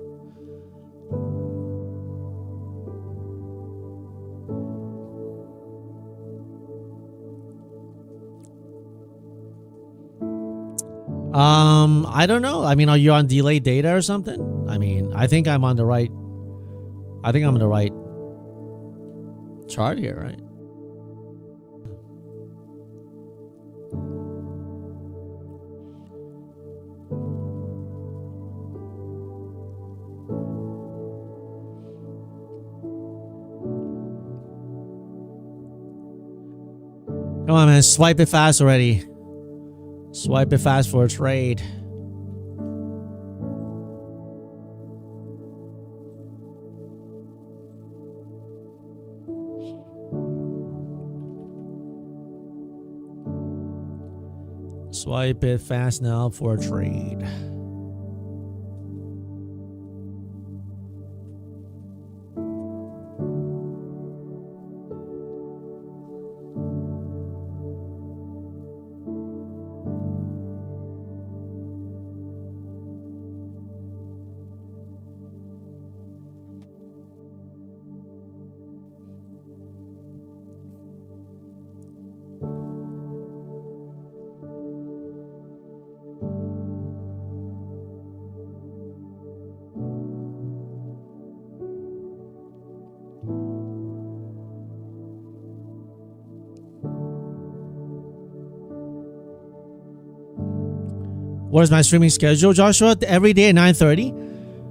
I don't know. I mean, are you on delayed data or something? I mean, I think I'm on the right. I think I'm on the right chart here, right? Come on, man. Swipe it fast already. Swipe it fast for a trade. Swipe it fast now for a trade. What is my streaming schedule, Joshua? Every day at 9:30.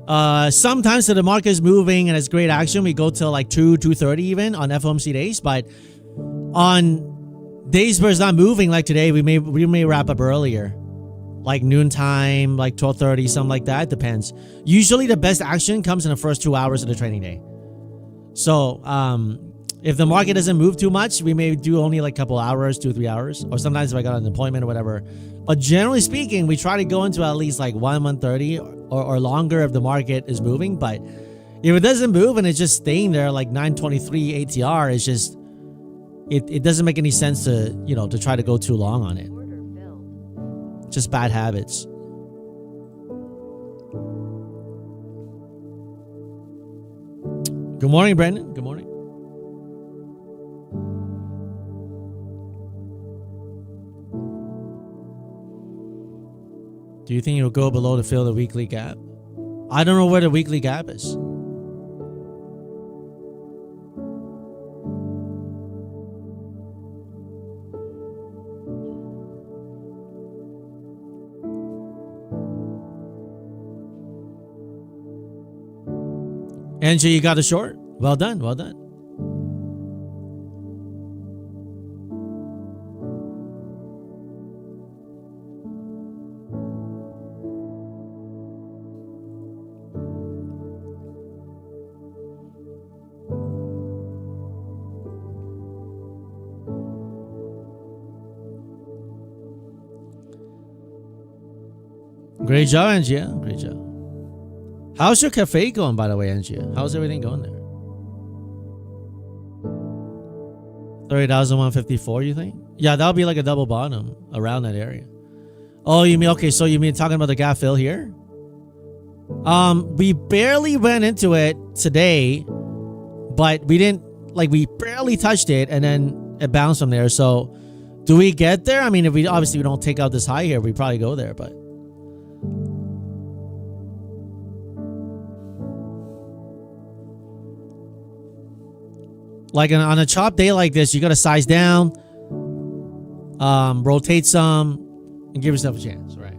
Sometimes if the market is moving and it's great action, we go till like 2:30 even on FOMC days. But on days where it's not moving like today, we may wrap up earlier, like noontime, like 12:30, something like that. Depends. Usually the best action comes in the first 2 hours of the trading day. So if the market doesn't move too much, we may do only like a couple hours, 2-3 hours, or sometimes if I got an appointment or whatever. But generally speaking, we try to go into at least like 1:30 or longer if the market is moving. But if it doesn't move and it's just staying there like 9:23 ATR, it's just it doesn't make any sense to to try to go too long on it. Order filled. Just bad habits. Good morning, Brandon. Good morning. Do you think it'll go below to fill the weekly gap? I don't know where the weekly gap is. Angie, you got a short? Well done, well done. Great job, Angia. Great job. How's your cafe going, by the way, Angia? How's everything going there? 30,154, you think? Yeah, that'll be like a double bottom around that area. Oh, you mean, okay, so you mean talking about the gap fill here? We barely went into it today, but we didn't, like, we barely touched it and then it bounced from there. So do we get there? I mean, if we obviously we don't take out this high here, we probably go there, but like on a chop day like this, you got to size down, rotate some, and give yourself a chance, right?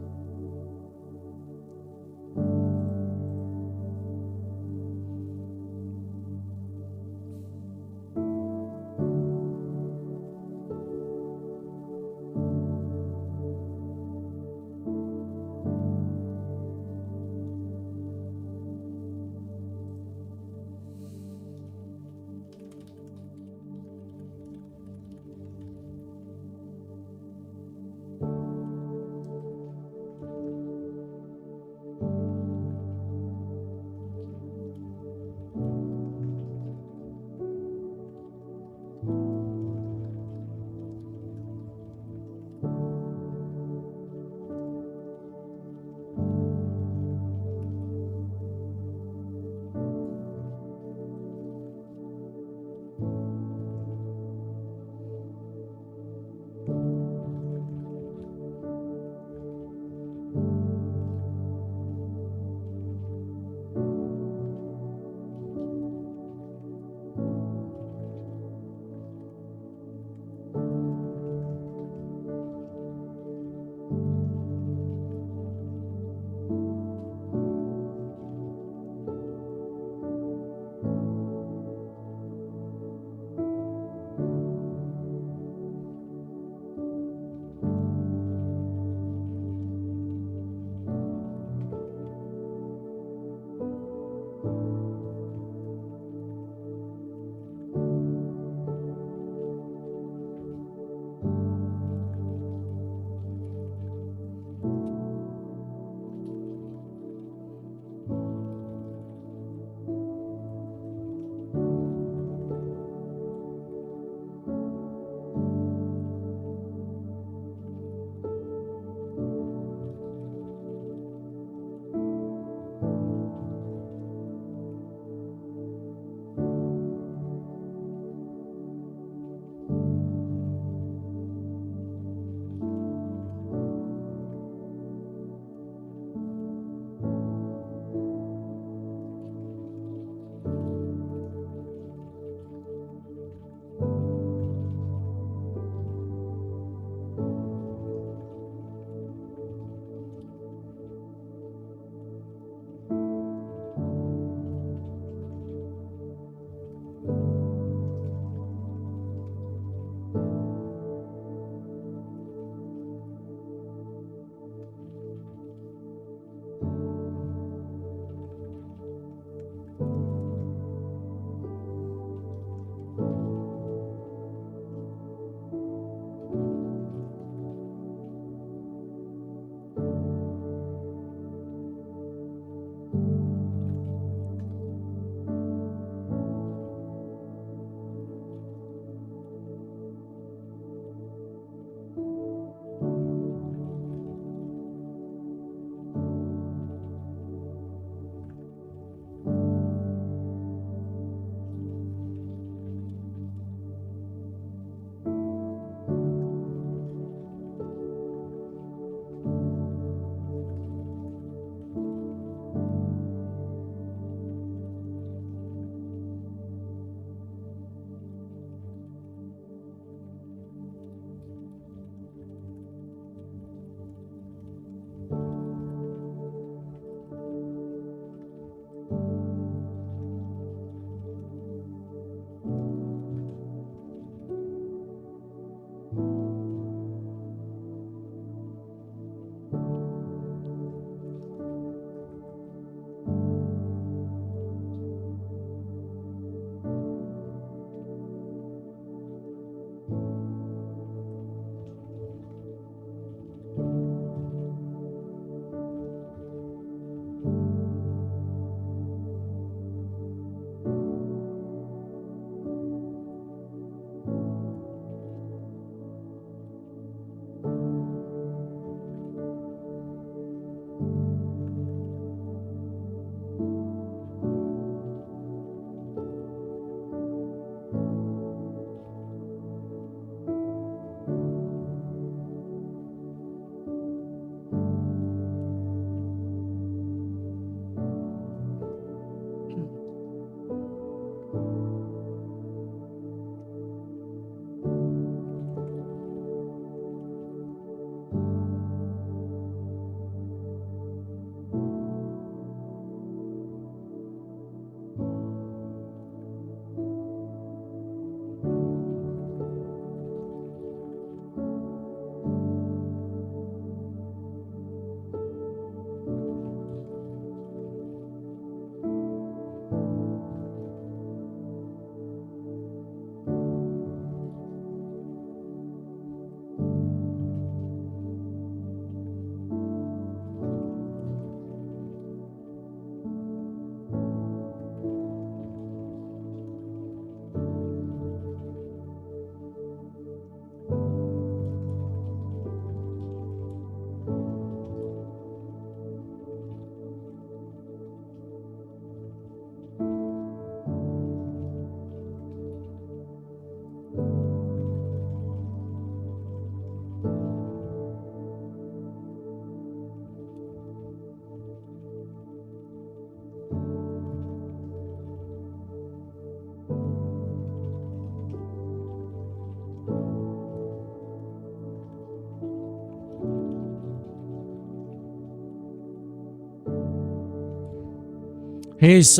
Hey, is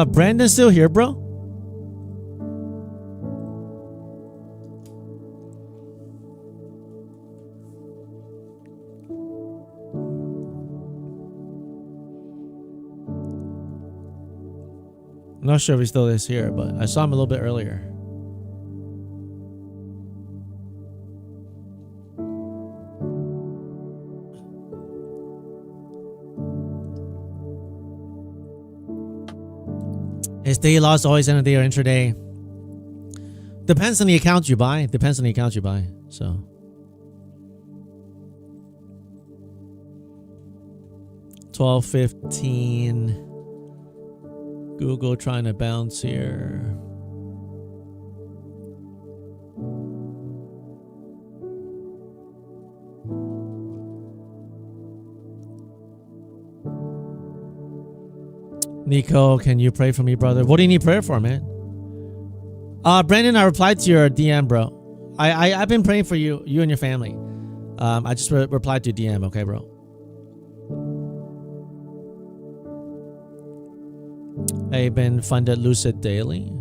Brandon still here, bro? I'm not sure if he still is here, but I saw him a little bit earlier. His day loss always end of day or intraday. Depends on the account you buy. Depends on the account you buy. So 12:15. Google trying to bounce here. Nico, can you pray for me, brother? What do you need prayer for, man? Brandon, I replied to your DM, bro. I've been praying for you and your family. I just replied to your DM, okay, bro? I've been funded Lucid daily.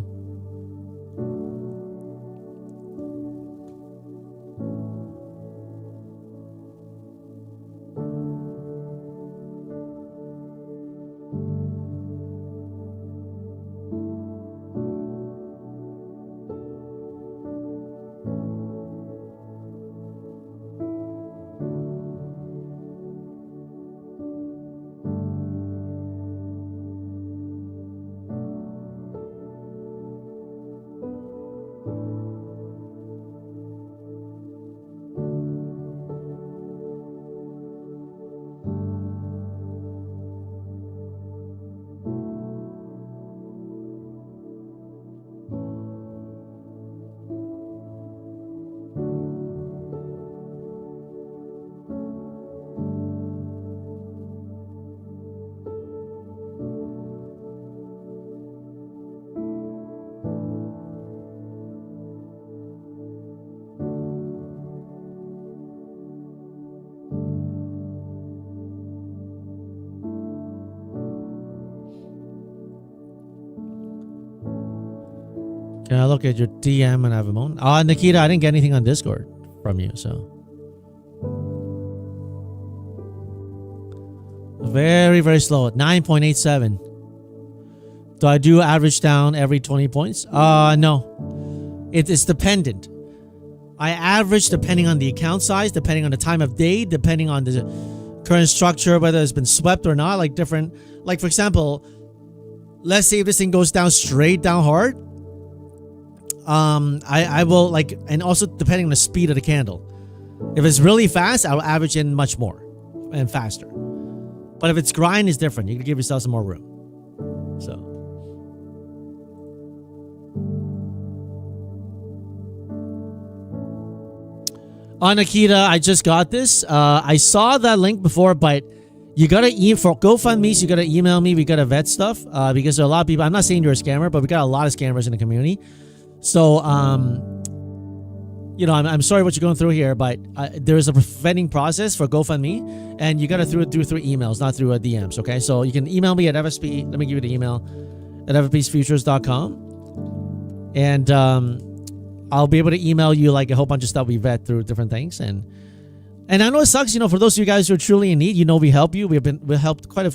Can I look at your DM and have a moment? Nikita, I didn't get anything on Discord from you, so. Very, very slow at 9.87. Do I do average down every 20 points? No. It is dependent. I average depending on the account size, depending on the time of day, depending on the current structure, whether it's been swept or not, like different. Like, for example, let's say if this thing goes down straight down hard, I will like, and also depending on the speed of the candle. If it's really fast, I'll average in much more and faster. But if it's grind, it's different. You can give yourself some more room. So. Nikita, I just got this. I saw that link before, but you gotta for GoFundMe, so you gotta email me. We gotta vet stuff because there are a lot of people. I'm not saying you're a scammer, but we got a lot of scammers in the community. So, you know, I'm sorry what you're going through here, but there's a vetting process for GoFundMe, and you got to do it through emails, not through DMs, okay? So you can email me at FSP. Let me give you the email at FSPFUTURES.com, and I'll be able to email you like a whole bunch of stuff we vet through different things, and I know it sucks, you know, for those of you guys who are truly in need, you know, we help you. We've helped quite a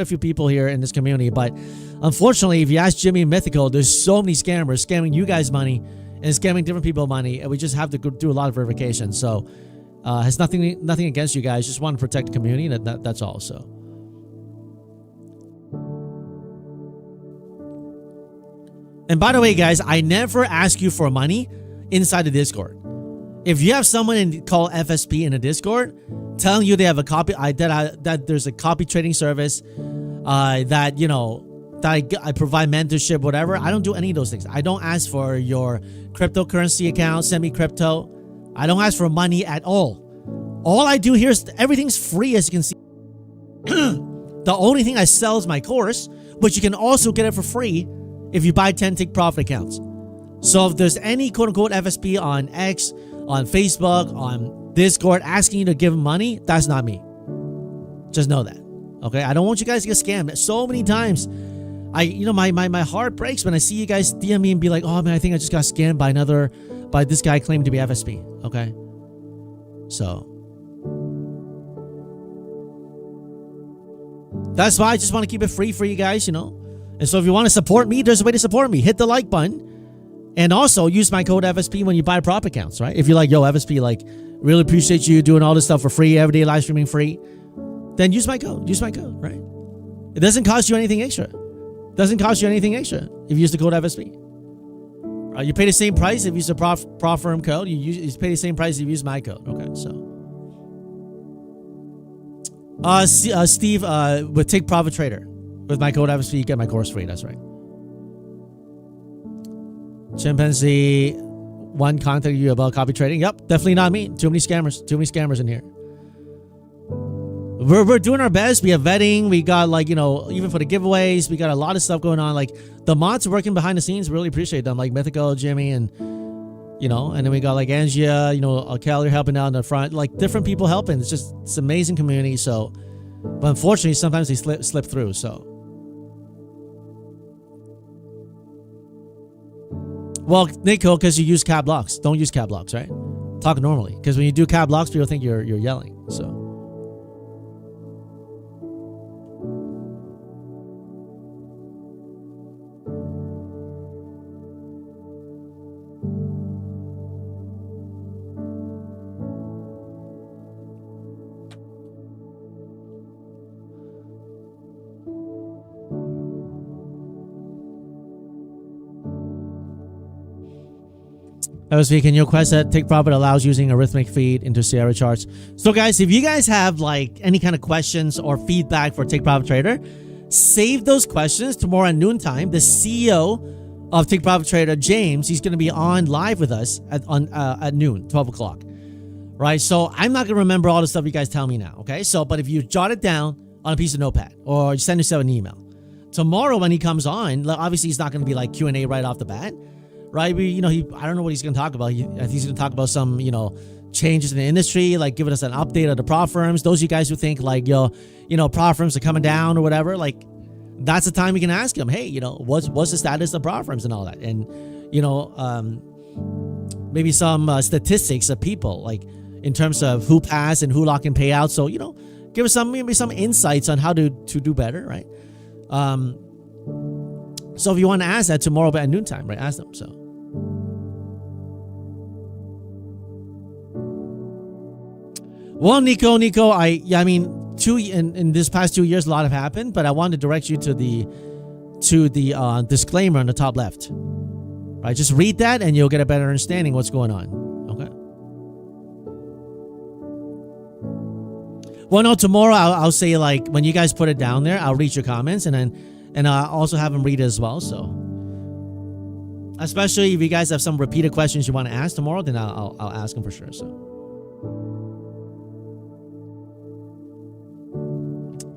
few people here in this community, but unfortunately, if you ask Jimmy and Mythical, there's so many scammers scamming you guys money and scamming different people money, and we just have to go do a lot of verification. So has nothing against you guys, just want to protect the community. That's all. So and by the way, guys, I never ask you for money inside the Discord. If you have someone called FSP in the Discord telling you they have a copy, that there's a copy trading service, that, you know, that I provide mentorship, whatever, I don't do any of those things. I don't ask for your cryptocurrency account, send me crypto. I don't ask for money at all. All I do here is everything's free, as you can see. The only thing I sell is my course, but you can also get it for free if you buy 10 Take Profit accounts. So if there's any quote-unquote FSP on X, on Facebook, on Discord asking you to give them money, that's not me. Just know that. Okay, I don't want you guys to get scammed. So many times, my heart breaks when I see you guys DM me and be like, "Oh man, I think I just got scammed by this guy claiming to be FSP." Okay, so that's why I just want to keep it free for you guys, And so if you want to support me, there's a way to support me. Hit the like button, and also use my code FSP when you buy prop accounts, right? If you're like, "Yo, FSP, like, really appreciate you doing all this stuff for free, everyday live streaming free," then use my code. Use my code, right? It doesn't cost you anything extra. Doesn't cost you anything extra if you use the code FSP. You pay the same price if you use the prof firm code. You pay the same price if you use my code. Okay, so. Steve, with Take Profit Trader. With my code FSP, you get my course free. That's right. Chimpanzee, one contacted you about copy trading. Yep, definitely not me. Too many scammers. Too many scammers in here. We're doing our best. We have vetting. We got even for the giveaways, we got a lot of stuff going on. Like the mods working behind the scenes, really appreciate them. Like Mythical, Jimmy, and and then we got like Angia, Kelly helping out in the front. Like different people helping. It's an amazing community. So, but unfortunately, sometimes they slip through. So, well, Nico, because you use cap locks. Don't use cap locks, right? Talk normally, because when you do cap locks, people think you're yelling. So. FSP, can you request that Take Profit allows using arithmetic feed into Sierra charts? So guys, if you guys have like any kind of questions or feedback for Take Profit Trader, save those questions tomorrow at noontime. The CEO of Take Profit Trader, James, he's going to be on live with us at noon, 12 o'clock. Right? So I'm not going to remember all the stuff you guys tell me now. Okay? So, but if you jot it down on a piece of notepad or you send yourself an email, tomorrow when he comes on, obviously he's not going to be like Q&A right off the bat. Right, I don't know what he's going to talk about. I think he's going to talk about some, changes in the industry, like giving us an update of the prop firms. Those of you guys who think like, prop firms are coming down or whatever, like that's the time you can ask him, hey, what's the status of prop firms and all that, and maybe some statistics of people, like in terms of who passed and who lock in payouts. So give us maybe some insights on how to do better, right? So if you want to ask that tomorrow at noontime, right? Ask them. So. Well, Nico, I mean, in this past 2 years, a lot have happened, but I want to direct you to the disclaimer on the top left. Right? Just read that and you'll get a better understanding what's going on. Okay. Well, no, tomorrow I'll say, like, when you guys put it down there, I'll read your comments and I'll also have them read it as well. So, especially if you guys have some repeated questions you want to ask tomorrow, then I'll ask them for sure. So,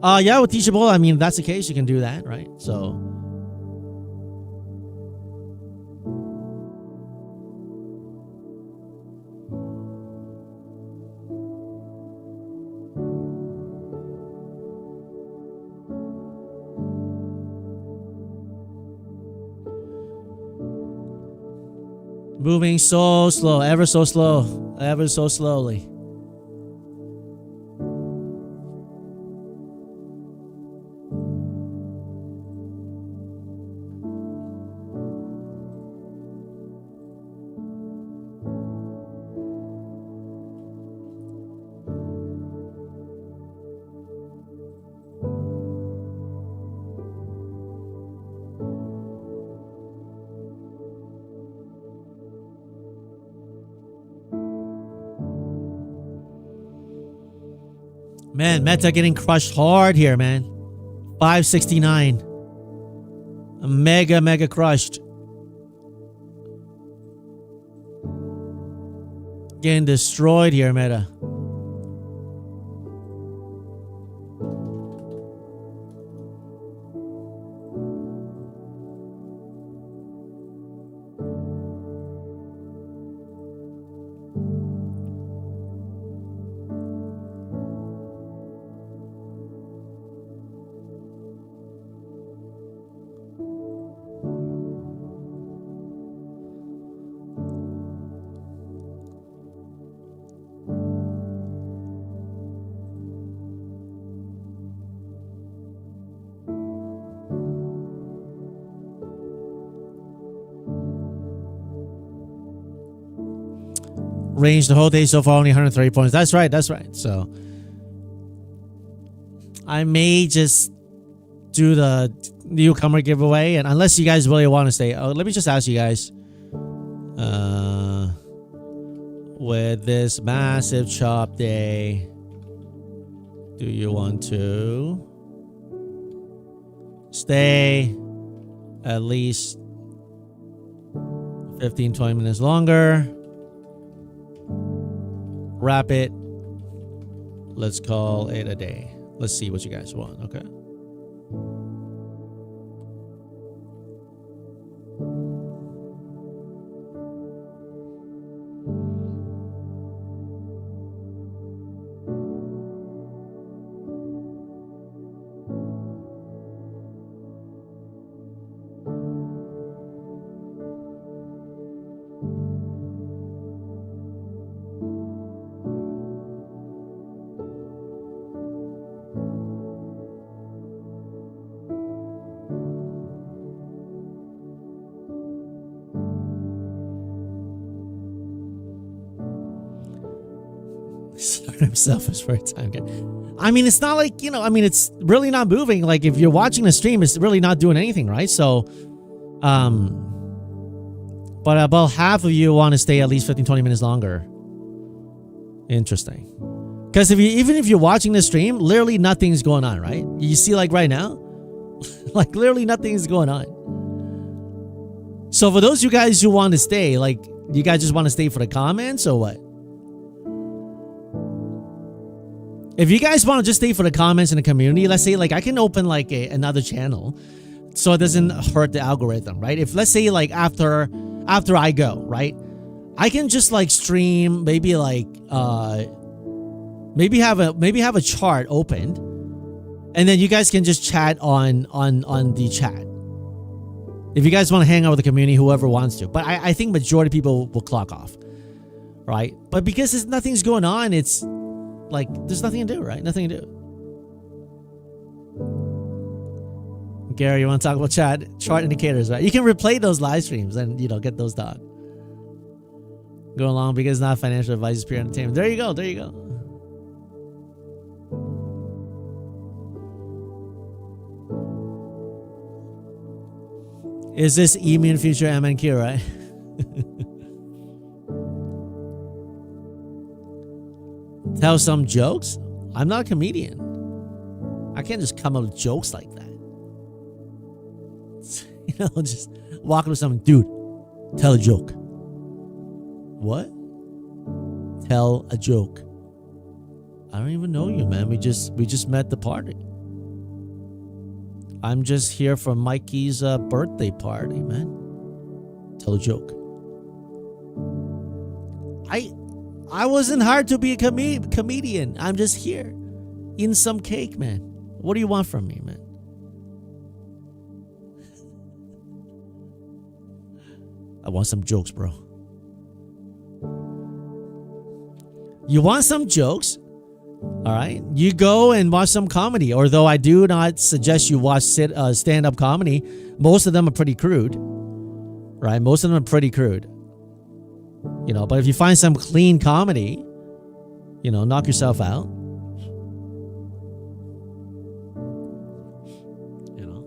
yeah, with Teachable, I mean, if that's the case, you can do that, right? So, moving so slow, ever so slow, ever so slowly. Man, Meta getting crushed hard here, man. 569. Mega crushed. Getting destroyed here, Meta. Range the whole day so far, only 130 points. That's right. That's right. So I may just do the newcomer giveaway, and unless you guys really want to stay, let me just ask you guys. With this massive chop day, do you want to stay at least 15-20 minutes longer? Wrap it. Let's call it a day. Let's see what you guys want, okay? Himself for a time. I mean, it's not like, you know, I mean, it's really not moving. Like, if you're watching the stream, it's really not doing anything, right? So, but about half of you want to stay at least 15-20 minutes longer. Interesting. Because even if you're watching the stream, literally nothing's going on, right? You see, like right now, like literally nothing's going on. So for those of you guys who want to stay, like, you guys just want to stay for the comments or what? If you guys want to just stay for the comments in the community, let's say, like, I can open like another channel so it doesn't hurt the algorithm, right? If, let's say, like, after I go, right, I can just like stream, maybe like maybe have a chart opened, and then you guys can just chat on the chat. If you guys want to hang out with the community, whoever wants to. But I think majority of people will clock off, right? But because nothing's going on, it's like, there's nothing to do, right? Nothing to do. Gary, you want to talk about chart indicators, right? You can replay those live streams and, you know, get those done. Go along because it's not financial advice, it's pure entertainment. There you go. There you go. Is this immune future MNQ, right? Tell some jokes? I'm not a comedian. I can't just come up with jokes like that. You know, just walk up to someone, dude, tell a joke. What? Tell a joke. I don't even know you, man. We just met the party. I'm just here for Mikey's birthday party, man. Tell a joke. I wasn't hired to be a comedian. I'm just here. Eating some cake, man. What do you want from me, man? I want some jokes, bro. You want some jokes? All right. You go and watch some comedy. Although I do not suggest you watch stand-up comedy. Most of them are pretty crude. Right? Most of them are pretty crude. You know, but if you find some clean comedy, you know, knock yourself out. You know.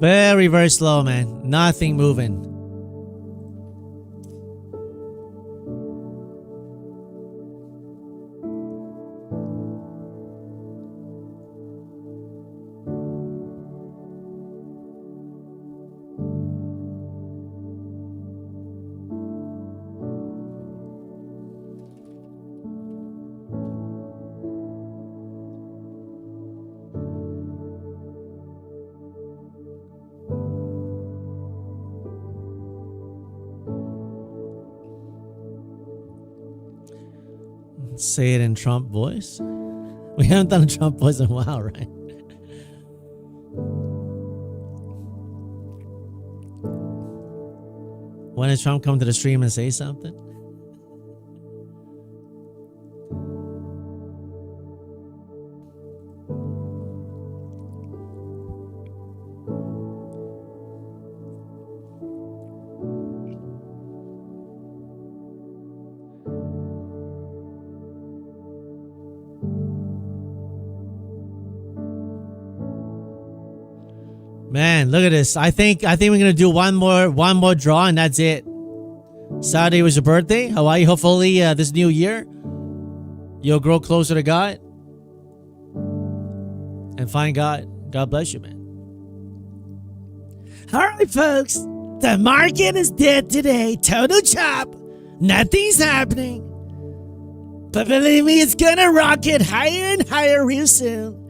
Very, very slow, man. Nothing moving. Say it in Trump voice. We haven't done a Trump voice in a while, right? When did Trump come to the stream and say something? Man, look at this. I think we're gonna do one more draw and that's it. Saturday was your birthday. Hawaii, hopefully this new year you'll grow closer to God and find God. God bless you, man. All right, folks. The market is dead today. Total chop. Nothing's happening. But believe me, it's gonna rocket higher and higher real soon.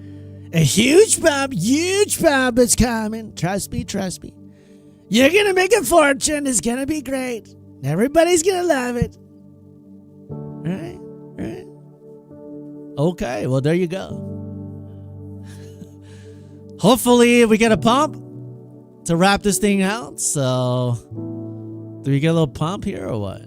A huge bump is coming. Trust me. You're gonna make a fortune. It's gonna be great. Everybody's gonna love it. Right? Okay, well, there you go. Hopefully, we get a pump to wrap this thing out. So, do we get a little pump here or what?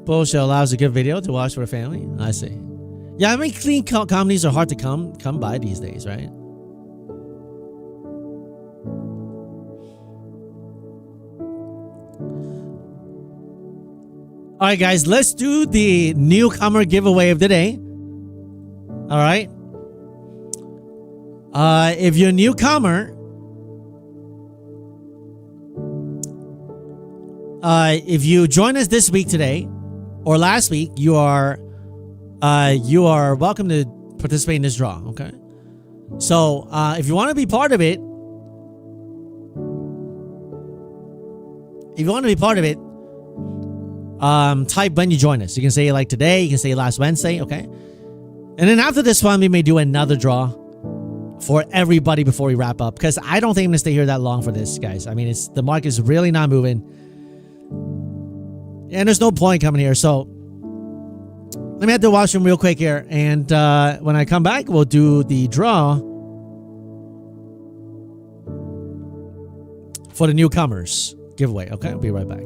Bullshit allows a good video to watch for a family. I see. Yeah, I mean, clean comedies are hard to come by these days, right? All right, guys, let's do the newcomer giveaway of the day. All right. If you're a newcomer, if you join us this week today or last week, you are welcome to participate in this draw. Okay. So if you want to be part of it, type when you join us. You can say like today, you can say last Wednesday, okay? And then after this one, we may do another draw for everybody before we wrap up, because I don't think I'm gonna stay here that long for this, guys. I mean, the market's really not moving, and there's no point coming here. So let me head to the washroom real quick here, and when I come back, we'll do the draw for the newcomers giveaway. Okay, I'll be right back.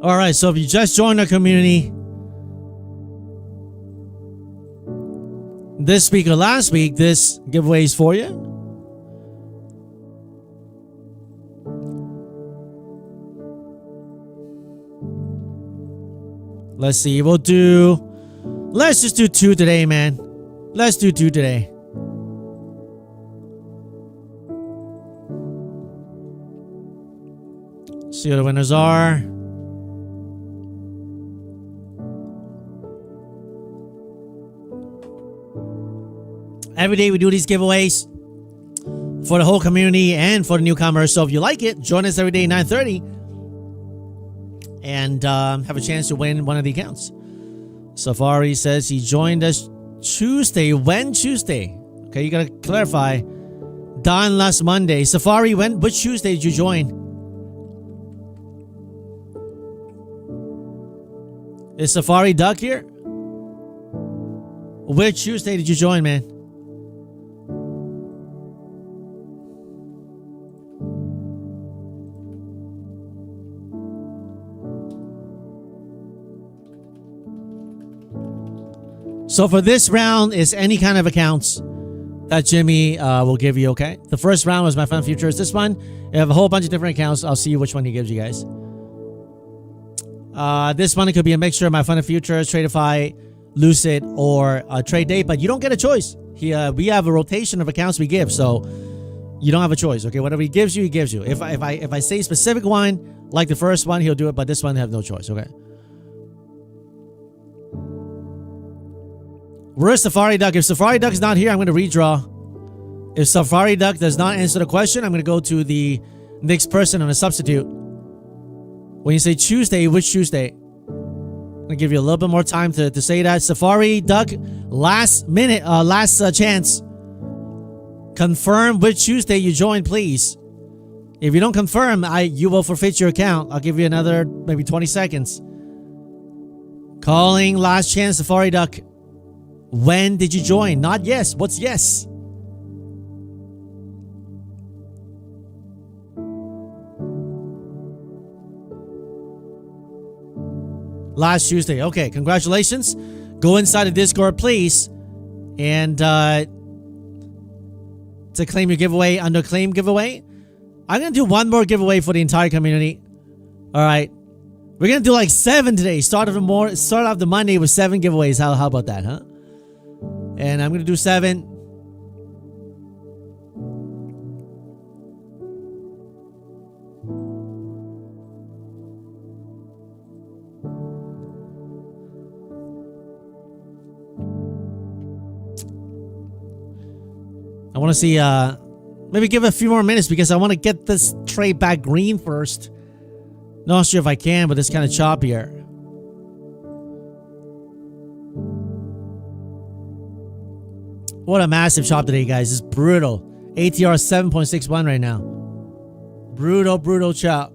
All right, so if you just joined our community this week or last week, this giveaway is for you. Let's see, let's just do 2 today, man. Let's do 2 today. See what the winners are. Every day we do these giveaways for the whole community and for the newcomers. So if you like it, join us every day at 9:30 and have a chance to win one of the accounts. Safari says he joined us Tuesday. When Tuesday? Okay, you gotta clarify. Don last Monday. Safari, which Tuesday did you join? Is Safari Duck here? Which Tuesday did you join, man? So for this round is any kind of accounts that Jimmy will give you, okay? The first round was my Fun Futures. This one, you have a whole bunch of different accounts. I'll see which one he gives you guys. This one, it could be a mixture of my Fun Futures, Tradeify, Lucid, or Trade Date, but you don't get a choice. We have a rotation of accounts we give, so you don't have a choice, okay? Whatever he gives you, he gives you. If I say a specific one, like the first one, he'll do it, but this one, I have no choice, okay? Where's Safari Duck? If Safari Duck's not here, I'm going to redraw. If Safari Duck does not answer the question, I'm going to go to the next person on a substitute. When you say Tuesday, which Tuesday? I'm going to give you a little bit more time to say that. Safari Duck, last minute, last chance. Confirm which Tuesday you joined, please. If you don't confirm, you will forfeit your account. I'll give you another maybe 20 seconds. Calling last chance, Safari Duck. When did you join? Not yes. What's yes? Last Tuesday. Okay, congratulations. Go inside the Discord, please. And to claim your giveaway under claim giveaway. I'm going to do one more giveaway for the entire community. All right. We're going to do like 7 today. Start off the Monday with 7 giveaways. How about that, huh? And I'm going to do 7. I want to see, maybe give it a few more minutes because I want to get this trade back green first. Not sure if I can, but it's kind of choppy here. What a massive chop today, guys. It's brutal. ATR 7.61 right now. Brutal chop.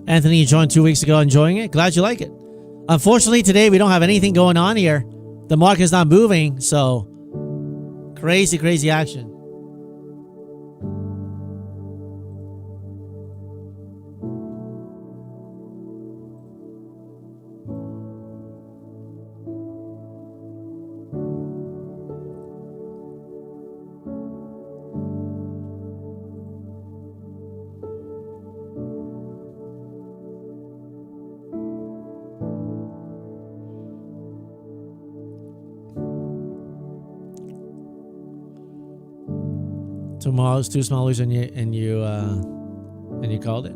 Anthony, you joined 2 weeks ago, enjoying it? Glad you like it. Unfortunately, today we don't have anything going on here. The market's not moving, so crazy action. Two small losers and you called it.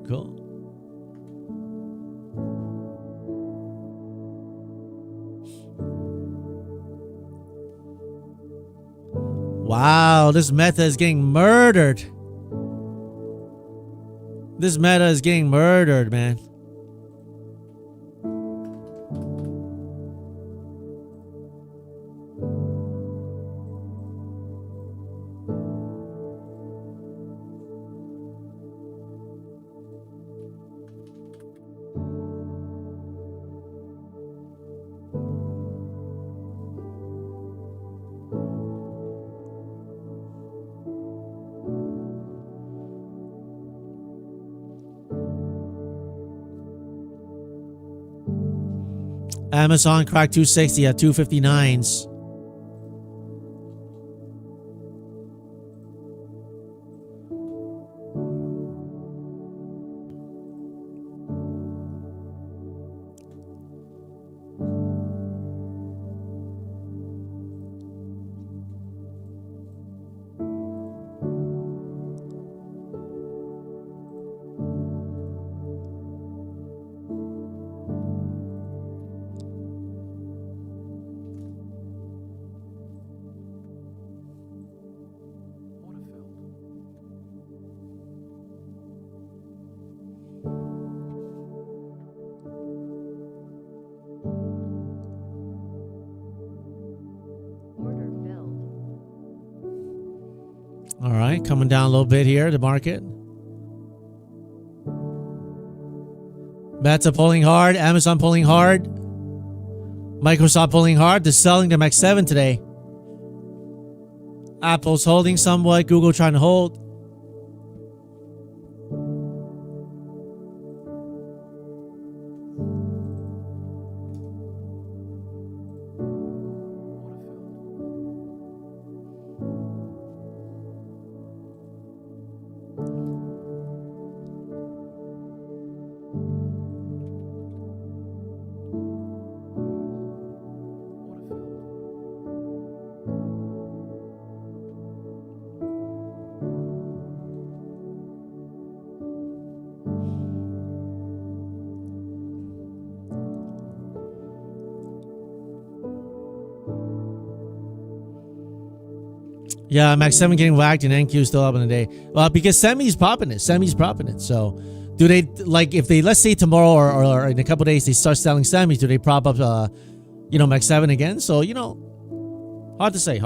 Cool. Wow, this meta is getting murdered. This meta is getting murdered, man. Amazon cracked 260 at 259s. Order filled. All right, coming down a little bit here, the market. Meta pulling hard, Amazon pulling hard, Microsoft pulling hard. They're selling the Max 7 today. Apple's holding somewhat, Google trying to hold. Yeah, Max 7 getting whacked and NQ still up in the day. Well, because Semi's propping it. So, do they, like, if they, let's say tomorrow or in a couple days, they start selling Semis, do they prop up, Max 7 again? So, hard to say.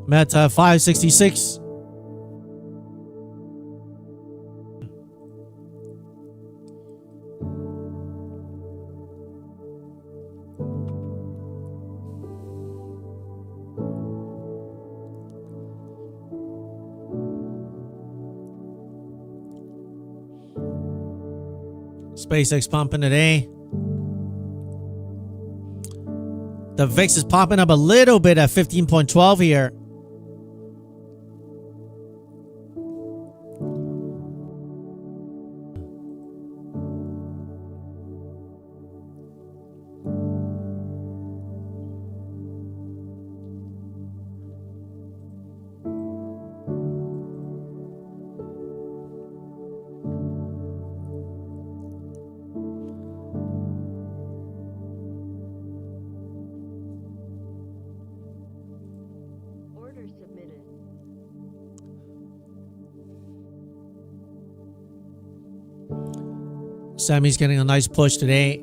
Meta 566. SpaceX pumping today. The VIX is popping up a little bit at 15.12 here. Order submitted. Sammy's getting a nice push today.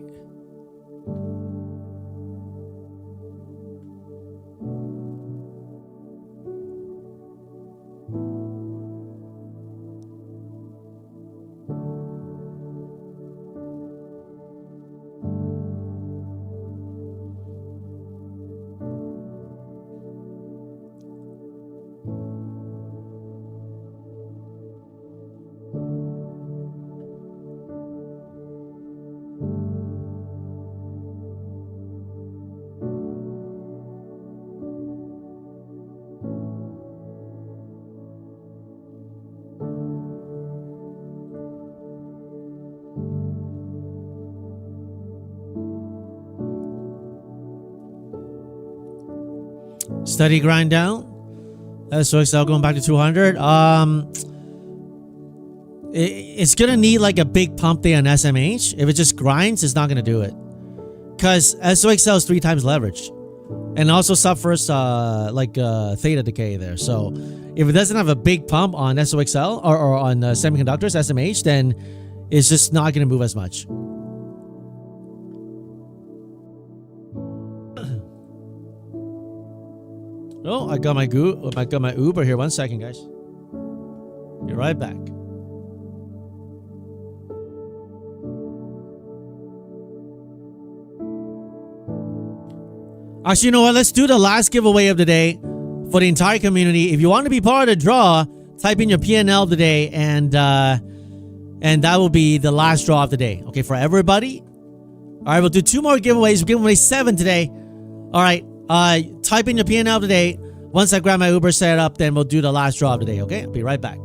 Steady grind down. SOXL going back to 200. It's going to need like a big pump day on SMH. If it just grinds, it's not going to do it. Because SOXL is 3 times leverage. And also suffers theta decay there. So if it doesn't have a big pump on SOXL or on semiconductors, SMH, then it's just not going to move as much. Oh, I got my Uber here. 1 second, guys. Be right back. Actually, you know what? Let's do the last giveaway of the day for the entire community. If you want to be part of the draw, type in your PNL of the day, and that will be the last draw of the day. Okay, for everybody. All right, we'll do 2 more giveaways. We're giving away 7 today. All right, type in your PNL of the day. Once I grab my Uber set up, then we'll do the last draw of the day. Okay, I'll be right back.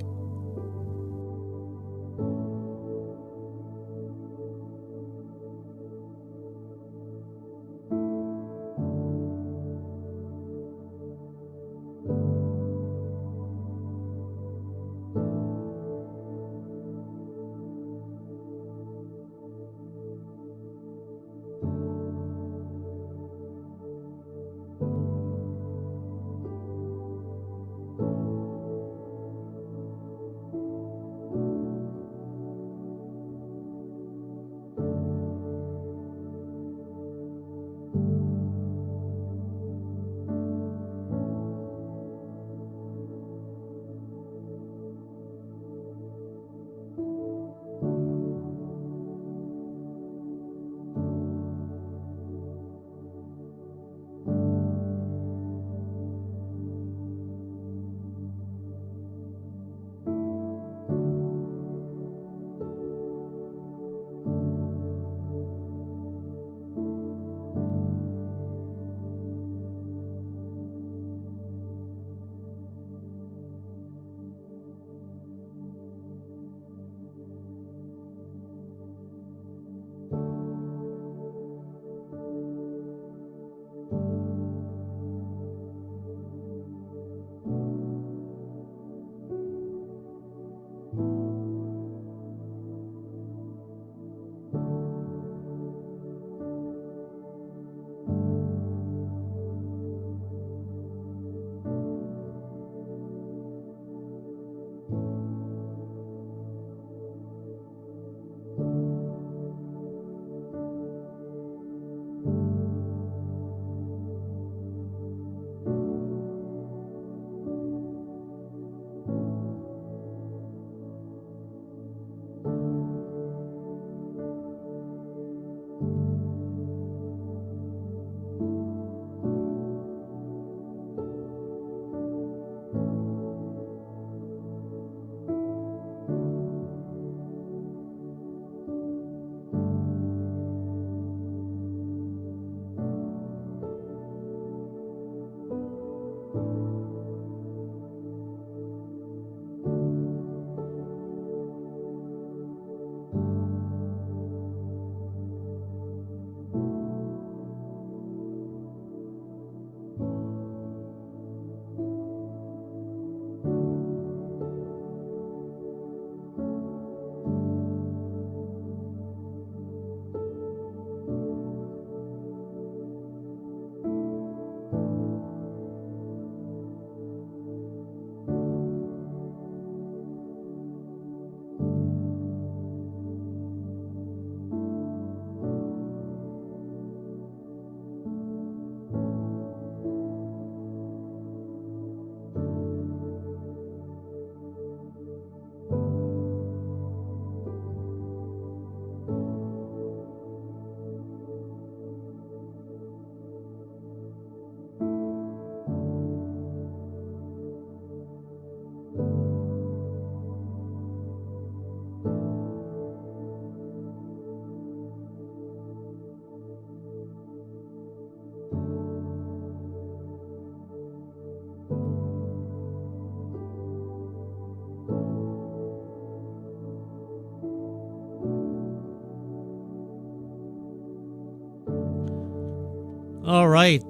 All right.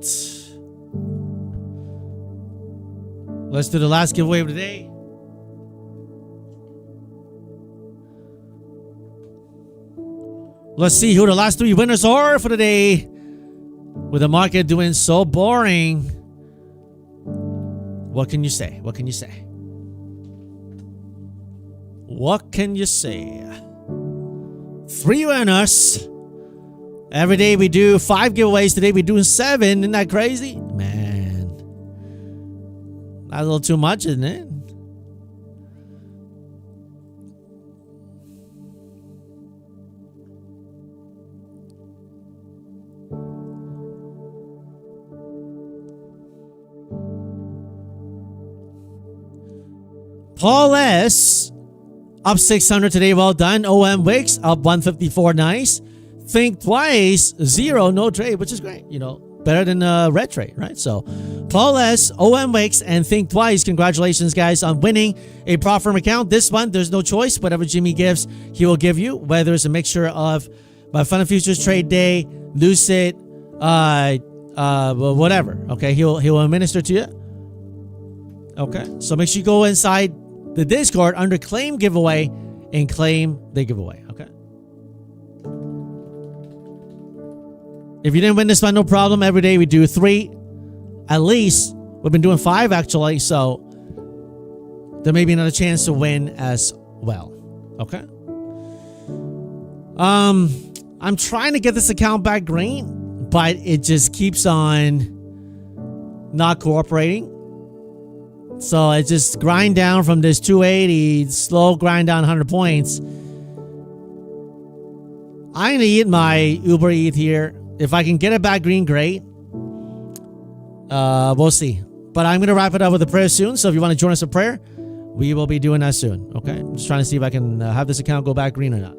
Let's do the last giveaway of the day. Let's see who the last 3 winners are for the day. With the market doing so boring. What can you say? What can you say? What can you say? 3 winners. Every day we do 5 giveaways. Today we're doing 7. Isn't that crazy? Man. That's a little too much, isn't it? Paul S. Up 600 today. Well done. OM Wicks up 154. Nice. Think Twice. 0. No trade, which is great. You know, better than red trade, right? So, Paul S., OM Wicks, and Think Twice. Congratulations, guys, on winning a prop firm account. This month, there's no choice. Whatever Jimmy gives, he will give you. Whether it's a mixture of Fun and Futures Trade Day, Lucid, whatever. Okay, he'll administer to you. Okay, so make sure you go inside the Discord under claim giveaway and claim the giveaway. Okay. If you didn't win this one, no problem. Every day we do 3. At least we've been doing 5 actually. So there may be another chance to win as well. Okay. I'm trying to get this account back green, but it just keeps on not cooperating. So it just grind down from this 280, slow grind down 100 points. I'm going to eat my Uber Eat here. If I can get it back green, great. We'll see. But I'm going to wrap it up with a prayer soon. So if you want to join us in prayer, we will be doing that soon. Okay? I'm just trying to see if I can have this account go back green or not.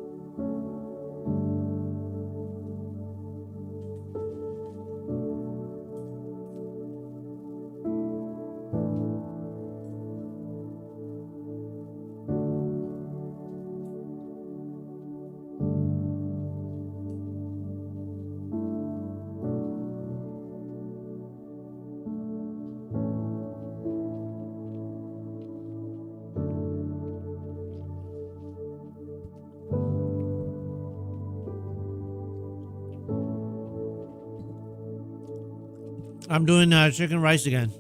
I'm doing chicken rice again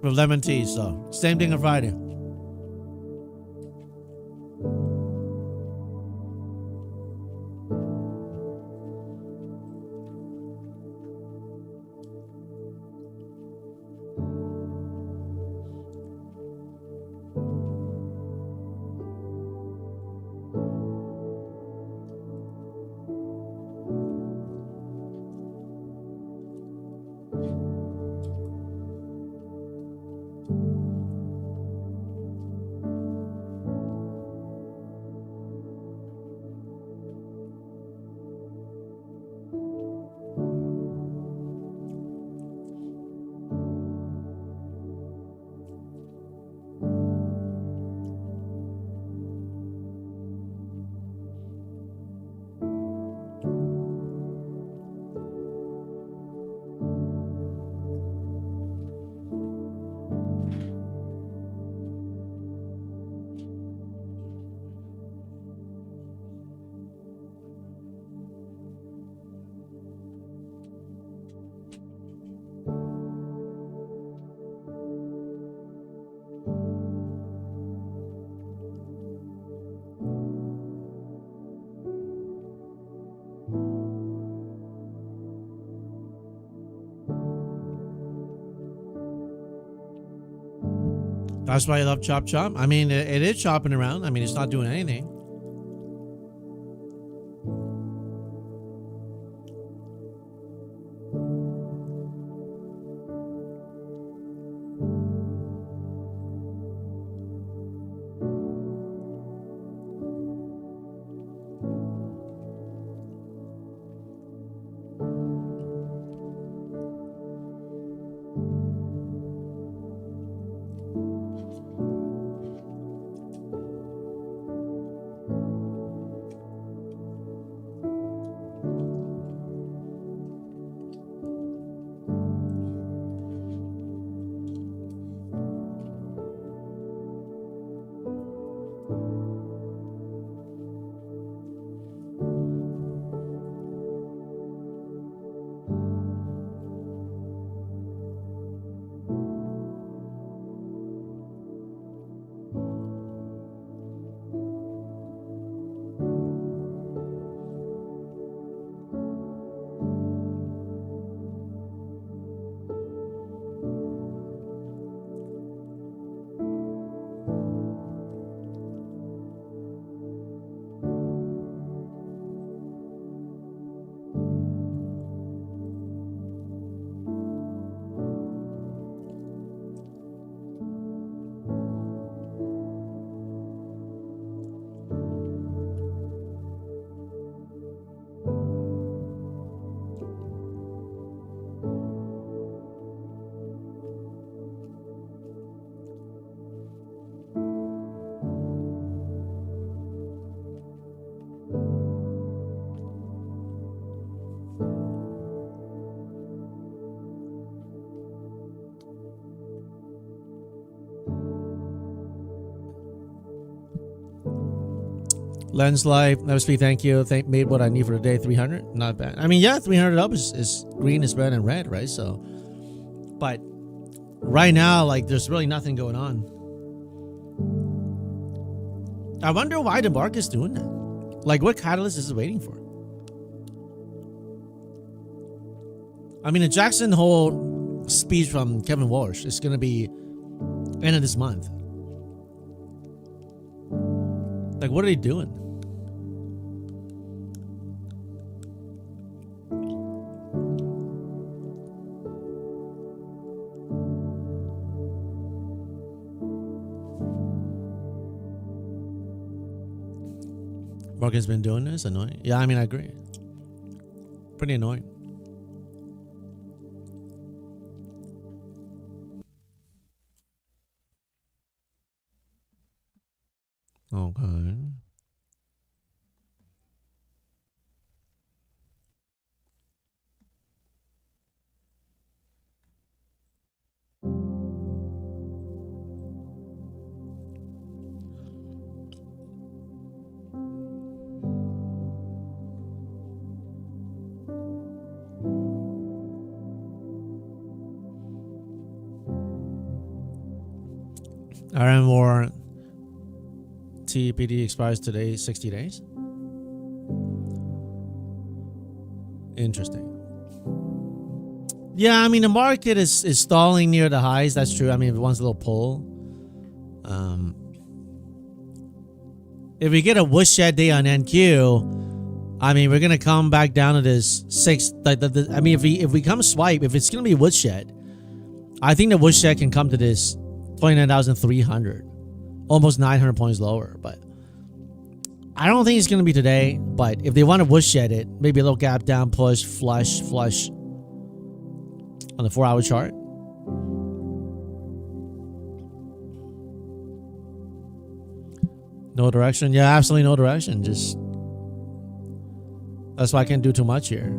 with lemon tea. So same thing on Friday. That's why I love Chop Chop. I mean, it is chopping around. I mean, it's not doing anything. Lens Life, FSP, thank you. Made what I need for the day, 300. Not bad. I mean, yeah, 300 up is green is better than red, right? So, but right now, like, there's really nothing going on. I wonder why the market's doing that. Like, what catalyst is it waiting for? I mean, the Jackson Hole speech from Kevin Walsh is going to be end of this month. Like, what are they doing? Market's been doing this? Annoying. Yeah, I mean, I agree. Pretty annoying. Okay. RM War TPD expires today, 60 days. Interesting. Yeah, I mean, the market is stalling near the highs. That's true. I mean, if it wants a little pull. If we get a woodshed day on NQ, I mean, we're gonna come back down to this six. I mean, if we come swipe, if it's gonna be woodshed, I think the woodshed can come to this 29,300, almost 900 points lower. But I don't think it's gonna be today. But if they want to woodshed it, maybe a little gap down, push, flush on the 4-hour chart. No direction. Yeah, absolutely no direction. Just that's why I can't do too much here.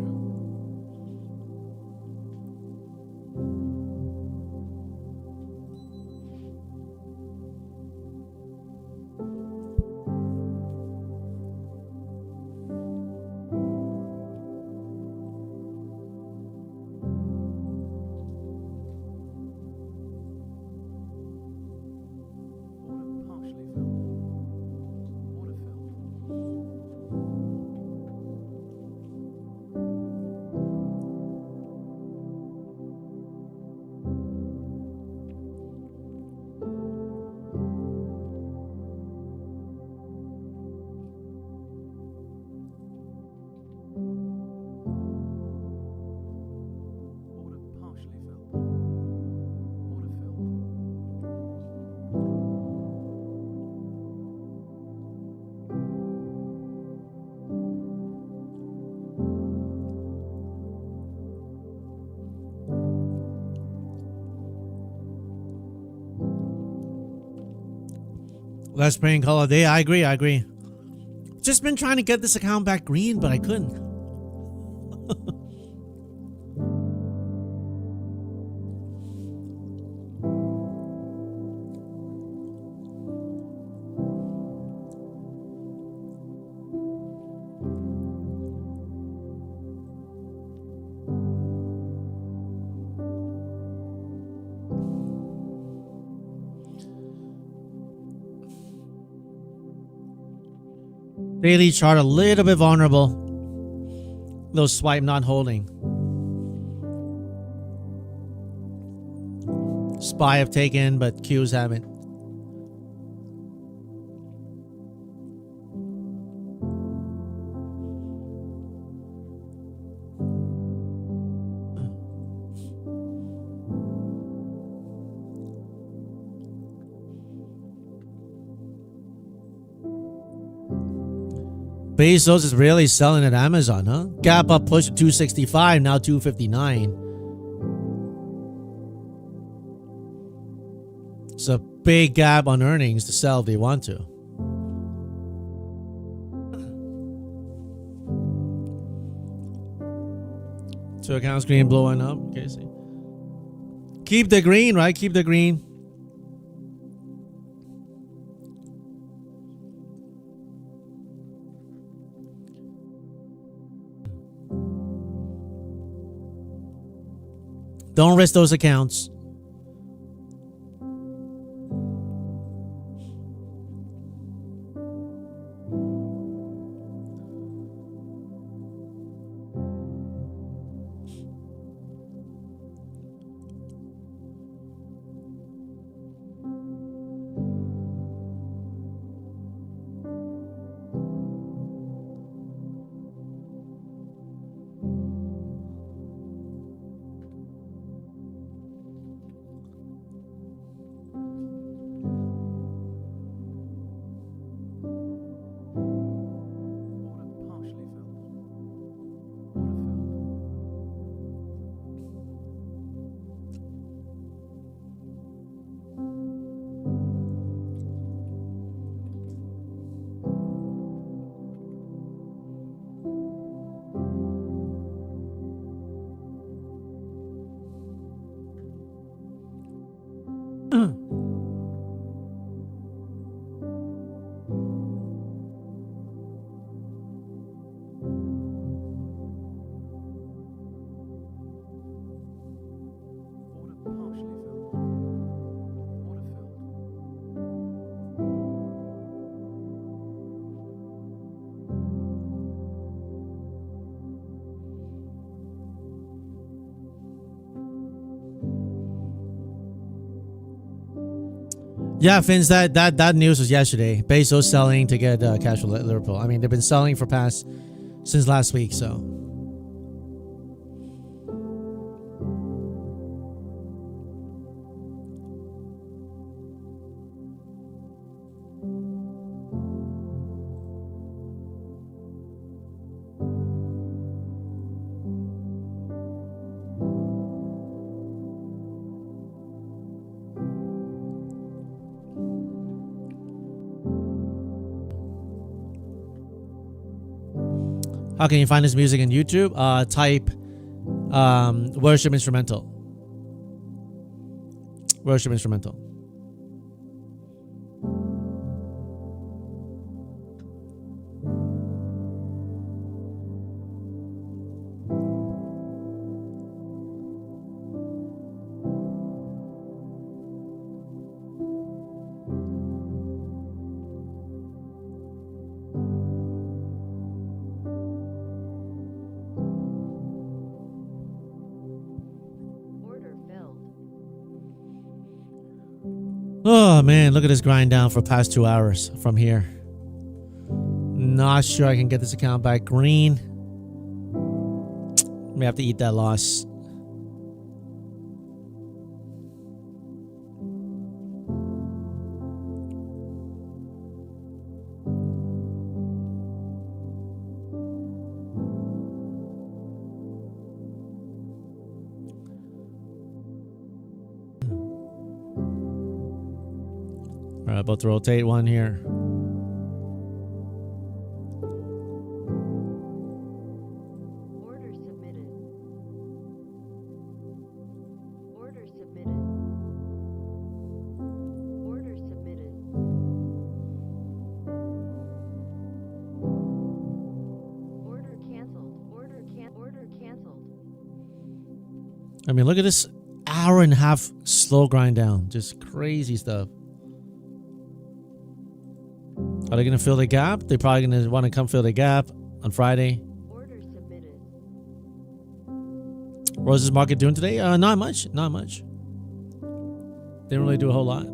Less praying call a day. I agree. Just been trying to get this account back green, but I couldn't. Daily chart a little bit vulnerable. Little swipe not holding. SPY have taken, but Qs haven't. Bezos is really selling at Amazon, huh? Gap up push to 265, now 259. It's a big gap on earnings to sell if they want to. Two accounts green blowing up. Okay, see. Keep the green, right? Keep the green. Don't risk those accounts. Yeah, Finns, that news was yesterday. Bezos selling to get cash for Liverpool. I mean, they've been selling since last week, so. How can you find this music on YouTube? Type worship instrumental. Worship instrumental. Oh man, look at this grind down for past 2 hours from here. Not sure I can get this account back green. May have to eat that loss. Alright, about to rotate one here. Order submitted. Order submitted. Order submitted. Order canceled. Order canceled. I mean, look at this hour and a half slow grind down. Just crazy stuff. Are they going to fill the gap? They're probably going to want to come fill the gap on Friday. Order submitted. What is this market doing today? Not much. Not much. Didn't really do a whole lot.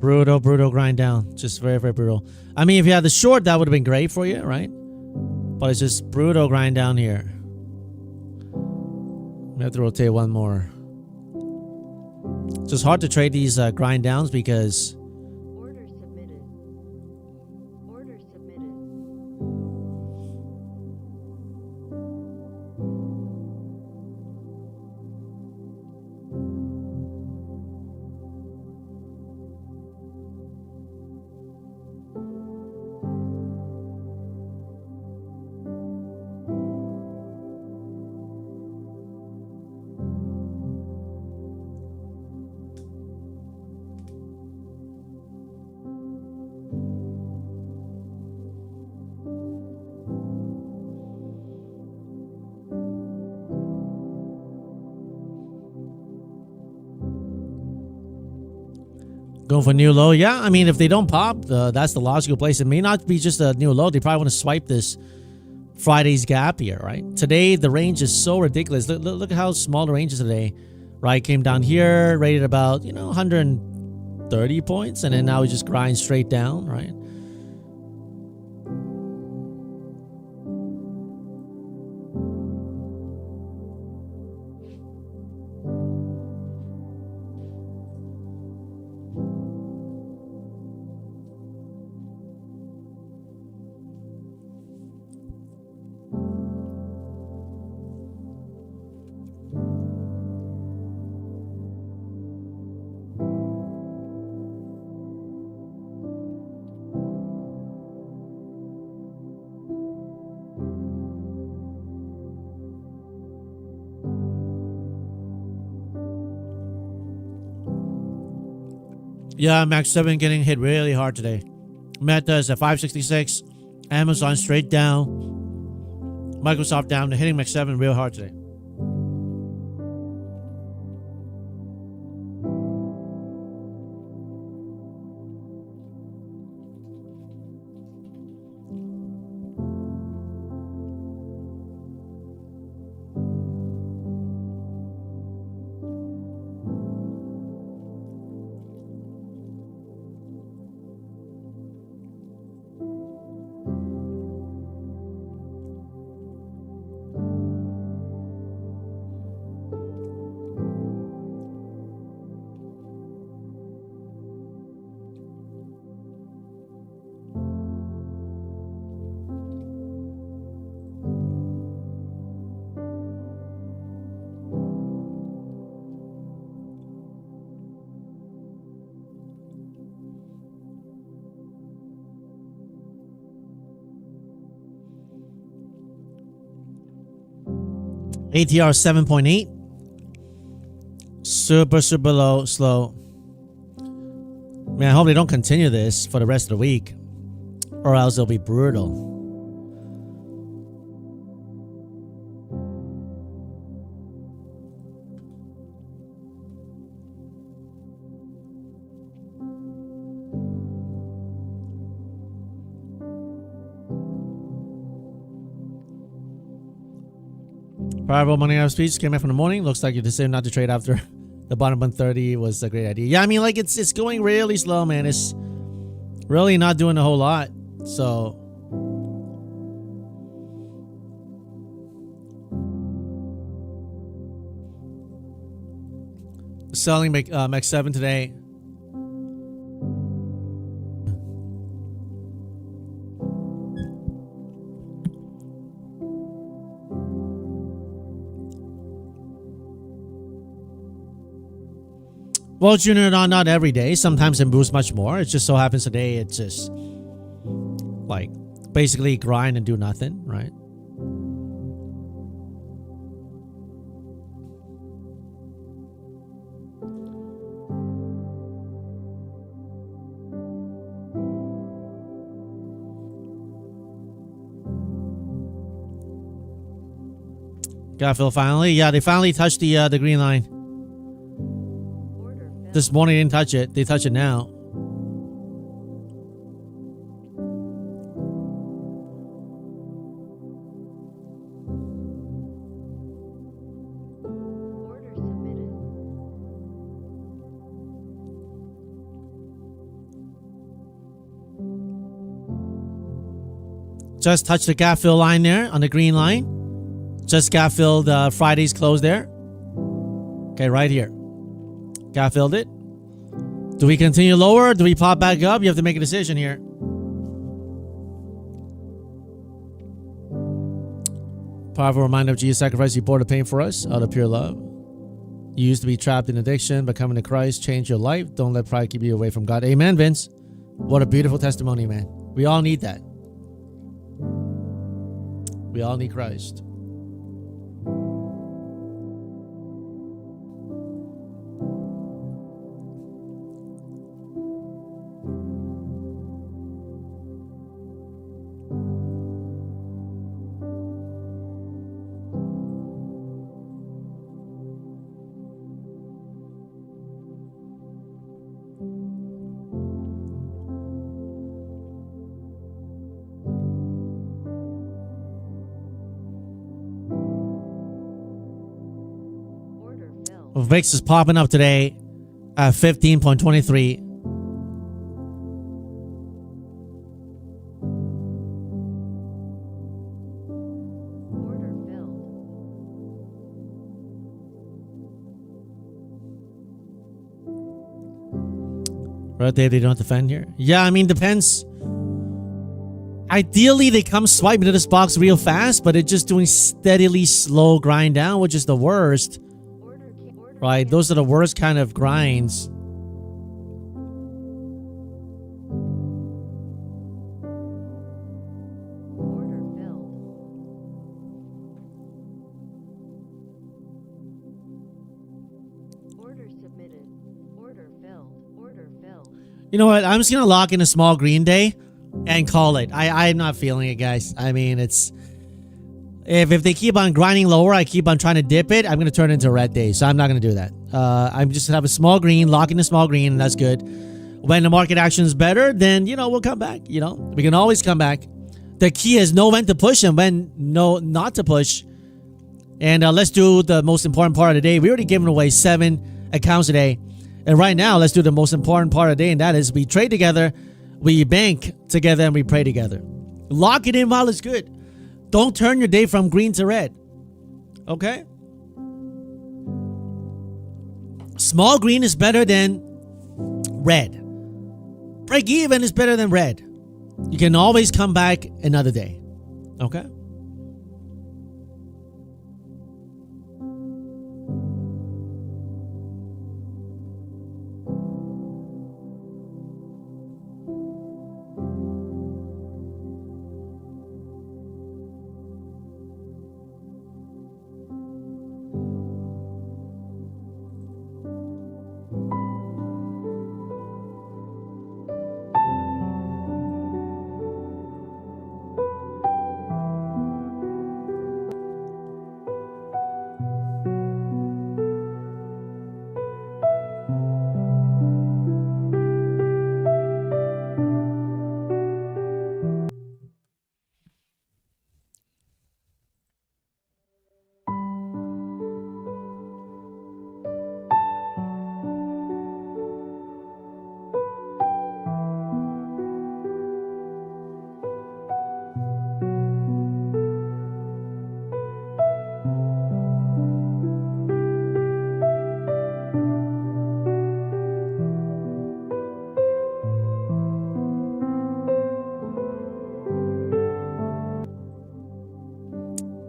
Brutal grind down. Just very, very brutal. I mean, if you had the short, that would have been great for you, right? But it's just brutal grind down here. We have to rotate one more. It's just hard to trade these grind downs because... Order submitted. Order submitted. Going for new low. Yeah, I mean, if they don't pop, that's the logical place. It may not be just a new low. They probably want to swipe this Friday's gap here, right? Today, the range is so ridiculous. Look at how small the range is today, right? Came down here, rated about, 130 points, and then now we just grind straight down, right? Yeah, Max 7 getting hit really hard today. Meta is at 566. Amazon straight down. Microsoft down. They're hitting Max 7 real hard today. ATR 7.8. Super low, slow. Man, I hope they don't continue this for the rest of the week, or else it'll be brutal. Private money out of speech came back from the morning. Looks like your decision not to trade after the bottom 130 was a great idea. Yeah, I mean, like it's going really slow, man. It's really not doing a whole lot. So selling Max 7 today. Well, Junior, not every day. Sometimes it moves much more. It just so happens today it's just like basically grind and do nothing, right? Got Phil finally. Yeah, they finally touched the green line. This morning they didn't touch it. They touch it now. Order submitted. Just touch the gap fill line there on the green line. Just gap filled Friday's close there. Okay, right here. Gap filled it. Do we continue lower? Or do we pop back up? You have to make a decision here. Powerful reminder of Jesus' sacrifice. He bore the pain for us out of pure love. You used to be trapped in addiction, but coming to Christ changed your life. Don't let pride keep you away from God. Amen, Vince. What a beautiful testimony, man. We all need that. We all need Christ. VIX is popping up today at 15.23. Order filled. Right there, they don't defend here. Yeah, I mean, depends. Ideally, they come swipe into this box real fast, but it's just doing steadily slow grind down, which is the worst. Order Right? Those are the worst kind of grinds. Order filled. Order submitted. Order filled. Order filled. You know what? I'm just going to lock in a small green day and call it. I'm not feeling it, guys. I mean, it's... If they keep on grinding lower, I keep on trying to dip it, I'm going to turn it into a red day. So I'm not going to do that. I'm just going to have a small green, lock in a small green, and that's good. When the market action is better, then, we'll come back. We can always come back. The key is know when to push and when not to push. And let's do the most important part of the day. We already given away 7 accounts today. And right now, let's do the most important part of the day, and that is we trade together, we bank together, and we pray together. Lock it in while it's good. Don't turn your day from green to red. Okay? Small green is better than red. Break even is better than red. You can always come back another day. Okay?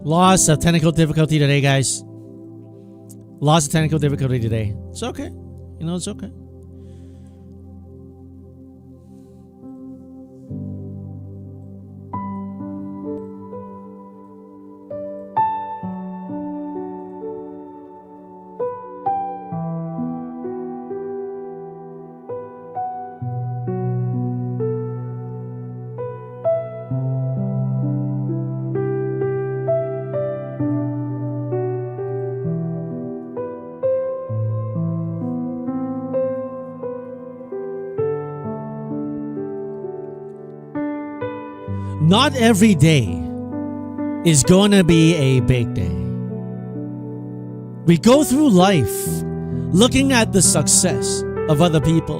Loss of technical difficulty today, guys. Loss of technical difficulty today. It's okay. It's okay. Not every day is going to be a big day. We go through life looking at the success of other people.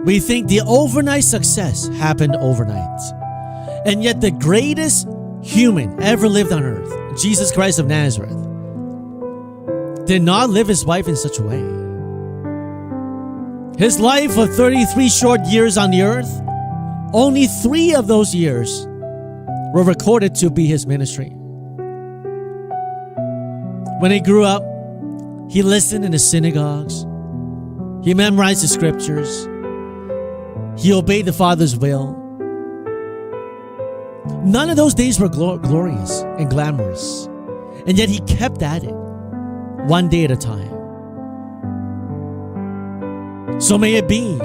We think the overnight success happened overnight. And yet the greatest human ever lived on earth, Jesus Christ of Nazareth, did not live his life in such a way. His life of 33 short years on the earth, only 3 of those years were recorded to be his ministry. When he grew up, he listened in the synagogues. He memorized the scriptures. He obeyed the Father's will. None of those days were glorious and glamorous. And yet he kept at it, one day at a time. So may it be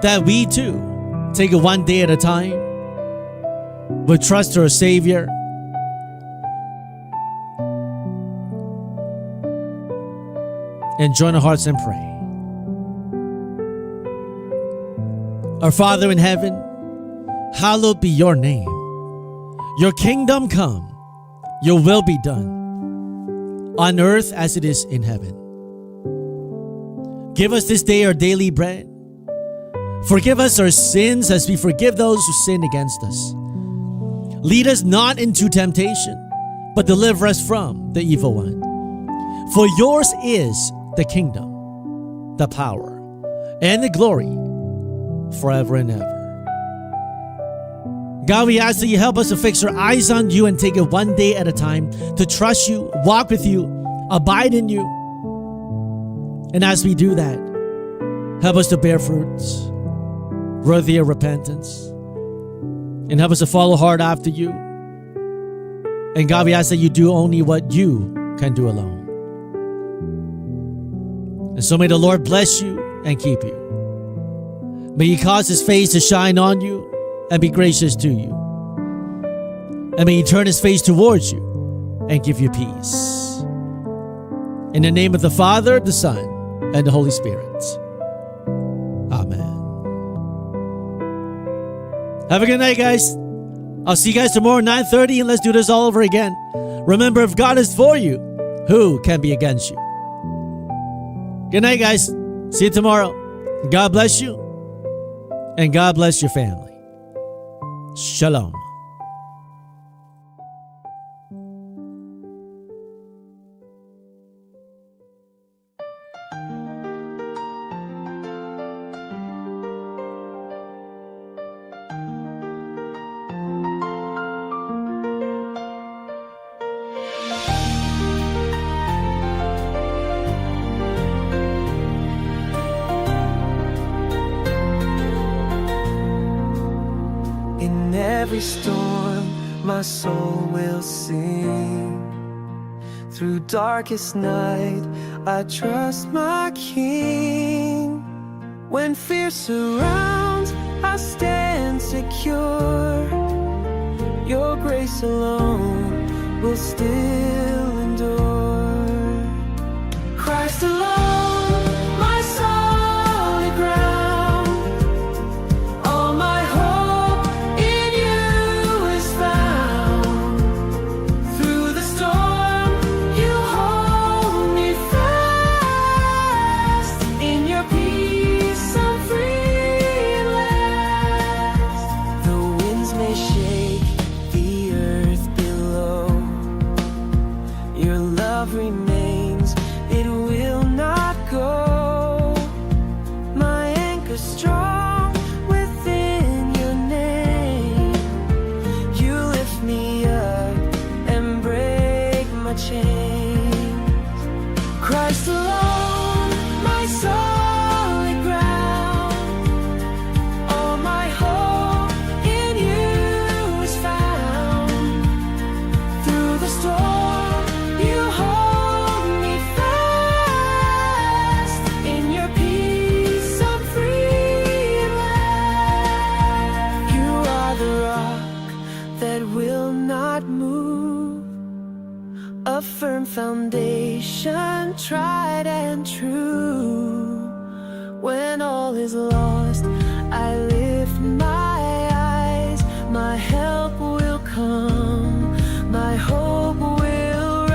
that we too take it one day at a time with trust to our Savior. And join our hearts and pray. Our Father in heaven, hallowed be your name. Your kingdom come, your will be done on earth as it is in heaven. Give us this day our daily bread. Forgive us our sins as we forgive those who sin against us. Lead us not into temptation, but deliver us from the evil one. For yours is the kingdom, the power, and the glory forever and ever. God, we ask that you help us to fix our eyes on you and take it one day at a time, to trust you, walk with you, abide in you. And as we do that, help us to bear fruits worthy of repentance, and help us to follow hard after you. And God, we ask that you do only what you can do alone. And so may the Lord bless you and keep you. May he cause his face to shine on you and be gracious to you. And may he turn his face towards you and give you peace. In the name of the Father, the Son, and the Holy Spirit. Amen. Have a good night, guys. I'll see you guys tomorrow 9:30, and let's do this all over again. Remember, if God is for you, who can be against you? Good night, guys. See you tomorrow. God bless you, and God bless your family. Shalom. In every storm, my soul will sing. Through darkest night, I trust my King. When fear surrounds, I stand secure. Your grace alone will still endure. Christ alone, my solid ground. All my hope in you is found. Through the storm, you hold me fast. In your peace, I'm free at last. The winds may shake the earth below. Your love remains, it will not go. My anchor strong within your name. You lift me up and break my chains. Christ alone, my solid ground. All my hope in you is found. Through the storm, you hold me fast. In your peace, I'm free at last. You are the rock that will not move, a firm foundation, tried and true. When all is lost, I lift my eyes. My help will come, my hope will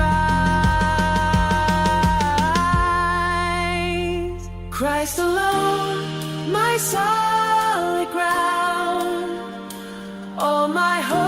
rise. Christ alone, my solid ground. All my hope